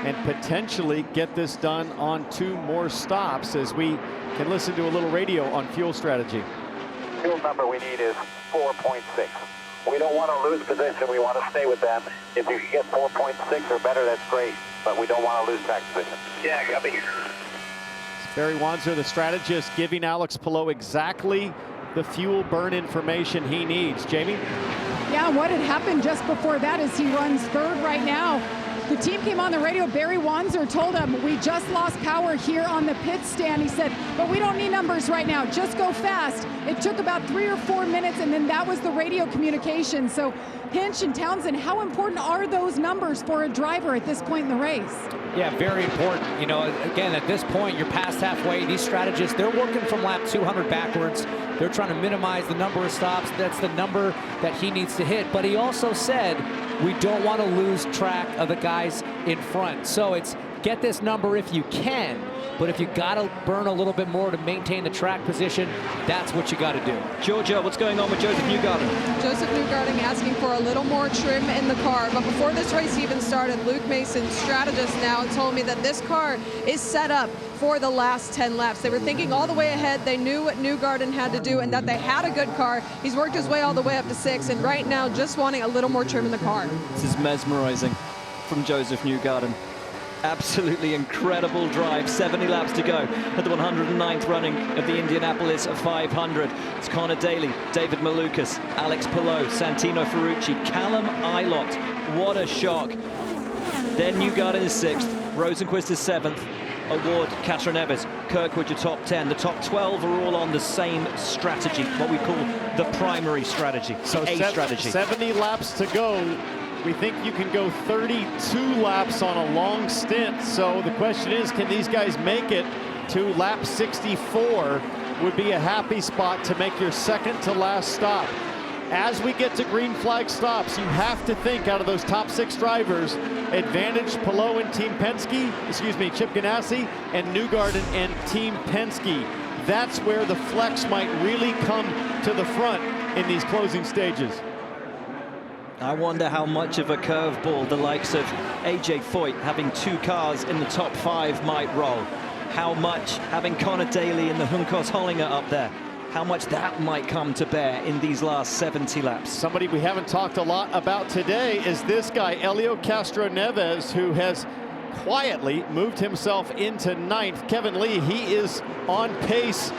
and potentially get this done on 2 more stops as we can listen to a little radio on fuel strategy. Fuel number we need is 4.6. We don't want to lose position. We want to stay with them. If you can get 4.6 or better, that's great. But we don't want to lose track position. Yeah, copy. Barry Wanzer, the strategist, giving Alex Palou exactly the fuel burn information he needs. Jamie? Yeah, what had happened just before that is he runs 3rd right now. The team came on the radio. Barry Wanzer told him, we just lost power here on the pit stand. He said, but we don't need numbers right now. Just go fast. It took about 3 or 4 minutes, and then that was the radio communication. So Hinch and Townsend, how important are those numbers for a driver at this point in the race? Yeah, very important. You know, again, at this point, you're past halfway. These strategists, they're working from lap 200 backwards. They're trying to minimize the number of stops. That's the number that he needs to hit. But he also said, we don't want to lose track of the guys in front. So it's get this number if you can. But if you got to burn a little bit more to maintain the track position, that's what you got to do. Georgia, what's going on with Josef Newgarden? Josef Newgarden asking for a little more trim in the car. But before this race even started, Luke Mason, strategist now, told me that this car is set up for the last 10 laps. They were thinking all the way ahead. They knew what Newgarden had to do and that they had a good car. He's worked his way all the way up to 6, and right now just wanting a little more trim in the car. This is mesmerizing from Josef Newgarden. Absolutely incredible drive. 70 laps to go at the 109th running of the Indianapolis 500. It's Connor Daly, David Malukas, Alex Palou, Santino Ferrucci, Callum Ilott. What a shock. Then Newgarden is 6th, Rosenquist is 7th. Award, Castroneves, Kirkwood, your top 10. The top 12 are all on the same strategy, what we call the primary strategy, so strategy. 70 laps to go. We think you can go 32 laps on a long stint. So the question is, can these guys make it to lap 64? Would be a happy spot to make your second to last stop. As we get to green flag stops, you have to think out of those top 6 drivers, advantage Palou and Team Penske, Chip Ganassi, and Newgarden and Team Penske. That's where the flex might really come to the front in these closing stages. I wonder how much of a curveball the likes of AJ Foyt having 2 cars in the top 5 might roll. How much having Connor Daly and the Juncos Hollinger up there, how much that might come to bear in these last 70 laps. Somebody we haven't talked a lot about today is this guy, Helio Castroneves, who has quietly moved himself into 9th. Kevin Lee, he is on pace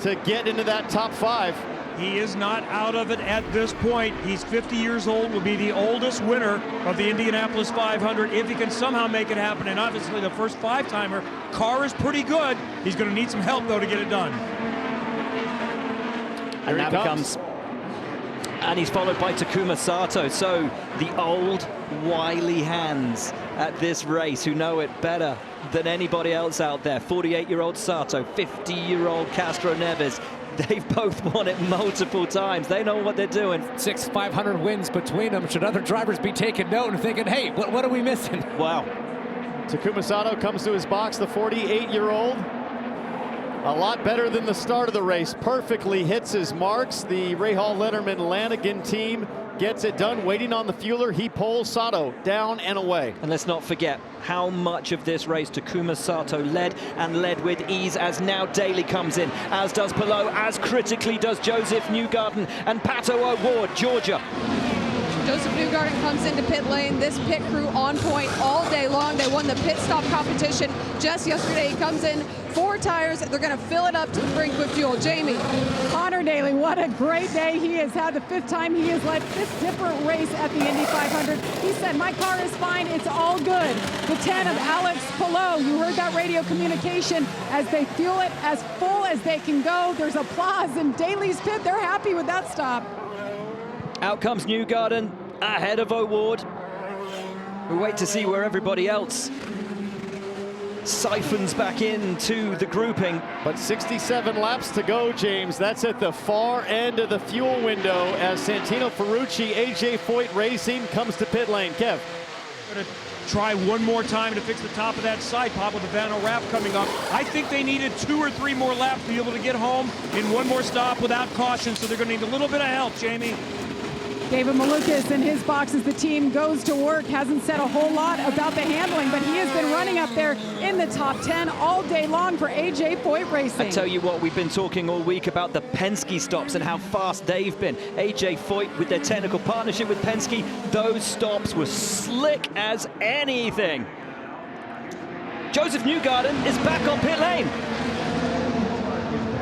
to get into that top 5. He is not out of it at this point. He's 50 years old, will be the oldest winner of the Indianapolis 500 if he can somehow make it happen. And obviously the first 5-timer, car is pretty good. He's going to need some help, though, to get it done. And now comes. And he's followed by Takuma Sato. So the old wily hands at this race who know it better than anybody else out there. 48-year-old Sato, 50-year-old Castroneves. They've both won it multiple times. They know what they're doing. 6 500 wins between them. Should other drivers be taking note and thinking, hey, what are we missing? Wow. Takuma Sato comes to his box, the 48-year-old. A lot better than the start of the race. Perfectly hits his marks. The Rahal Letterman Lanigan team gets it done. Waiting on the fueler, he pulls Sato down and away. And let's not forget how much of this race Takuma Sato led, and led with ease, as now Daly comes in, as does Palou, as critically does Josef Newgarden and Pato O'Ward, Georgia. Josef Newgarden comes into pit lane. This pit crew on point all day long. They won the pit stop competition just yesterday. He comes in, 4 tires. They're going to fill it up to the brink with fuel. Jamie. Connor Daly, what a great day he has had. The 5th time he has led this different race at the Indy 500. He said, my car is fine, it's all good. The 10 of Alex Palou, you heard that radio communication as they fuel it as full as they can go. There's applause in Daly's pit. They're happy with that stop. Out comes Newgarden ahead of O'Ward. We wait to see where everybody else siphons back into the grouping. But 67 laps to go, James. That's at the far end of the fuel window as Santino Ferrucci, AJ Foyt Racing comes to pit lane. Kev. Going to try one more time to fix the top of that side. Pop with the Van O'Rapp coming up. I think they needed 2 or 3 more laps to be able to get home in one more stop without caution, so they're going to need a little bit of help, Jamie. David Malukas in his box as the team goes to work. Hasn't said a whole lot about the handling, but he has been running up there in the top 10 all day long for AJ Foyt Racing. I tell you what, we've been talking all week about the Penske stops and how fast they've been. AJ Foyt with their technical partnership with Penske, those stops were slick as anything. Josef Newgarden is back on pit lane.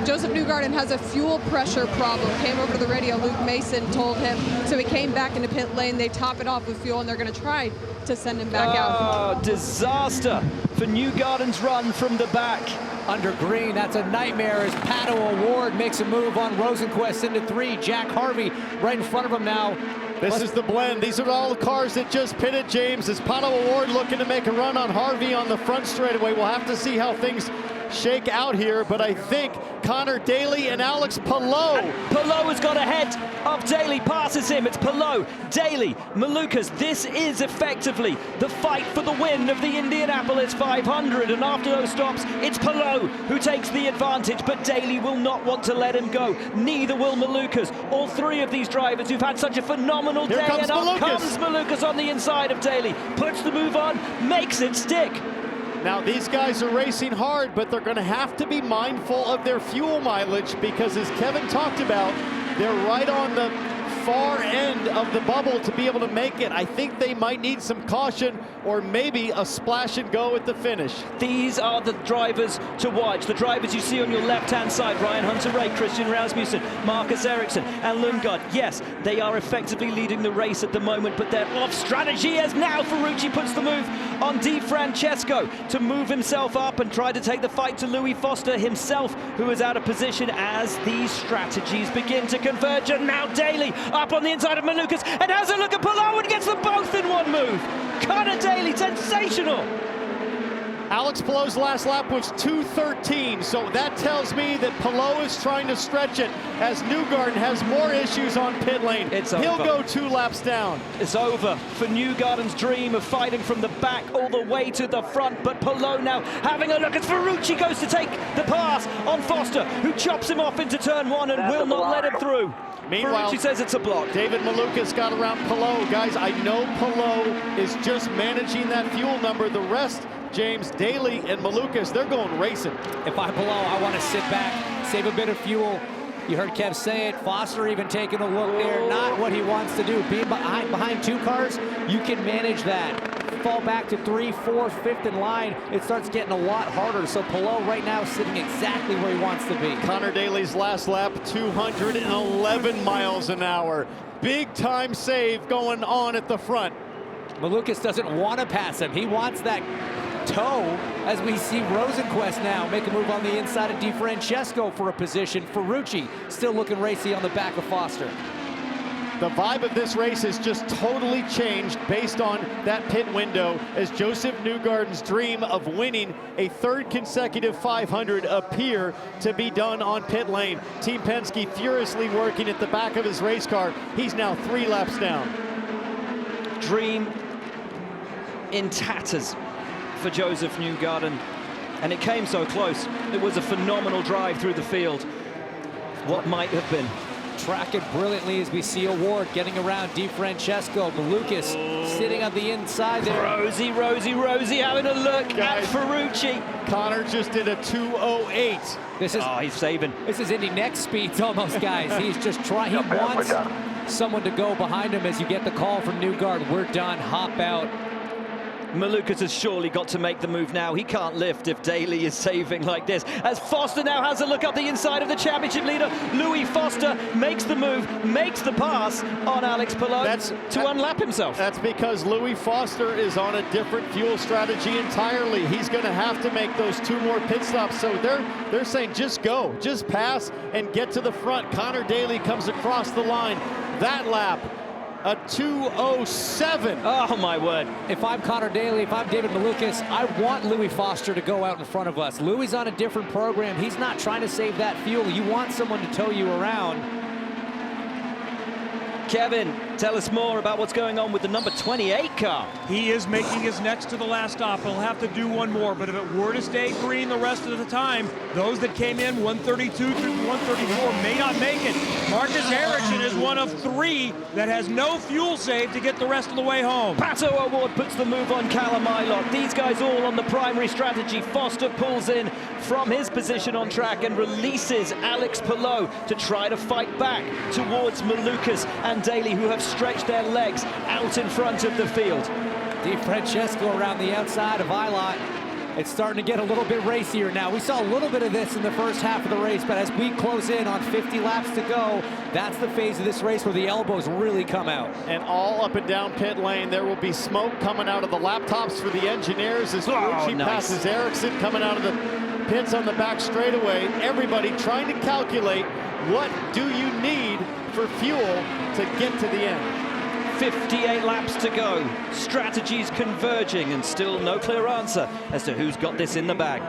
Josef Newgarden has a fuel pressure problem. Came over to the radio, Luke Mason told him. So he came back into pit lane. They top it off with fuel, and they're going to try to send him back out. Disaster for Newgarden's run from the back. Under green, that's a nightmare as Pato O'Ward makes a move on Rosenquist into 3. Jack Harvey right in front of him now. This is the blend. These are all the cars that just pitted, James. As Pato O'Ward looking to make a run on Harvey on the front straightaway. We'll have to see how things shake out here, but I think Connor Daly and Alex Palou. Palou has got ahead of Daly, passes him. It's Palou, Daly, Malukas. This is effectively the fight for the win of the Indianapolis 500, and after those stops, it's Palou who takes the advantage, but Daly will not want to let him go. Neither will Malukas. All 3 of these drivers who've had such a phenomenal day, and up comes Malukas on the inside of Daly, puts the move on, makes it stick. Now, these guys are racing hard, but they're going to have to be mindful of their fuel mileage because, as Kevin talked about, they're right on the far end of the bubble to be able to make it. I think they might need some caution or maybe a splash and go at the finish. These are the drivers to watch. The drivers you see on your left-hand side, Ryan Hunter-Reay, Christian Rasmussen, Marcus Ericsson, and Lundgaard. Yes, they are effectively leading the race at the moment, but they're off strategy as now Ferrucci puts the move on Di Francesco to move himself up and try to take the fight to Louis Foster himself, who is out of position as these strategies begin to converge. And now Daly up on the inside of Malukas and has a look at Palou and gets them both in one move. Connor Daly, sensational. Alex Palou's last lap was 2:13, so that tells me that Palou is trying to stretch it as Newgarden has more issues on pit lane. He'll go 2 laps down. It's over for Newgarden's dream of fighting from the back all the way to the front, but Palou now having a look as Ferrucci goes to take the pass on Foster, who chops him off into turn 1 and will not let him through. Meanwhile, Ferrucci says it's a block. David Malukas got around Palou. Guys, I know Palou is just managing that fuel number. The rest, James, Daly and Malukas, they're going racing. If I'm Palou, I want to sit back, save a bit of fuel. You heard Kev say it. Foster even taking a look there. Not what he wants to do. Being behind 2 cars, you can manage that. Fall back to 3, 4, 5th in line. It starts getting a lot harder. So Palou right now is sitting exactly where he wants to be. Connor Daly's last lap, 211 miles an hour. Big time save going on at the front. Malukas doesn't want to pass him. He wants that toe as we see Rosenquist now make a move on the inside of Di Francesco for a position. Ferrucci still looking racy on the back of Foster. The vibe of this race has just totally changed based on that pit window as Josef Newgarden's dream of winning a 3rd consecutive 500 appear to be done on pit lane. Team Penske furiously working at the back of his race car. He's now 3 laps down. Dream in tatters for Josef Newgarden. And it came so close. It was a phenomenal drive through the field. What might have been. Tracking brilliantly as we see Award getting around DeFrancesco. Malukas sitting on the inside there. Rossi having a look at Ferrucci. Connor just did a 2:08. This is, he's saving. This is Indy next speeds almost, guys. He's just trying. He wants someone to go behind him as you get the call from Newgarden. We're done. Hop out. Malukas has surely got to make the move now. He can't lift if Daly is saving like this. As Foster now has a look up the inside of the championship leader. Louis Foster makes the move, makes the pass on Alex Palou to unlap himself. That's because Louis Foster is on a different fuel strategy entirely. He's going to have to make those 2 more pit stops. So they're saying just go, just pass and get to the front. Connor Daly comes across the line. That lap, a 2:07. Oh, my word. If I'm Connor Daly, if I'm David Malukas, I want Louis Foster to go out in front of us. Louis on a different program. He's not trying to save that fuel. You want someone to tow you around. Kevin, tell us more about what's going on with the number 28 car. He is making his next to the last stop. He'll have to do one more, but if it were to stay green the rest of the time, those that came in 132 through 134 may not make it. Marcus Ericsson is one of 3 that has no fuel save to get the rest of the way home. Pato O'Ward puts the move on Callum Ilott. These guys all on the primary strategy. Foster pulls in from his position on track and releases Alex Palou to try to fight back towards Malukas and Daly, who have stretched their legs out in front of the field. DeFrancesco around the outside of Ilott. It's starting to get a little bit racier now. We saw a little bit of this in the first half of the race, but as we close in on 50 laps to go, that's the phase of this race where the elbows really come out. And all up and down pit lane, there will be smoke coming out of the laptops for the engineers as Ferrucci passes Ericsson coming out of the pits on the back straightaway. Everybody trying to calculate what do you need for fuel to get to the end. 58 laps to go. Strategies converging and still no clear answer as to who's got this in the bag.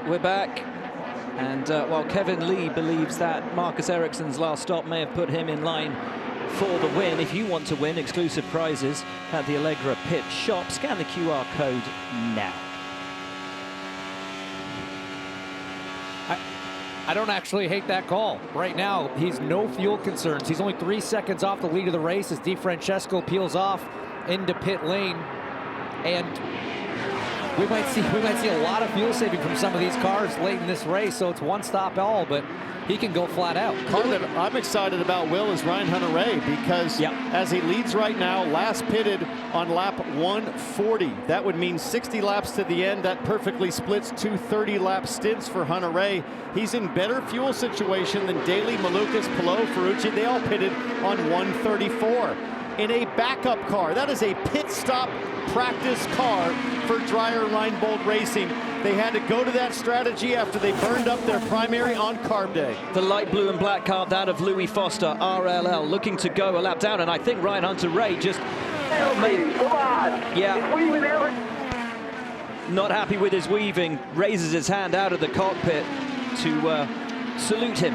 We're back, and while Kevin Lee believes that Marcus Ericsson's last stop may have put him in line for the win, if you want to win exclusive prizes at the Allegra Pit Shop, scan the QR code now. I don't actually hate that call. Right now, he's no fuel concerns. He's only 3 seconds off the lead of the race as DeFrancesco peels off. into pit lane, and we might see a lot of fuel saving from some of these cars late in this race. So it's one stop all, but he can go flat out. Car that I'm excited about, Will, is Ryan Hunter-Reay, because as he leads right now, last pitted on lap 140. That would mean 60 laps to the end. That perfectly splits 2 30-lap stints for Hunter-Reay. He's in better fuel situation than Daly, Malukas, Palou, Ferrucci. They all pitted on 134 in a backup car. That is a pit stop practice car for Dreyer Reinbold Racing. They had to go to that strategy after they burned up their primary on carb day. The light blue and black car, that of Louis Foster, RLL, looking to go a lap down, and I think Ryan Hunter-Reay just... Come on! Yeah. Weaving there. Not happy with his weaving, raises his hand out of the cockpit to salute him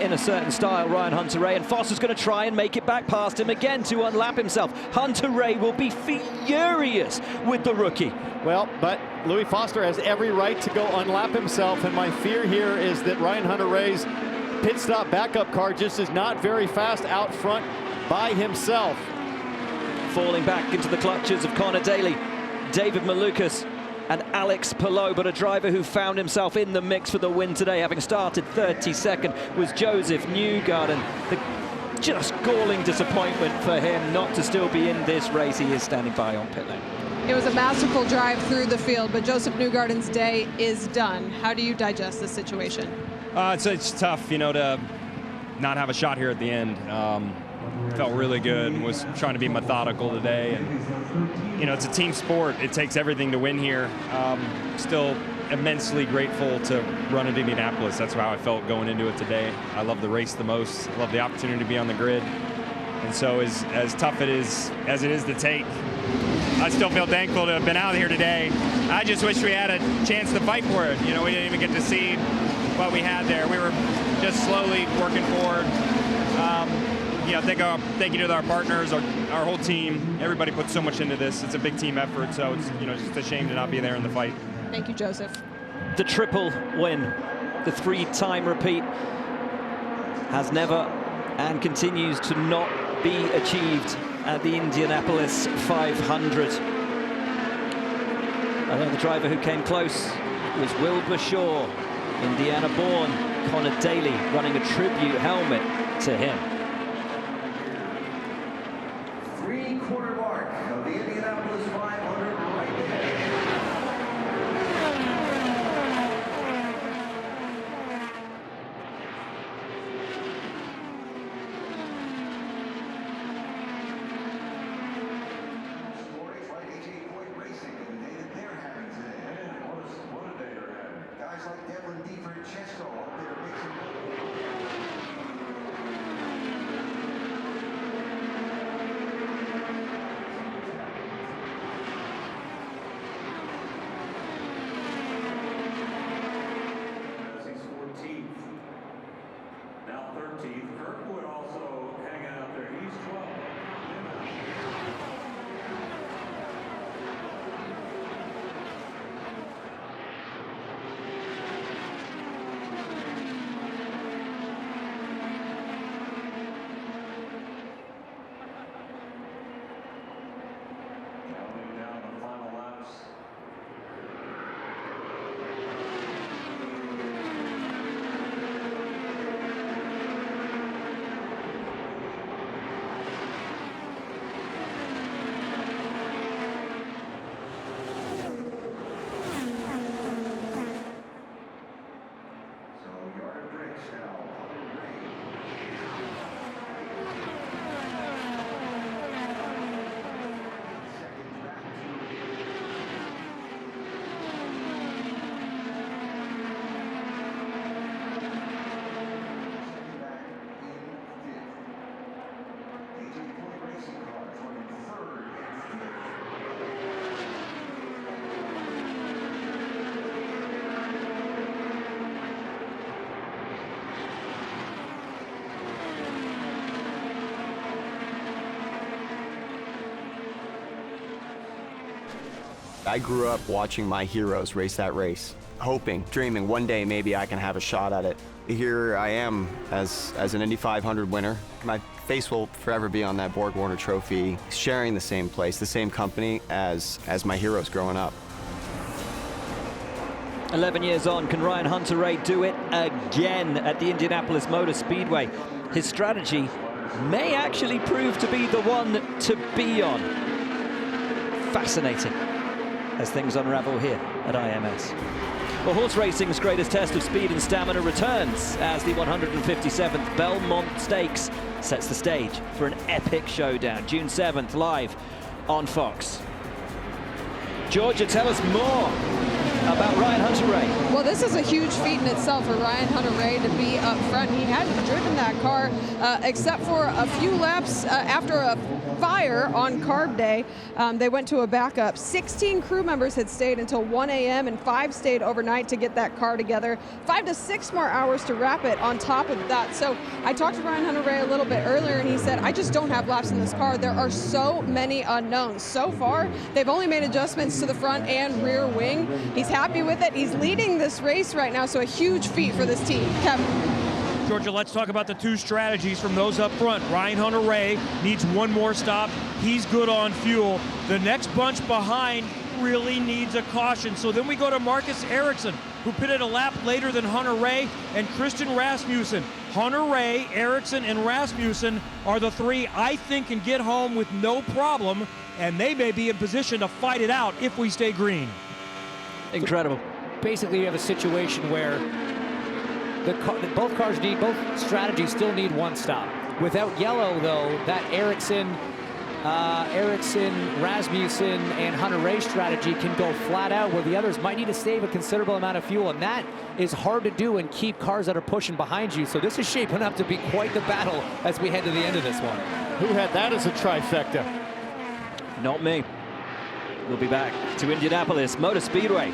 in a certain style, Ryan Hunter-Reay, and Foster's going to try and make it back past him again to unlap himself. Hunter-Reay will be furious with the rookie. Well, but Louis Foster has every right to go unlap himself, and my fear here is that Ryan Hunter-Reay's pit stop backup car just is not very fast out front by himself. Falling back into the clutches of Connor Daly, David Malukas, and Alex Palou, but a driver who found himself in the mix for the win today, having started 32nd, was Josef Newgarden. The just galling disappointment for him not to still be in this race. He is standing by on pit lane. It was a masterful drive through the field, but Josef Newgarden's day is done. How do you digest this situation? It's tough, you know, to not have a shot here at the end. Felt really good, was trying to be methodical today, and you know, it's a team sport. It takes everything to win here. Still immensely grateful to run at Indianapolis. That's how I felt going into it today. I love the race the most. I love the opportunity to be on the grid, and so as tough as it is to take, I still feel thankful to have been out here today. I just wish we had a chance to fight for it. You know, we didn't even get to see what we had there. We were just slowly working forward. You know, thank you to our partners, our whole team. Everybody puts so much into this. It's a big team effort, so it's, you know, just a shame to not be there in the fight. Thank you, Josef. The triple win, the 3-time repeat, has never and continues to not be achieved at the Indianapolis 500. I think the driver who came close was Wilbur Shaw, Indiana-born Connor Daly, running a tribute helmet to him. 3/4 mark of the Indianapolis 500 right there. Stories like NTT Racing and the day that they're having today. What a day they're having. Guys like Devlin DiFrancesco up there mixing. He's 14th. Now 13th. Kirkwood also hanging out there. He's 12th. Counting down the final laps. So yard of bricks now. I grew up watching my heroes race that race, hoping, dreaming one day maybe I can have a shot at it. Here I am as an Indy 500 winner. My face will forever be on that Borg Warner trophy, sharing the same place, the same company as my heroes growing up. 11 years on, can Ryan Hunter-Reay do it again at the Indianapolis Motor Speedway? His strategy may actually prove to be the one to be on. Fascinating as things unravel here at IMS. Well, horse racing's greatest test of speed and stamina returns as the 157th Belmont Stakes sets the stage for an epic showdown. June 7th, live on Fox. Georgia, tell us more about Ryan Hunter-Reay. Well, this is a huge feat in itself for Ryan Hunter-Reay to be up front. He hadn't driven that car except for a few laps after a fire on carb day. They went to a backup. 16 crew members had stayed until 1 a.m. and 5 stayed overnight to get that car together. 5 to 6 more hours to wrap it on top of that. So I talked to Ryan Hunter-Reay a little bit earlier, and he said, I just don't have laps in this car. There are so many unknowns. So far, they've only made adjustments to the front and rear wing. He's happy with it. He's leading this race right now, so a huge feat for this team. Kevin. Georgia, let's talk about the two strategies from those up front. Ryan Hunter-Reay needs one more stop. He's good on fuel. The next bunch behind really needs a caution. So then we go to Marcus Ericsson, who pitted a lap later than Hunter-Reay, and Christian Rasmussen. Hunter-Reay, Ericsson, and Rasmussen are the three I think can get home with no problem, and they may be in position to fight it out if we stay green. Incredible. Basically, you have a situation where both strategies still need one stop. Without yellow, though, that Ericsson, Rasmussen, and Hunter-Reay strategy can go flat out, where the others might need to save a considerable amount of fuel, and that is hard to do and keep cars that are pushing behind you. So this is shaping up to be quite the battle as we head to the end of this one. Who had that as a trifecta? Not me. We'll be back to Indianapolis Motor Speedway.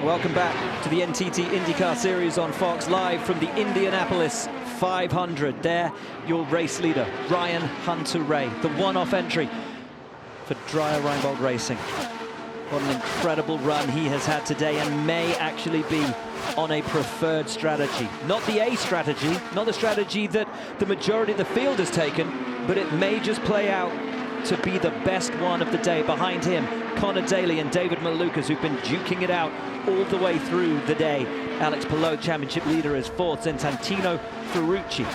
Welcome back to the NTT INDYCAR Series on Fox, live from the Indianapolis 500. There, your race leader, Ryan Hunter-Reay, the one-off entry for Dreyer Reinbold Racing. What an incredible run he has had today, and may actually be on a preferred strategy. Not the A strategy, not the strategy that the majority of the field has taken, but it may just play out to be the best one of the day. Behind him, Connor Daly and David Malukas, who've been duking it out all the way through the day. Alex Palou, championship leader, is fourth. Then Santino Ferrucci.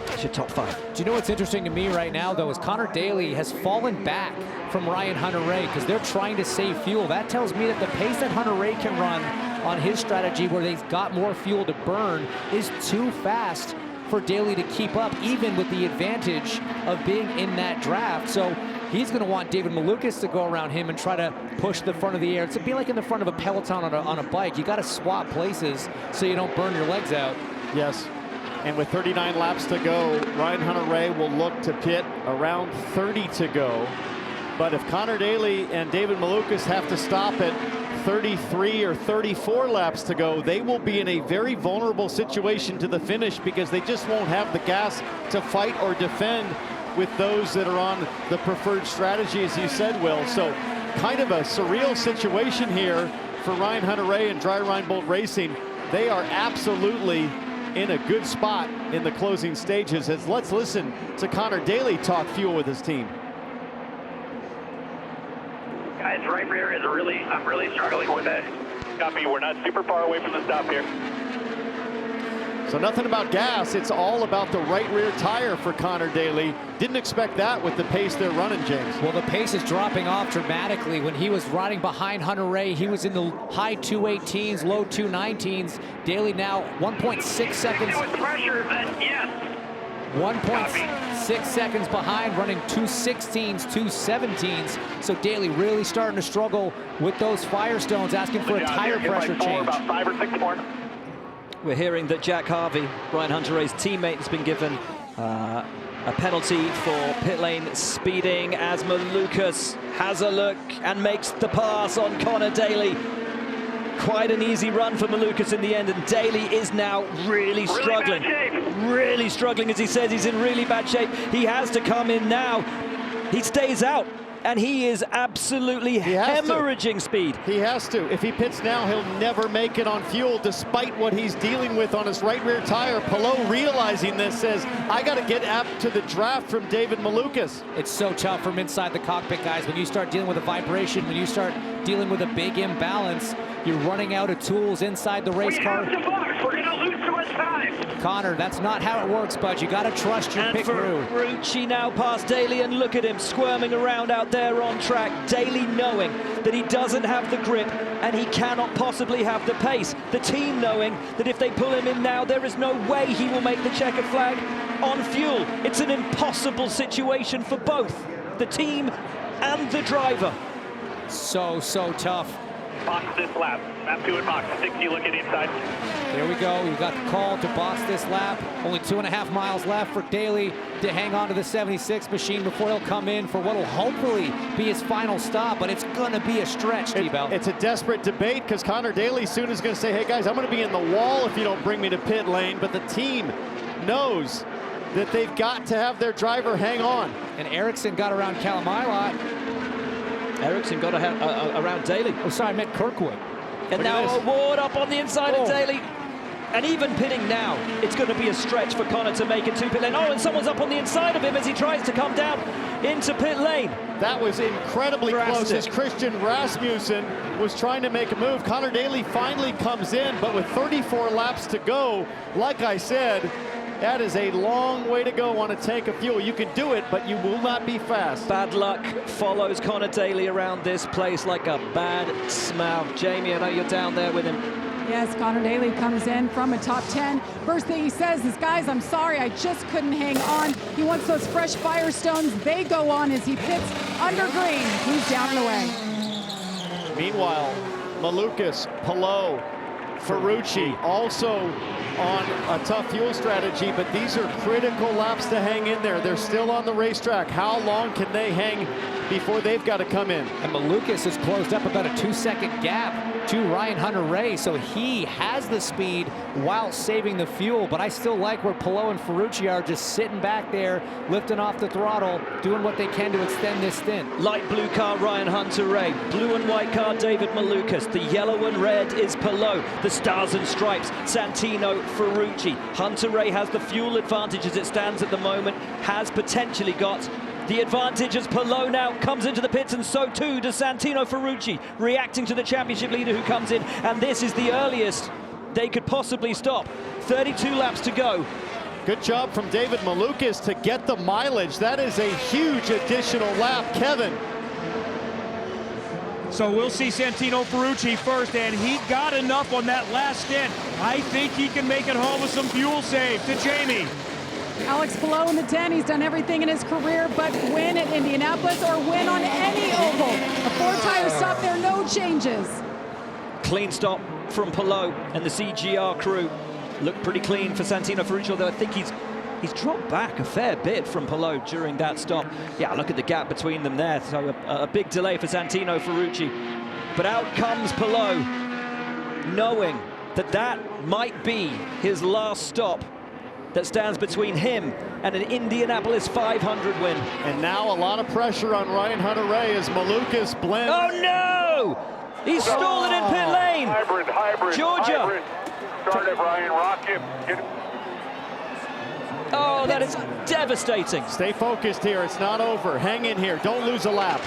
That's your top five. Do you know what's interesting to me right now, though, is Connor Daly has fallen back from Ryan Hunter-Reay because they're trying to save fuel. That tells me that the pace that Hunter-Reay can run on his strategy, where they've got more fuel to burn, is too fast for Daly to keep up, even with the advantage of being in that draft. So he's going to want David Malukas to go around him and try to push the front of the air. It's be like in the front of a peloton on a bike. You got to swap places so you don't burn your legs out. Yes. And with 39 laps to go, Ryan Hunter-Reay will look to pit around 30 to go. But if Connor Daly and David Malukas have to stop at 33 or 34 laps to go, they will be in a very vulnerable situation to the finish, because they just won't have the gas to fight or defend with those that are on the preferred strategy, as you said, Will. So kind of a surreal situation here for Ryan Hunter-Reay and Dry Reinbold Racing. They are absolutely in a good spot in the closing stages. Let's listen to Connor Daly talk fuel with his team. Guys, right rear is I'm really struggling with it. Copy, we're not super far away from the stop here. So nothing about gas, it's all about the right rear tire for Connor Daly. Didn't expect that with the pace they're running, James. Well, the pace is dropping off dramatically. When he was riding behind Hunter-Reay, he was in the high 218s, low 219s. Daly now 1.6 seconds. With pressure, yes. 1.6 seconds behind, running 216s, 217s. So Daly really starting to struggle with those Firestones, asking for a tire pressure change. About 5 or 6 more. We're hearing that Jack Harvey, Ryan Hunter-Reay's teammate, has been given a penalty for pit lane speeding, as Malukas has a look and makes the pass on Connor Daly. Quite an easy run for Malukas in the end, and Daly is now really struggling. Really struggling, as he says he's in really bad shape. He has to come in now. He stays out, and he is absolutely hemorrhaging speed. He has to. If he pits now, he'll never make it on fuel, despite what he's dealing with on his right rear tire. Palou, realizing this, says, I got to get up to the draft from David Malukas. It's so tough from inside the cockpit, guys. When you start dealing with a vibration, when you start dealing with a big imbalance, you're running out of tools inside the race car. We're going to lose too much time. Connor, that's not how it works, bud. You got to trust your pit crew. Ferrucci now past Daly, and look at him squirming around out there on track. Daly knowing that he doesn't have the grip and he cannot possibly have the pace. The team knowing that if they pull him in now, there is no way he will make the checkered flag on fuel. It's an impossible situation for both the team and the driver. So tough. Box this lap. Lap 2 and box 60, look at inside. There we go. We've got the call to box this lap. Only 2.5 miles left for Daly to hang on to the 76 machine before he'll come in for what will hopefully be his final stop, but it's going to be a stretch, T-Bell. It's a desperate debate, because Connor Daly soon is going to say, hey guys, I'm going to be in the wall if you don't bring me to pit lane, but the team knows that they've got to have their driver hang on. And Ericsson got around Kalamilot. Ericsson got around Daly. Oh, sorry, I meant Kirkwood. And now Ward up on the inside of Daly. And even pitting now, it's going to be a stretch for Connor to make it to pit lane. Oh, and someone's up on the inside of him as he tries to come down into pit lane. That was incredibly close as Christian Rasmussen was trying to make a move. Connor Daly finally comes in, but with 34 laps to go, like I said, that is a long way to go on a tank of fuel. You can do it, but you will not be fast. Bad luck follows Connor Daly around this place like a bad smell. Jamie, I know you're down there with him. Yes, Connor Daly comes in from a top 10. First thing he says is, guys, I'm sorry, I just couldn't hang on. He wants those fresh Firestones. They go on as he pits under green. He's down and away. Meanwhile, Malukas, Palou, Ferrucci also on a tough fuel strategy, but these are critical laps to hang in there. They're still on the racetrack. How long can they hang before they've got to come in. And Malukas has closed up about a 2-second gap to Ryan Hunter-Reay, so he has the speed while saving the fuel. But I still like where Palou and Ferrucci are, just sitting back there, lifting off the throttle, doing what they can to extend this stint. Light blue car, Ryan Hunter-Reay. Blue and white car, David Malukas. The yellow and red is Palou. The stars and stripes, Santino Ferrucci. Hunter-Reay has the fuel advantage as it stands at the moment, has potentially got the advantage as Palou now comes into the pits, and so too does Santino Ferrucci, reacting to the championship leader who comes in, and this is the earliest they could possibly stop. 32 laps to go. Good job from David Malukas to get the mileage. That is a huge additional lap, Kevin. So we'll see Santino Ferrucci first, and he got enough on that last stint. I think he can make it home with some fuel save. To Jamie. Alex Palou in the 10, he's done everything in his career but win at Indianapolis or win on any oval. A 4-tire stop there, no changes. Clean stop from Palou and the CGR crew. Looked pretty clean for Santino Ferrucci, although I think he's dropped back a fair bit from Palou during that stop. Yeah, look at the gap between them there. So a big delay for Santino Ferrucci. But out comes Palou, knowing that that might be his last stop that stands between him and an Indianapolis 500 win. And now a lot of pressure on Ryan Hunter-Reay as Malukas blends. Oh no! He's stolen in pit lane. Hybrid. Georgia. Hybrid. Start it, Ryan. Rock him. Oh, that is devastating. Stay focused here. It's not over. Hang in here. Don't lose a lap.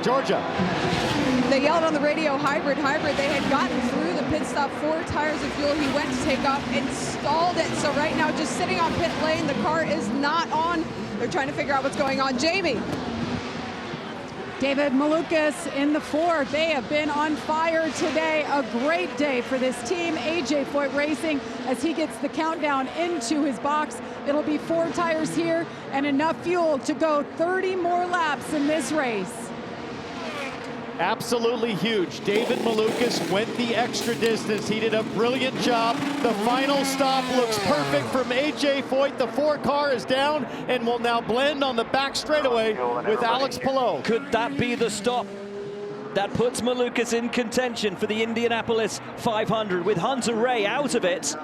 Georgia. They yelled on the radio, hybrid. They had gotten through the pit stop, 4 tires of fuel. He went to take off and stalled it. So right now, just sitting on pit lane, the car is not on. They're trying to figure out what's going on. Jamie. David Malukas in the 4. They have been on fire today. A great day for this team. AJ Foyt Racing, as he gets the countdown into his box. It'll be 4 tires here and enough fuel to go 30 more laps in this race. Absolutely huge. David Malukas went the extra distance. He did a brilliant job. The final stop looks perfect from AJ Foyt. The 4 car is down and will now blend on the back straightaway with Alex Palou. Could that be the stop that puts Malukas in contention for the Indianapolis 500 with Hunter-Reay out of it?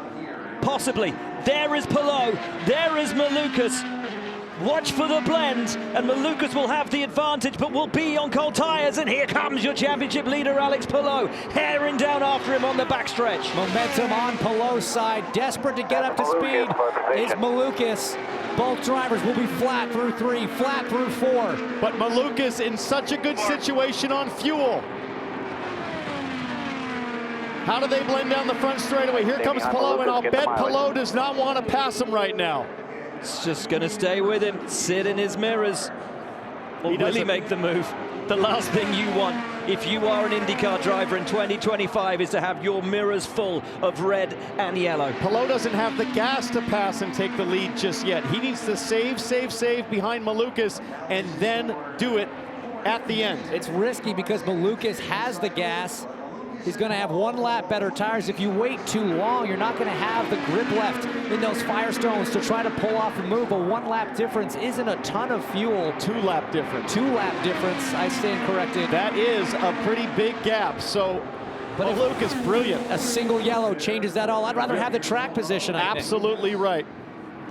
Possibly. There is Palou. There is Malukas. Watch for the blend, and Malukas will have the advantage, but will be on cold tires. And here comes your championship leader, Alex Palou, herring down after him on the backstretch. Momentum on Palou's side, desperate to get up to speed is Malukas. Both drivers will be flat through 3, flat through 4. But Malukas in such a good situation on fuel. How do they blend down the front straightaway? Here comes Palou, and I'll bet Palou does not want to pass him right now. It's just going to stay with him, sit in his mirrors. Or will he make the move? The last thing you want, if you are an IndyCar driver in 2025, is to have your mirrors full of red and yellow. Palou doesn't have the gas to pass and take the lead just yet. He needs to save behind Malukas and then do it at the end. It's risky because Malukas has the gas. He's going to have 1 lap better tires. If you wait too long, you're not going to have the grip left in those Firestones to try to pull off the move. A 1 lap difference isn't a ton of fuel. 2 lap difference. 2 lap difference. I stand corrected. That is a pretty big gap. So, but Malukas, brilliant. A single yellow changes that all. I'd rather have the track position. Absolutely right.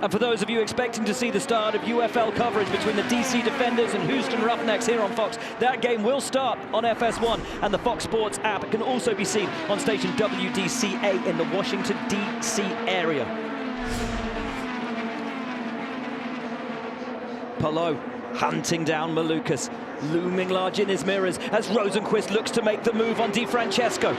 And for those of you expecting to see the start of UFL coverage between the DC Defenders and Houston Roughnecks here on Fox, that game will start on FS1, and the Fox Sports app can also be seen on station WDCA in the Washington, D.C. area. Palou hunting down Malukas, looming large in his mirrors as Rosenquist looks to make the move on DiFrancesco.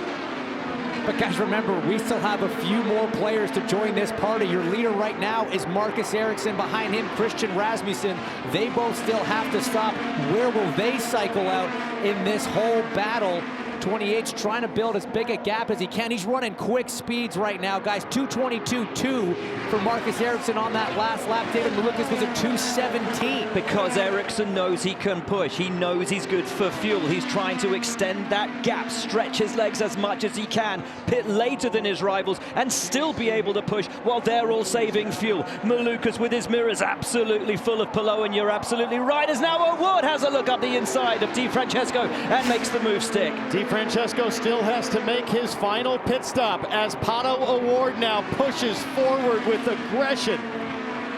But guys, remember, we still have a few more players to join this party. Your leader right now is Marcus Ericsson. Behind him, Christian Rasmussen. They both still have to stop. Where will they cycle out in this whole battle? 28's trying to build as big a gap as he can. He's running quick speeds right now, guys. 2:22.2 for Marcus Ericsson on that last lap. David Malukas was a 2:17. Because Ericsson knows he can push. He knows he's good for fuel. He's trying to extend that gap, stretch his legs as much as he can, pit later than his rivals, and still be able to push while they're all saving fuel. Malukas with his mirrors absolutely full of Palou, and you're absolutely right, as now O'Ward has a look up the inside of Di Francesco and makes the move stick. Di Francesco still has to make his final pit stop as Pato O'Ward now pushes forward with aggression.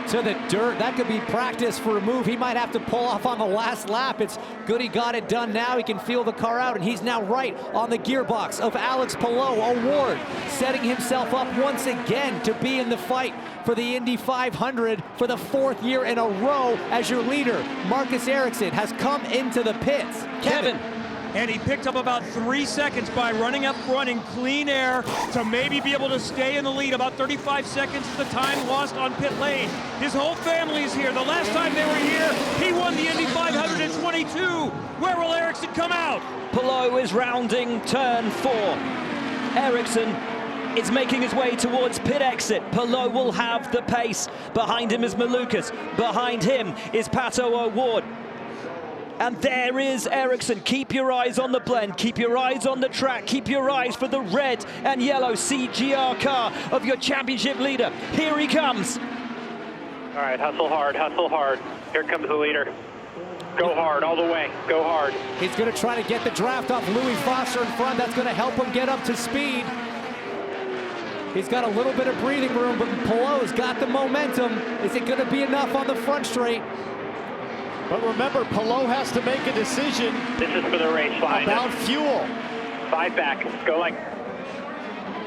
To the dirt. That could be practice for a move he might have to pull off on the last lap. It's good he got it done now. He can feel the car out, and he's now right on the gearbox of Alex Palou. O'Ward setting himself up once again to be in the fight for the Indy 500 for the 4th year in a row as your leader. Marcus Ericsson has come into the pits. Kevin. And he picked up about 3 seconds by running up front in clean air to maybe be able to stay in the lead. About 35 seconds is the time lost on pit lane. His whole family is here. The last time they were here, he won the Indy 522. Where will Ericsson come out? Palou is rounding turn 4. Ericsson is making his way towards pit exit. Palou will have the pace. Behind him is Malukas. Behind him is Pato O'Ward. And there is Ericsson. Keep your eyes on the blend. Keep your eyes on the track. Keep your eyes for the red and yellow CGR car of your championship leader. Here he comes. All right, hustle hard, hustle hard. Here comes the leader. Go hard, all the way, go hard. He's going to try to get the draft off Louis Foster in front. That's going to help him get up to speed. He's got a little bit of breathing room, but Palou's got the momentum. Is it going to be enough on the front straight? But remember, Palou has to make a decision. This is for the race about fuel. Fight back, go like.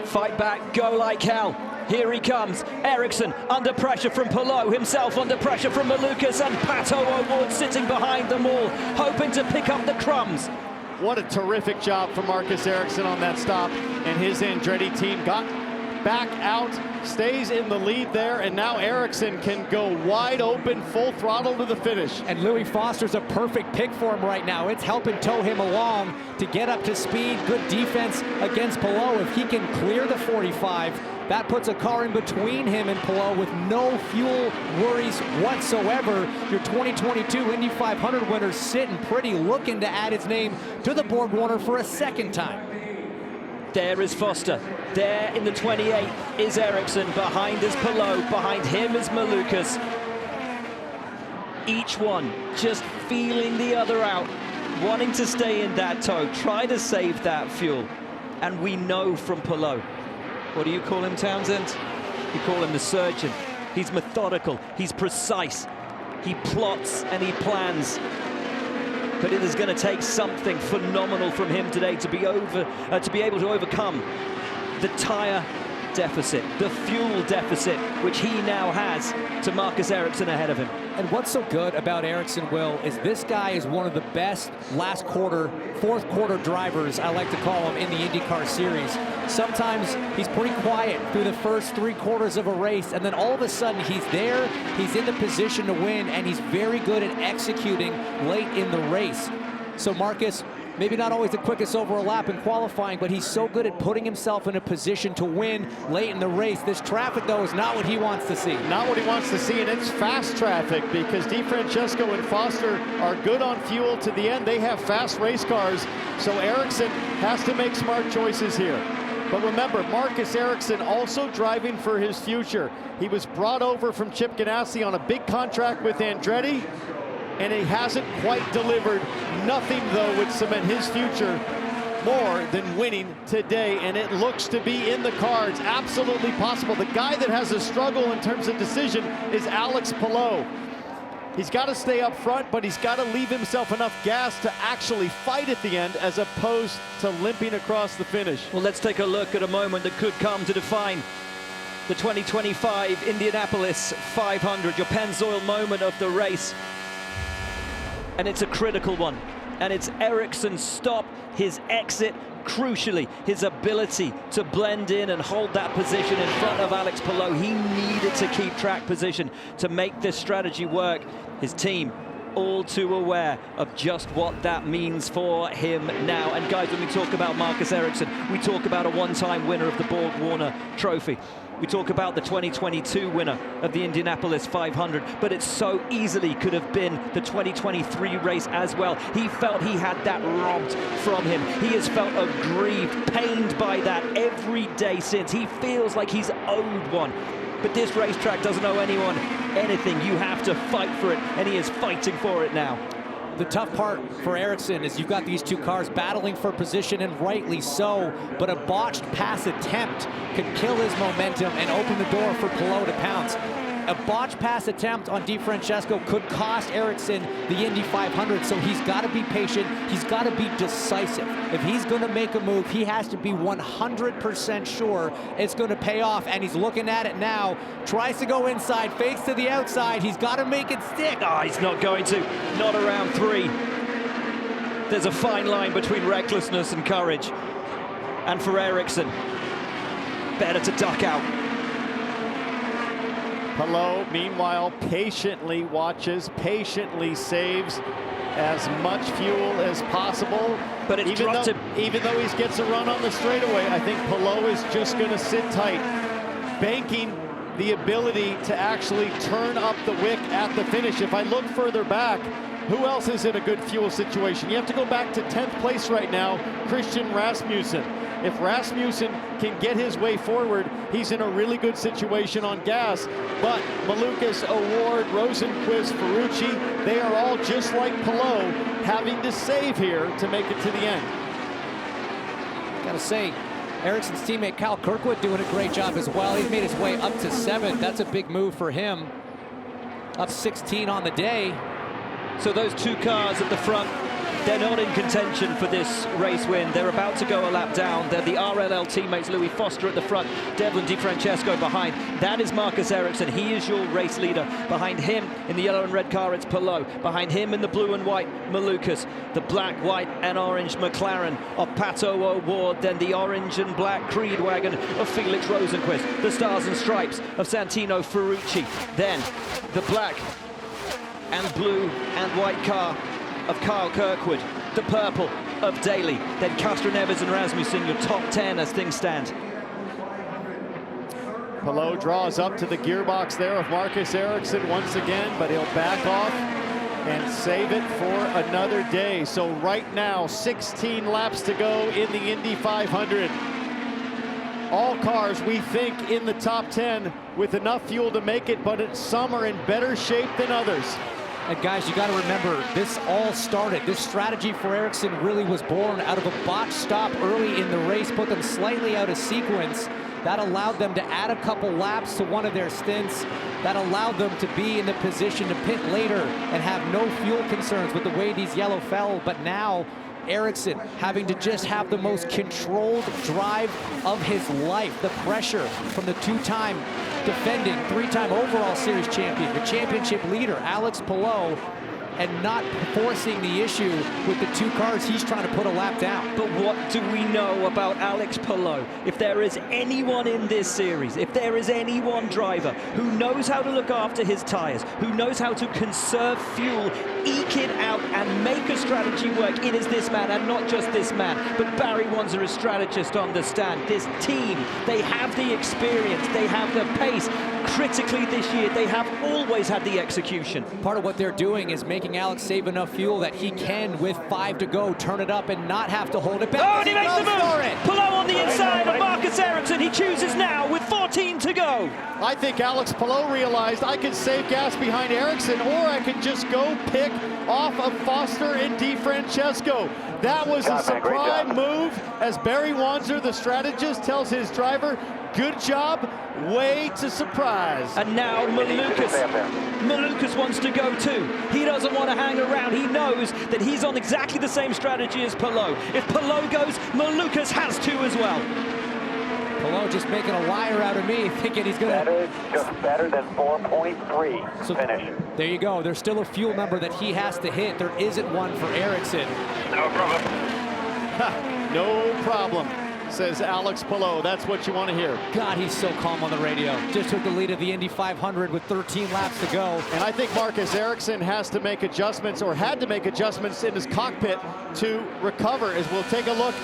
Fight back, go like hell. Here he comes. Ericsson under pressure from Palou, himself under pressure from Malukas, and Pato O'Ward sitting behind them all, hoping to pick up the crumbs. What a terrific job from Marcus Ericsson on that stop, and his Andretti team got back out, stays in the lead there, and now Ericsson can go wide open, full throttle to the finish. And Louis Foster's a perfect pick for him right now. It's helping tow him along to get up to speed. Good defense against Palou. If he can clear the 45, that puts a car in between him and Palou with no fuel worries whatsoever. Your 2022 Indy 500 winner sitting pretty, looking to add his name to the BorgWarner for a second time. There is Foster. There in the 28 is Ericsson. Behind is Palou. Behind him is Malukas. Each one just feeling the other out, wanting to stay in that tow, try to save that fuel. And we know from Palou, what do you call him, Townsend? You call him the surgeon. He's methodical. He's precise. He plots and he plans. But it is going to take something phenomenal from him today to be able to overcome the tire deficit, the fuel deficit, which he now has to Marcus Ericsson ahead of him. And what's so good about Ericsson, Will, is this guy is one of the best last quarter, fourth quarter drivers, I like to call him, in the IndyCar Series. Sometimes he's pretty quiet through the first 3 quarters of a race, and then all of a sudden he's there, he's in the position to win, and he's very good at executing late in the race. So Marcus, maybe not always the quickest over a lap in qualifying, but he's so good at putting himself in a position to win late in the race. This traffic, though, is not what he wants to see. Not what he wants to see, and it's fast traffic because Di Francesco and Foster are good on fuel to the end. They have fast race cars, so Ericsson has to make smart choices here. But remember, Marcus Ericsson also driving for his future. He was brought over from Chip Ganassi on a big contract with Andretti, and he hasn't quite delivered. Nothing, though, would cement his future more than winning today, and it looks to be in the cards. Absolutely possible. The guy that has a struggle in terms of decision is Alex Palou. He's got to stay up front, but he's got to leave himself enough gas to actually fight at the end as opposed to limping across the finish. Well, let's take a look at a moment that could come to define the 2025 Indianapolis 500, your Pennzoil moment of the race. And it's a critical one. And it's Ericsson's stop, his exit, crucially, his ability to blend in and hold that position in front of Alex Palou. He needed to keep track position to make this strategy work. His team all too aware of just what that means for him now. And guys, when we talk about Marcus Ericsson, we talk about a one-time winner of the Borg-Warner Trophy. We talk about the 2022 winner of the Indianapolis 500, but it so easily could have been the 2023 race as well. He felt he had that robbed from him. He has felt aggrieved, pained by that every day since. He feels like he's owed one. But this racetrack doesn't owe anyone anything. You have to fight for it, and he is fighting for it now. The tough part for Ericsson is you've got these two cars battling for position, and rightly so, but a botched pass attempt could kill his momentum and open the door for Palou to pounce. A botched pass attempt on DeFrancesco could cost Ericsson the Indy 500, so he's got to be patient. He's got to be decisive. If he's going to make a move, he has to be 100% sure it's going to pay off, and he's looking at it now. Tries to go inside, fakes to the outside. He's got to make it stick. Oh, he's not going to. Not around 3. There's a fine line between recklessness and courage. And for Ericsson, better to duck out. Palou, meanwhile, patiently watches, patiently saves as much fuel as possible. But it's dropped him. Even though he gets a run on the straightaway, I think Palou is just going to sit tight, banking the ability to actually turn up the wick at the finish. If I look further back, who else is in a good fuel situation? You have to go back to 10th place right now, Christian Rasmussen. If Rasmussen can get his way forward, he's in a really good situation on gas. But Malukas, Award, Rosenqvist, Ferrucci, they are all just like Palou, having to save here to make it to the end. Gotta say, Ericsson's teammate Kyle Kirkwood doing a great job as well. He's made his way up to 7. That's a big move for him. Up 16 on the day. So those two cars at the front, they're not in contention for this race win. They're about to go a lap down. They're the RLL teammates, Louis Foster at the front, Devlin DeFrancesco behind. That is Marcus Ericsson. He is your race leader. Behind him in the yellow and red car, it's Palou. Behind him in the blue and white, Malukas. The black, white and orange McLaren of Pato O'Ward. Then the orange and black Creed wagon of Felix Rosenqvist. The stars and stripes of Santino Ferrucci. Then the black and blue and white car of Kyle Kirkwood, the purple of Daly, then Castroneves and Rasmussen, your top 10 as things stand. Palou draws up to the gearbox there of Marcus Ericsson once again, but he'll back off and save it for another day. So right now, 16 laps to go in the Indy 500. All cars, we think, in the top 10 with enough fuel to make it, but some are in better shape than others. And guys, you got to remember, this all started. This strategy for Ericsson really was born out of a botched stop early in the race, put them slightly out of sequence. That allowed them to add a couple laps to one of their stints. That allowed them to be in the position to pit later and have no fuel concerns with the way these yellow fell. But now, Ericsson having to just have the most controlled drive of his life. The pressure from the two-time defending, 3-time overall series champion, the championship leader, Alex Palou, and not forcing the issue with the two cars he's trying to put a lap down. But what do we know about Alex Palou? If there is anyone in this series, if there is any one driver who knows how to look after his tires, who knows how to conserve fuel, eke it out and make a strategy work, it is this man, and not just this man, but Barry Wanzer, a strategist on the stand. This team, they have the experience, they have the pace. Critically this year, they have always had the execution. Part of what they're doing is making Alex save enough fuel that he can, with 5 to go, turn it up and not have to hold it back. Oh, and he makes the move! Palou on the inside of Marcus Ericsson. He chooses now with 14 to go. I think Alex Palou realized I could save gas behind Ericsson, or I could just go pick off of Foster and DeFrancesco. That was a surprise move, as Barry Wanzer, the strategist, tells his driver, good job, way to surprise. And now Malukas wants to go too. He doesn't want to hang around. He knows that he's on exactly the same strategy as Palou. If Palou goes, Malukas has to as well. Palou just making a liar out of me, thinking he's going to... Just better than 4.3 finish. There you go. There's still a fuel number that he has to hit. There isn't one for Ericsson. No problem. No problem. says Alex Palou. That's what you want to hear. God, he's so calm on the radio. Just took the lead of the Indy 500 with 13 laps to go. And I think Marcus Ericsson has to make adjustments, or had to make adjustments in his cockpit to recover, as we'll take a look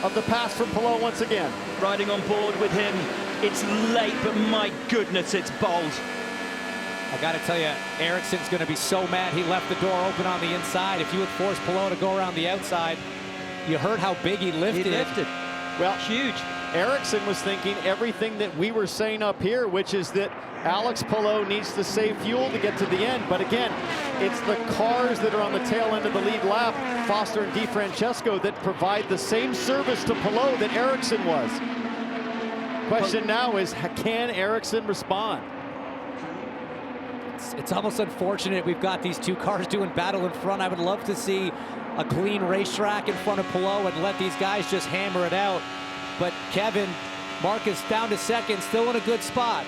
of the pass from Palou once again. Riding on board with him. It's late, but my goodness, it's bold. I got to tell you, Ericsson's going to be so mad he left the door open on the inside. If you had forced Palou to go around the outside, you heard how big he lifted. He lifted. Well, huge. Ericsson was thinking everything that we were saying up here, which is that Alex Palou needs to save fuel to get to the end. But again, it's the cars that are on the tail end of the lead lap, Foster and DeFrancesco, that provide the same service to Palou that Ericsson was. Question now is, can Ericsson respond? It's almost unfortunate we've got these two cars doing battle in front. I would love to see a clean racetrack in front of Palou and let these guys just hammer it out. But Kevin, Marcus down to second, still in a good spot.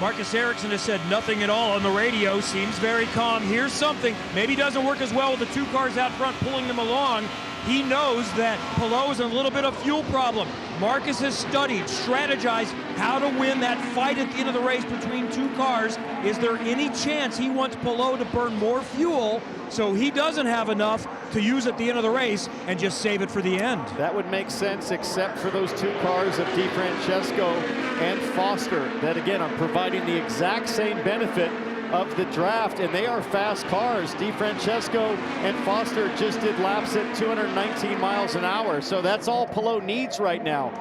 Marcus Ericsson has said nothing at all on the radio, seems very calm. Here's something, maybe doesn't work as well with the two cars out front pulling them along. He knows that Palou is in a little bit of fuel problem. Marcus has studied, strategized how to win that fight at the end of the race between two cars. Is there any chance he wants Palou to burn more fuel so he doesn't have enough to use at the end of the race and just save it for the end? That would make sense, except for those two cars of DeFrancesco and Foster that, again, are providing the exact same benefit of the draft, and they are fast cars. DeFrancesco and Foster just did laps at 219 miles an hour, so that's all Palou needs right now.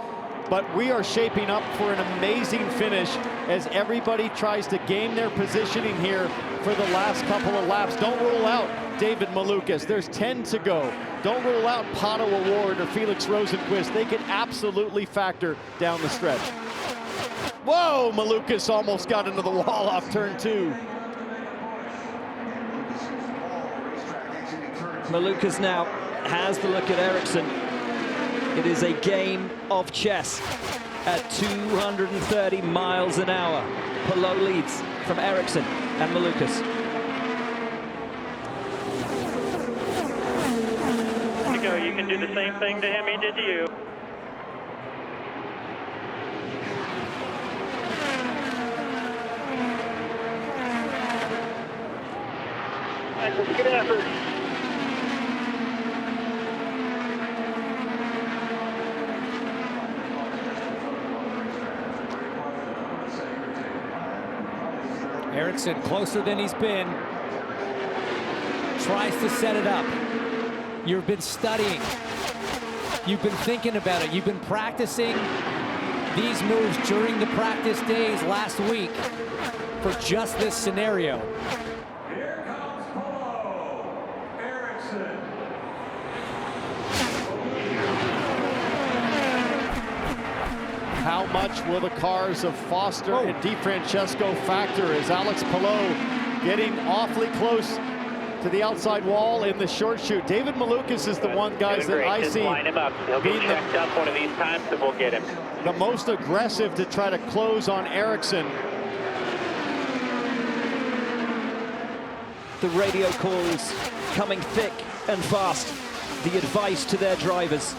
But we are shaping up for an amazing finish as everybody tries to game their positioning here for the last couple of laps. Don't rule out David Malukas. There's 10 to go. Don't rule out Pato O'Ward or Felix Rosenqvist. They can absolutely factor down the stretch. Whoa, Malukas almost got into the wall off turn 2. Malukas now has the look at Ericsson. It is a game of chess at 230 miles an hour. Palou leads from Ericsson and Malukas. You can do the same thing to him he did to you. That's a good effort. Ericsson closer than he's been. Tries to set it up. You've been studying. You've been thinking about it. You've been practicing these moves during the practice days last week for just this scenario. Here comes Palou. Ericsson. How much will the cars of Foster and DeFrancesco factor as Alex Palou getting awfully close to the outside wall in the short chute? David Malukas is the one, guys, that I see line him up. He'll get checked up one of these times, and we'll get him. The most aggressive to try to close on Ericsson. The radio calls coming thick and fast. The advice to their drivers.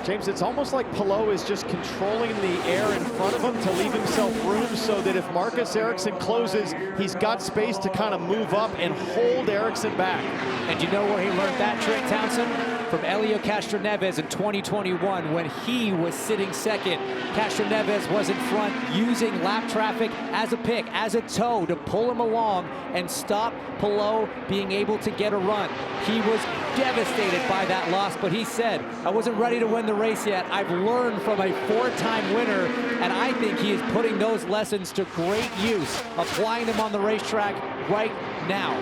James, it's almost like Palou is just controlling the air in front of him to leave himself room so that if Marcus Ericsson closes, he's got space to kind of move up and hold Ericsson back. And you know where he learned that trick, Townsend? From Helio Castroneves in 2021 when he was sitting second. Castroneves was in front using lap traffic as a pick, as a tow to pull him along and stop Palou being able to get a run. He was devastated by that loss, but he said, I wasn't ready to win the race yet. I've learned from a four-time winner, and I think he is putting those lessons to great use, applying them on the racetrack right now.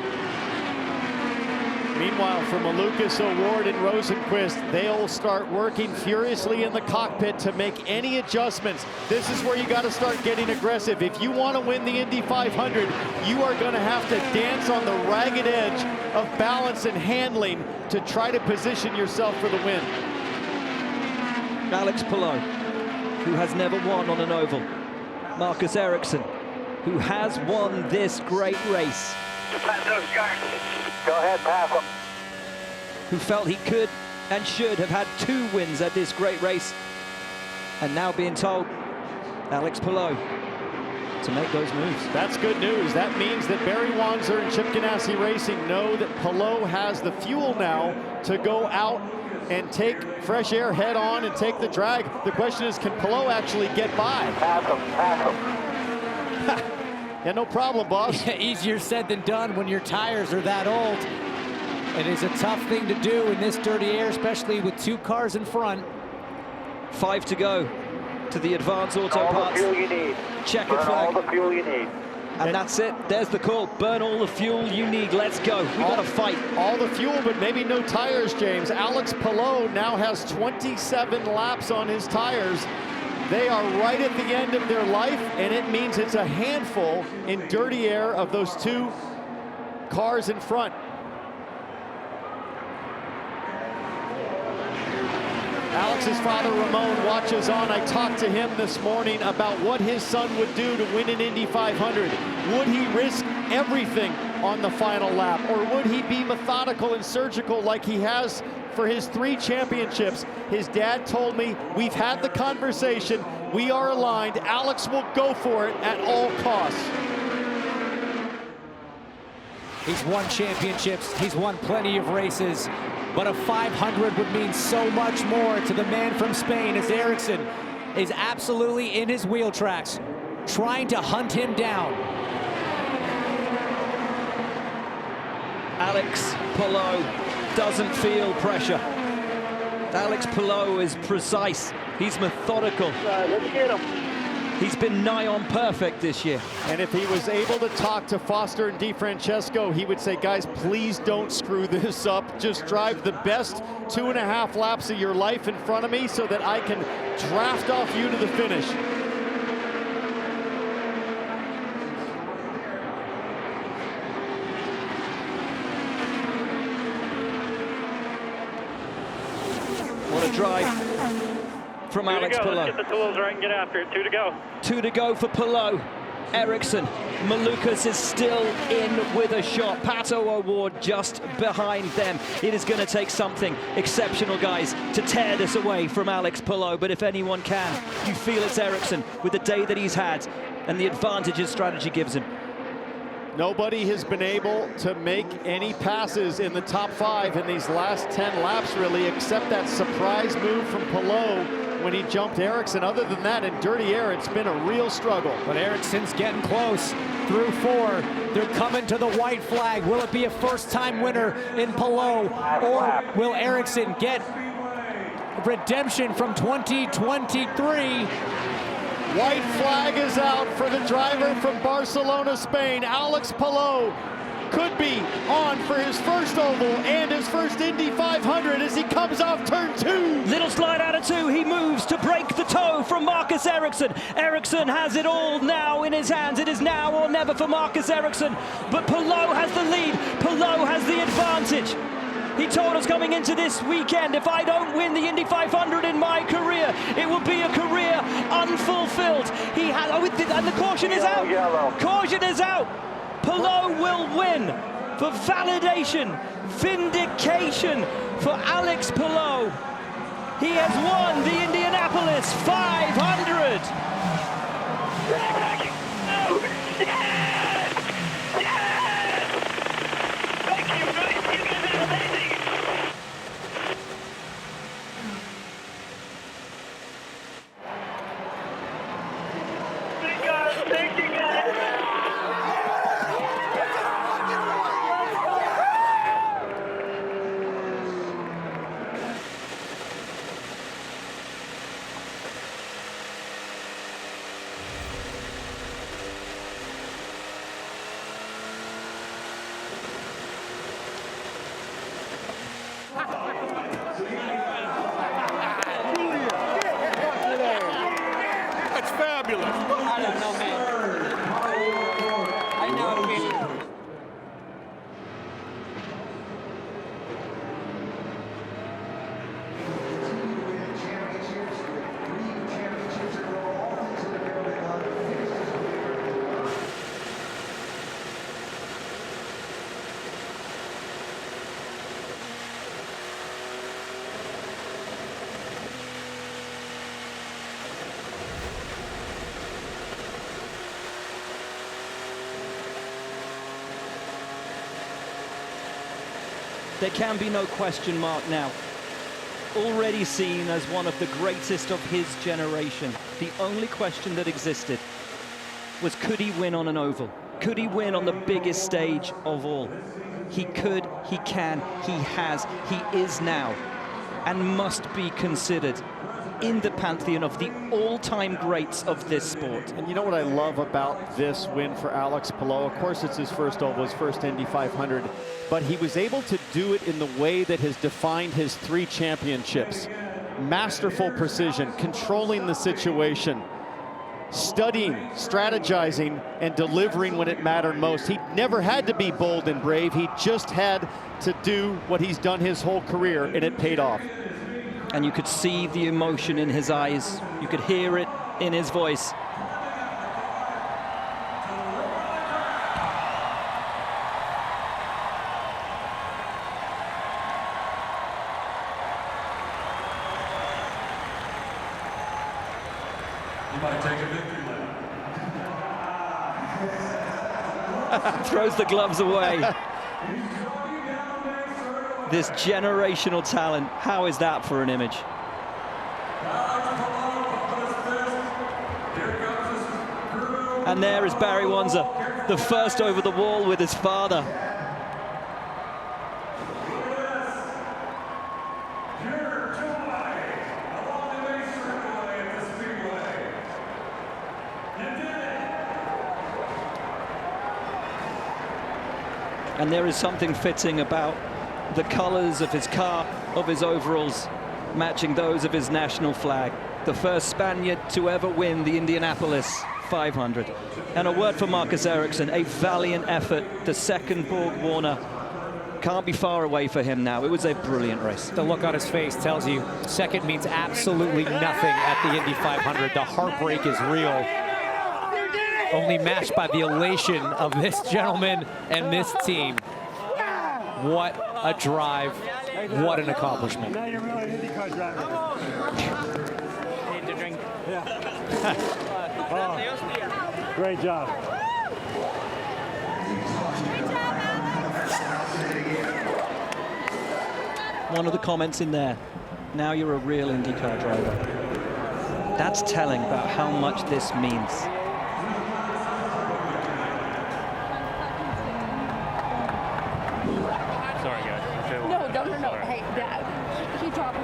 Meanwhile, for Malukas, O'Ward, and Rosenqvist, they'll start working furiously in the cockpit to make any adjustments. This is where you got to start getting aggressive. If you want to win the Indy 500, you are going to have to dance on the ragged edge of balance and handling to try to position yourself for the win. Alex Palou, who has never won on an oval. Marcus Ericsson, who has won this great race. Go ahead, pass him. Who felt he could and should have had 2 wins at this great race, and now being told, Alex Palou, to make those moves. That's good news. That means that Barry Wanzer and Chip Ganassi Racing know that Palou has the fuel now to go out and take fresh air head on and take the drag. The question is, can Palou actually get by? Pass him, pass him. Yeah, no problem, boss. Easier said than done when your tires are that old. It is a tough thing to do in this dirty air, especially with 2 cars in front. 5 to go to the Advanced Auto all Parts. the fuel you need. Checkered Burn flag. all the fuel you need. And that's it. There's the call. Burn all the fuel you need. Let's go. We got to fight. All the fuel, but maybe no tires, James. Alex Palou now has 27 laps on his tires. They are right at the end of their life, and it means it's a handful in dirty air of those 2 cars in front. Alex's father, Ramon, watches on. I talked to him this morning about what his son would do to win an Indy 500. Would he risk everything on the final lap, or would he be methodical and surgical like he has for his 3 championships? His dad told me, we've had the conversation, we are aligned, Alex will go for it at all costs. He's won championships, he's won plenty of races, but a 500 would mean so much more to the man from Spain, as Ericsson is absolutely in his wheel tracks, trying to hunt him down. Alex Palou doesn't feel pressure. Alex Palou is precise. He's methodical. Let's get him. He's been nigh on perfect this year. And if he was able to talk to Foster and DeFrancesco, he would say, guys, please don't screw this up. Just drive the best 2.5 laps of your life in front of me so that I can draft off you to the finish. What a drive from Alex Palou. Let's get the tools right and get after it. 2 to go. 2 to go for Palou. Ericsson, Malukas is still in with a shot. Pato Award just behind them. It is going to take something exceptional, guys, to tear this away from Alex Palou. But if anyone can, you feel it's Ericsson with the day that he's had and the advantage his strategy gives him. Nobody has been able to make any passes in the top 5 in these last 10 laps, really, except that surprise move from Palou when he jumped Ericsson. Other than that, in dirty air, it's been a real struggle. But Ericsson's getting close through 4. They're coming to the white flag. Will it be a first-time winner in Palou, or will Ericsson get redemption from 2023? White flag is out for the driver from Barcelona, Spain. Alex Palou could be on for his first oval and his first Indy 500 as he comes off turn 2. Little slide out of 2. He moves to break the toe from Marcus Ericsson. Ericsson has it all now in his hands. It is now or never for Marcus Ericsson. But Palou has the lead. Palou has the advantage. He told us coming into this weekend, if I don't win the Indy 500 in my career, it will be a career unfulfilled. He had, and the caution is out. Caution is out. Palou will win for validation, vindication for Alex Palou. He has won the Indianapolis 500. There can be no question mark now. Already seen as one of the greatest of his generation. The only question that existed was, could he win on an oval? Could he win on the biggest stage of all? He could, he can, he has, he is now, and must be considered in the pantheon of the all-time greats of this sport. And you know what I love about this win for Alex Palou? Of course, it's his first oval, his first Indy 500, but he was able to do it in the way that has defined his 3 championships. Masterful precision, controlling the situation, studying, strategizing, and delivering when it mattered most. He never had to be bold and brave. He just had to do what he's done his whole career, and it paid off. And you could see the emotion in his eyes. You could hear it in his voice. Throws the gloves away. This generational talent, how is that for an image? And there is Barry Wanzer, the first over the wall with his father. And there is something fitting about the colors of his car, of his overalls, matching those of his national flag. The first Spaniard to ever win the Indianapolis 500. And a word for Marcus Ericsson, a valiant effort. The second Borg Warner can't be far away for him now. It was a brilliant race. The look on his face tells you second means absolutely nothing at the Indy 500. The heartbreak is real. Only matched by the elation of this gentleman and this team. What a drive. What an accomplishment. Now you're really an IndyCar driver. Need to drink. Yeah. Oh, great job. One of the comments in there, now you're a real IndyCar driver. That's telling about how much this means. Sorry, guys. No. Hey, Dad, keep talking.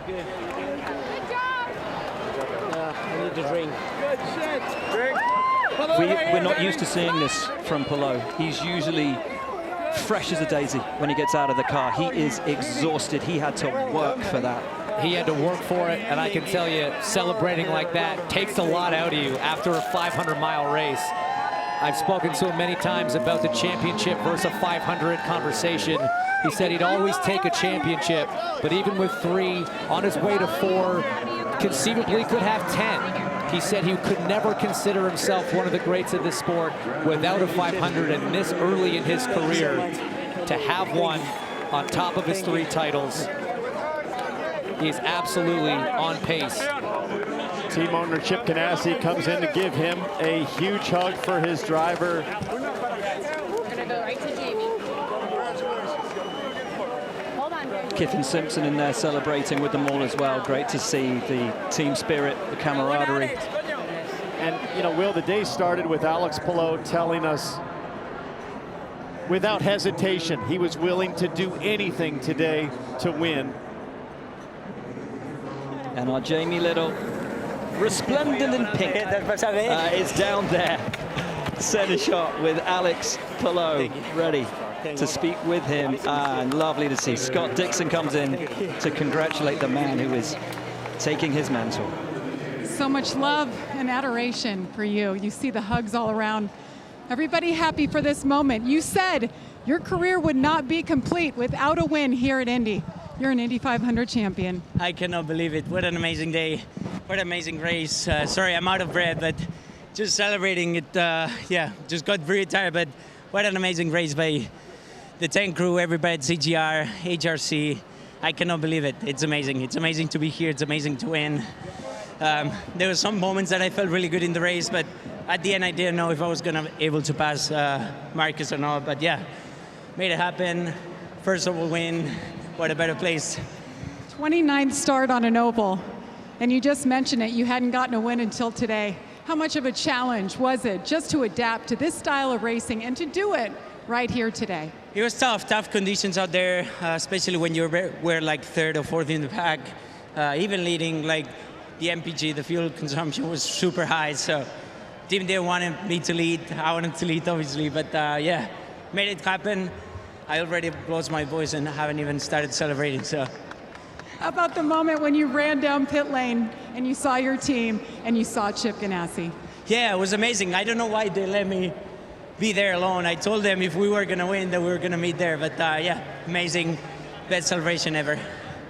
Good. Good job. I need to drink. Good shit. Drink. We're not used to seeing this from Palou. He's usually fresh as a daisy when he gets out of the car. He is exhausted. He had to work for that. He had to work for it, and I can tell you, celebrating like that takes a lot out of you after a 500-mile race. I've spoken to him many times about the championship versus a 500 conversation. He said he'd always take a championship, but even with 3, on his way to 4, conceivably could have 10. He said he could never consider himself one of the greats of this sport without a 500, and this early in his career, to have one on top of his 3 titles, he's absolutely on pace. Team owner Chip Ganassi comes in to give him a huge hug for his driver. We're gonna go right to Jamie. Hold on, Jamie. Kiffin Simpson in there celebrating with them all as well. Great to see the team spirit, the camaraderie. And, you know, Will, the day started with Alex Palou telling us without hesitation he was willing to do anything today to win. And our Jamie Little, resplendent in pink, is down there. Center shot with Alex Palou, ready to speak with him. And lovely to see Scott Dixon comes in to congratulate the man who is taking his mantle. So much love and adoration for you. You see the hugs all around. Everybody happy for this moment. You said your career would not be complete without a win here at Indy. You're an Indy 500 champion. I cannot believe it. What an amazing day. What an amazing race. Sorry, I'm out of breath, but just celebrating it. Yeah, just got very tired, but what an amazing race by the tank crew, everybody at CGR, HRC. I cannot believe it. It's amazing. It's amazing to be here. It's amazing to win. There were some moments that I felt really good in the race, but at the end I didn't know if I was gonna be able to pass Marcus or not. But yeah, made it happen. First oval win. What a better place. 29th start on an oval, and you just mentioned it. You hadn't gotten a win until today. How much of a challenge was it just to adapt to this style of racing and to do it right here today? It was tough conditions out there, especially when you were like third or fourth in the pack, even leading. Like the MPG, the fuel consumption was super high, so team didn't want me to lead. I wanted to lead, obviously, but yeah, made it happen. I already lost my voice and haven't even started celebrating. So. How about the moment when you ran down pit lane and you saw your team and you saw Chip Ganassi? Yeah, it was amazing. I don't know why they let me be there alone. I told them if we were going to win that we were going to meet there. But yeah, amazing. Best celebration ever.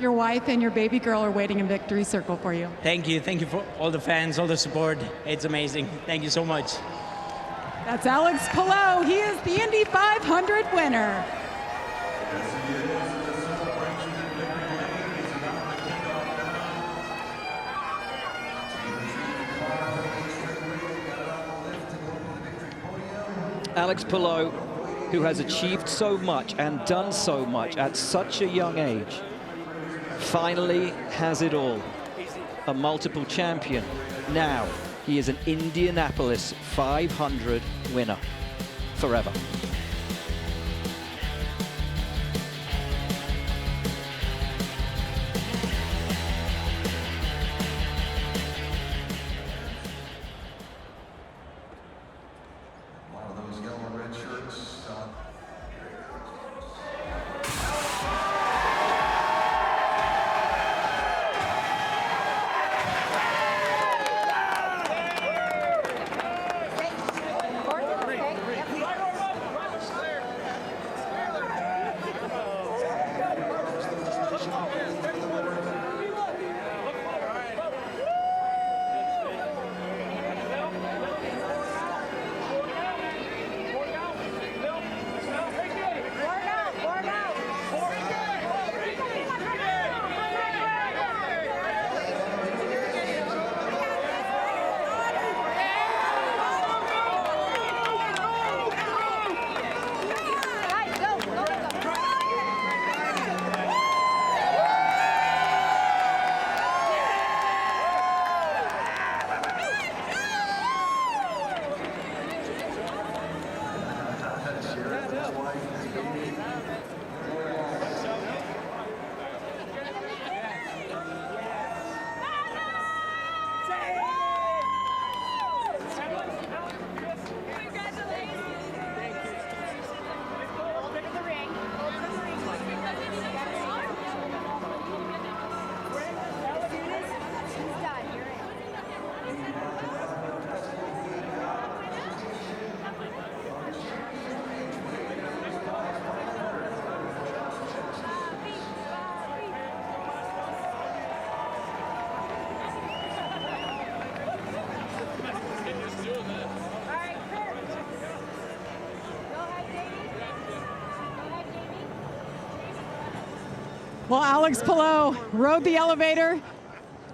Your wife and your baby girl are waiting in Victory Circle for you. Thank you. Thank you for all the fans, all the support. It's amazing. Thank you so much. That's Alex Palou. He is the Indy 500 winner. Alex Palou, who has achieved so much and done so much at such a young age, finally has it all. A multiple champion. Now he is an Indianapolis 500 winner forever. Well, Alex Palou rode the elevator.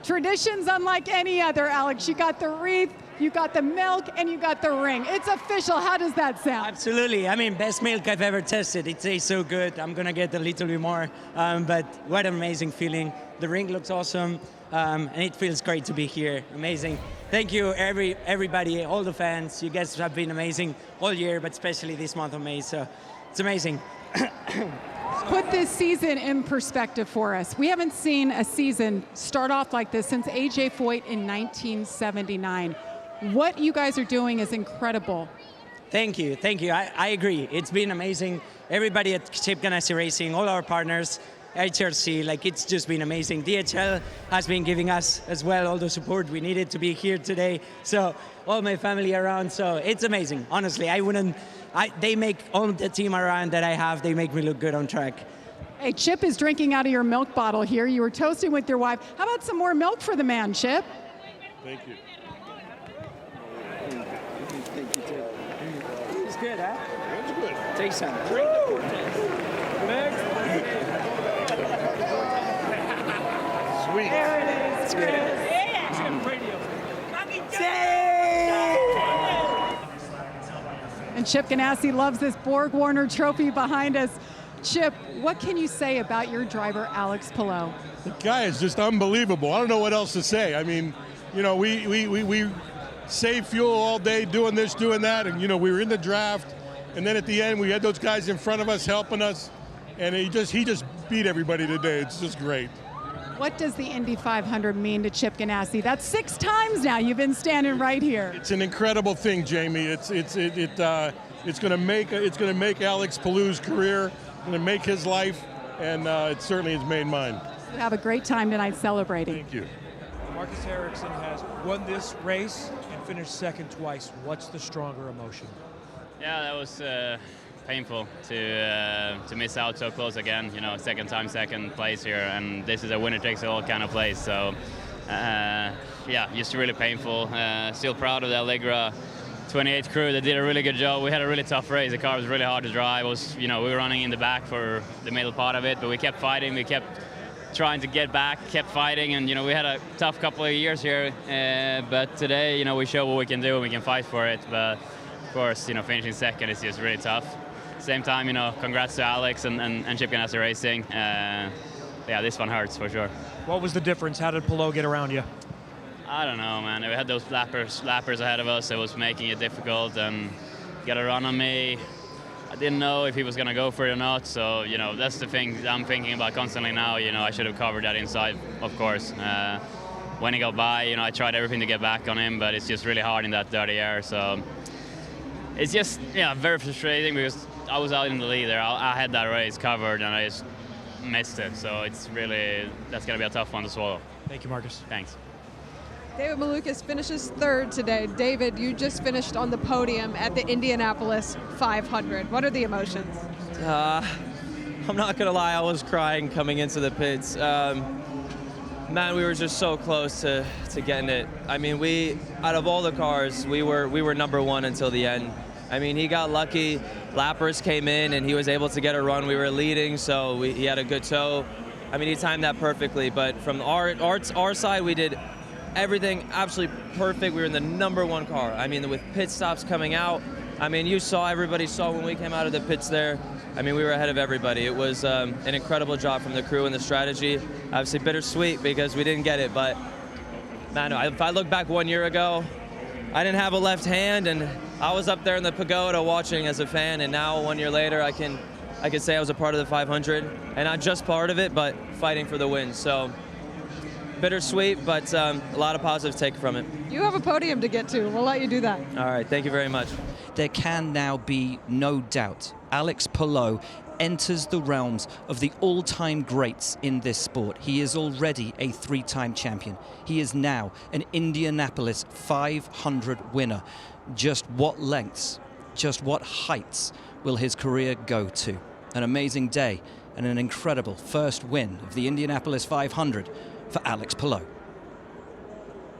Traditions unlike any other, Alex. You got the wreath, you got the milk, and you got the ring. It's official. How does that sound? Absolutely. I mean, best milk I've ever tested. It tastes so good. I'm going to get a little bit more. But what an amazing feeling. The ring looks awesome, and it feels great to be here. Amazing. Thank you, everybody, all the fans. You guys have been amazing all year, but especially this month of May. So it's amazing. Put this season in perspective for us. We haven't seen a season start off like this since A.J. Foyt in 1979. What you guys are doing is incredible. Thank you. Thank you. I agree. It's been amazing. Everybody at Chip Ganassi Racing, all our partners, HRC, like it's just been amazing. DHL has been giving us as well all the support we needed to be here today. So all my family around. So it's amazing. Honestly, they make all the team around that I have, they make me look good on track. Hey, Chip is drinking out of your milk bottle here. You were toasting with your wife. How about some more milk for the man, Chip? Thank you. Thank you, too. It's good, huh? It's good. Take some. Drink the Cortez. Chip Ganassi loves this Borg Warner trophy behind us. Chip, what can you say about your driver, Alex Palou? The guy is just unbelievable. I don't know what else to say. I mean, you know, we save fuel all day doing this, doing that, and, you know, we were in the draft, and then at the end we had those guys in front of us helping us, and he just beat everybody today. It's just great. What does the Indy 500 mean to Chip Ganassi? That's 6 times now you've been standing right here. It's an incredible thing, Jamie. It's going to make Alex Palou's career, going to make his life, and it certainly has made mine. You have a great time tonight celebrating. Thank you. Marcus Ericsson has won this race and finished second twice. What's the stronger emotion? Yeah, that was painful to miss out so close again. You know, second place here, and this is a winner takes all kind of place. So, yeah, just really painful. Still proud of the Allegra 28 crew. They did a really good job. We had a really tough race. The car was really hard to drive. It was, you know, we were running in the back for the middle part of it, but we kept fighting. We kept trying to get back, kept fighting, and, you know, we had a tough couple of years here. But today, you know, we show what we can do and we can fight for it. But of course, you know, finishing second is just really tough. Same time, you know, congrats to Alex and Chip Ganassi Racing. Yeah, this one hurts for sure. What was the difference? How did Palou get around you? I don't know, man. We had those lappers ahead of us. It was making it difficult, and got a run on me. I didn't know if he was going to go for it or not, so, you know, that's the thing I'm thinking about constantly now. You know, I should have covered that inside, of course. When he got by, you know, I tried everything to get back on him, but it's just really hard in that dirty air, so it's just, yeah, very frustrating because I was out in the lead there. I had that race covered, and I just missed it, so it's really, that's going to be a tough one to swallow. Thank you, Marcus. Thanks. David Malukas finishes third today. David, you just finished on the podium at the Indianapolis 500. What are the emotions? I'm not gonna lie, I was crying coming into the pits. Man, we were just so close to getting it. I mean, out of all the cars, we were number one until the end. I mean, he got lucky. Lappers came in and he was able to get a run. We were leading, so he had a good tow. I mean, he timed that perfectly. But from our side, we did everything absolutely perfect. We were in the number one car. I mean, with pit stops coming out, I mean, everybody saw when we came out of the pits there. I mean, we were ahead of everybody. It was an incredible job from the crew and the strategy. Obviously bittersweet because we didn't get it, but man, if I look back 1 year ago, I didn't have a left hand, and I was up there in the pagoda watching as a fan, and now 1 year later, I can say I was a part of the 500, and not just part of it, but fighting for the win. So bittersweet, but a lot of positive take from it. You have a podium to get to. We'll let you do that. All right, thank you very much. There can now be no doubt. Alex Palou enters the realms of the all-time greats in this sport. He is already a 3-time champion. He is now an Indianapolis 500 winner. Just what lengths, just what heights will his career go to? An amazing day and an incredible first win of the Indianapolis 500 for Alex Palou.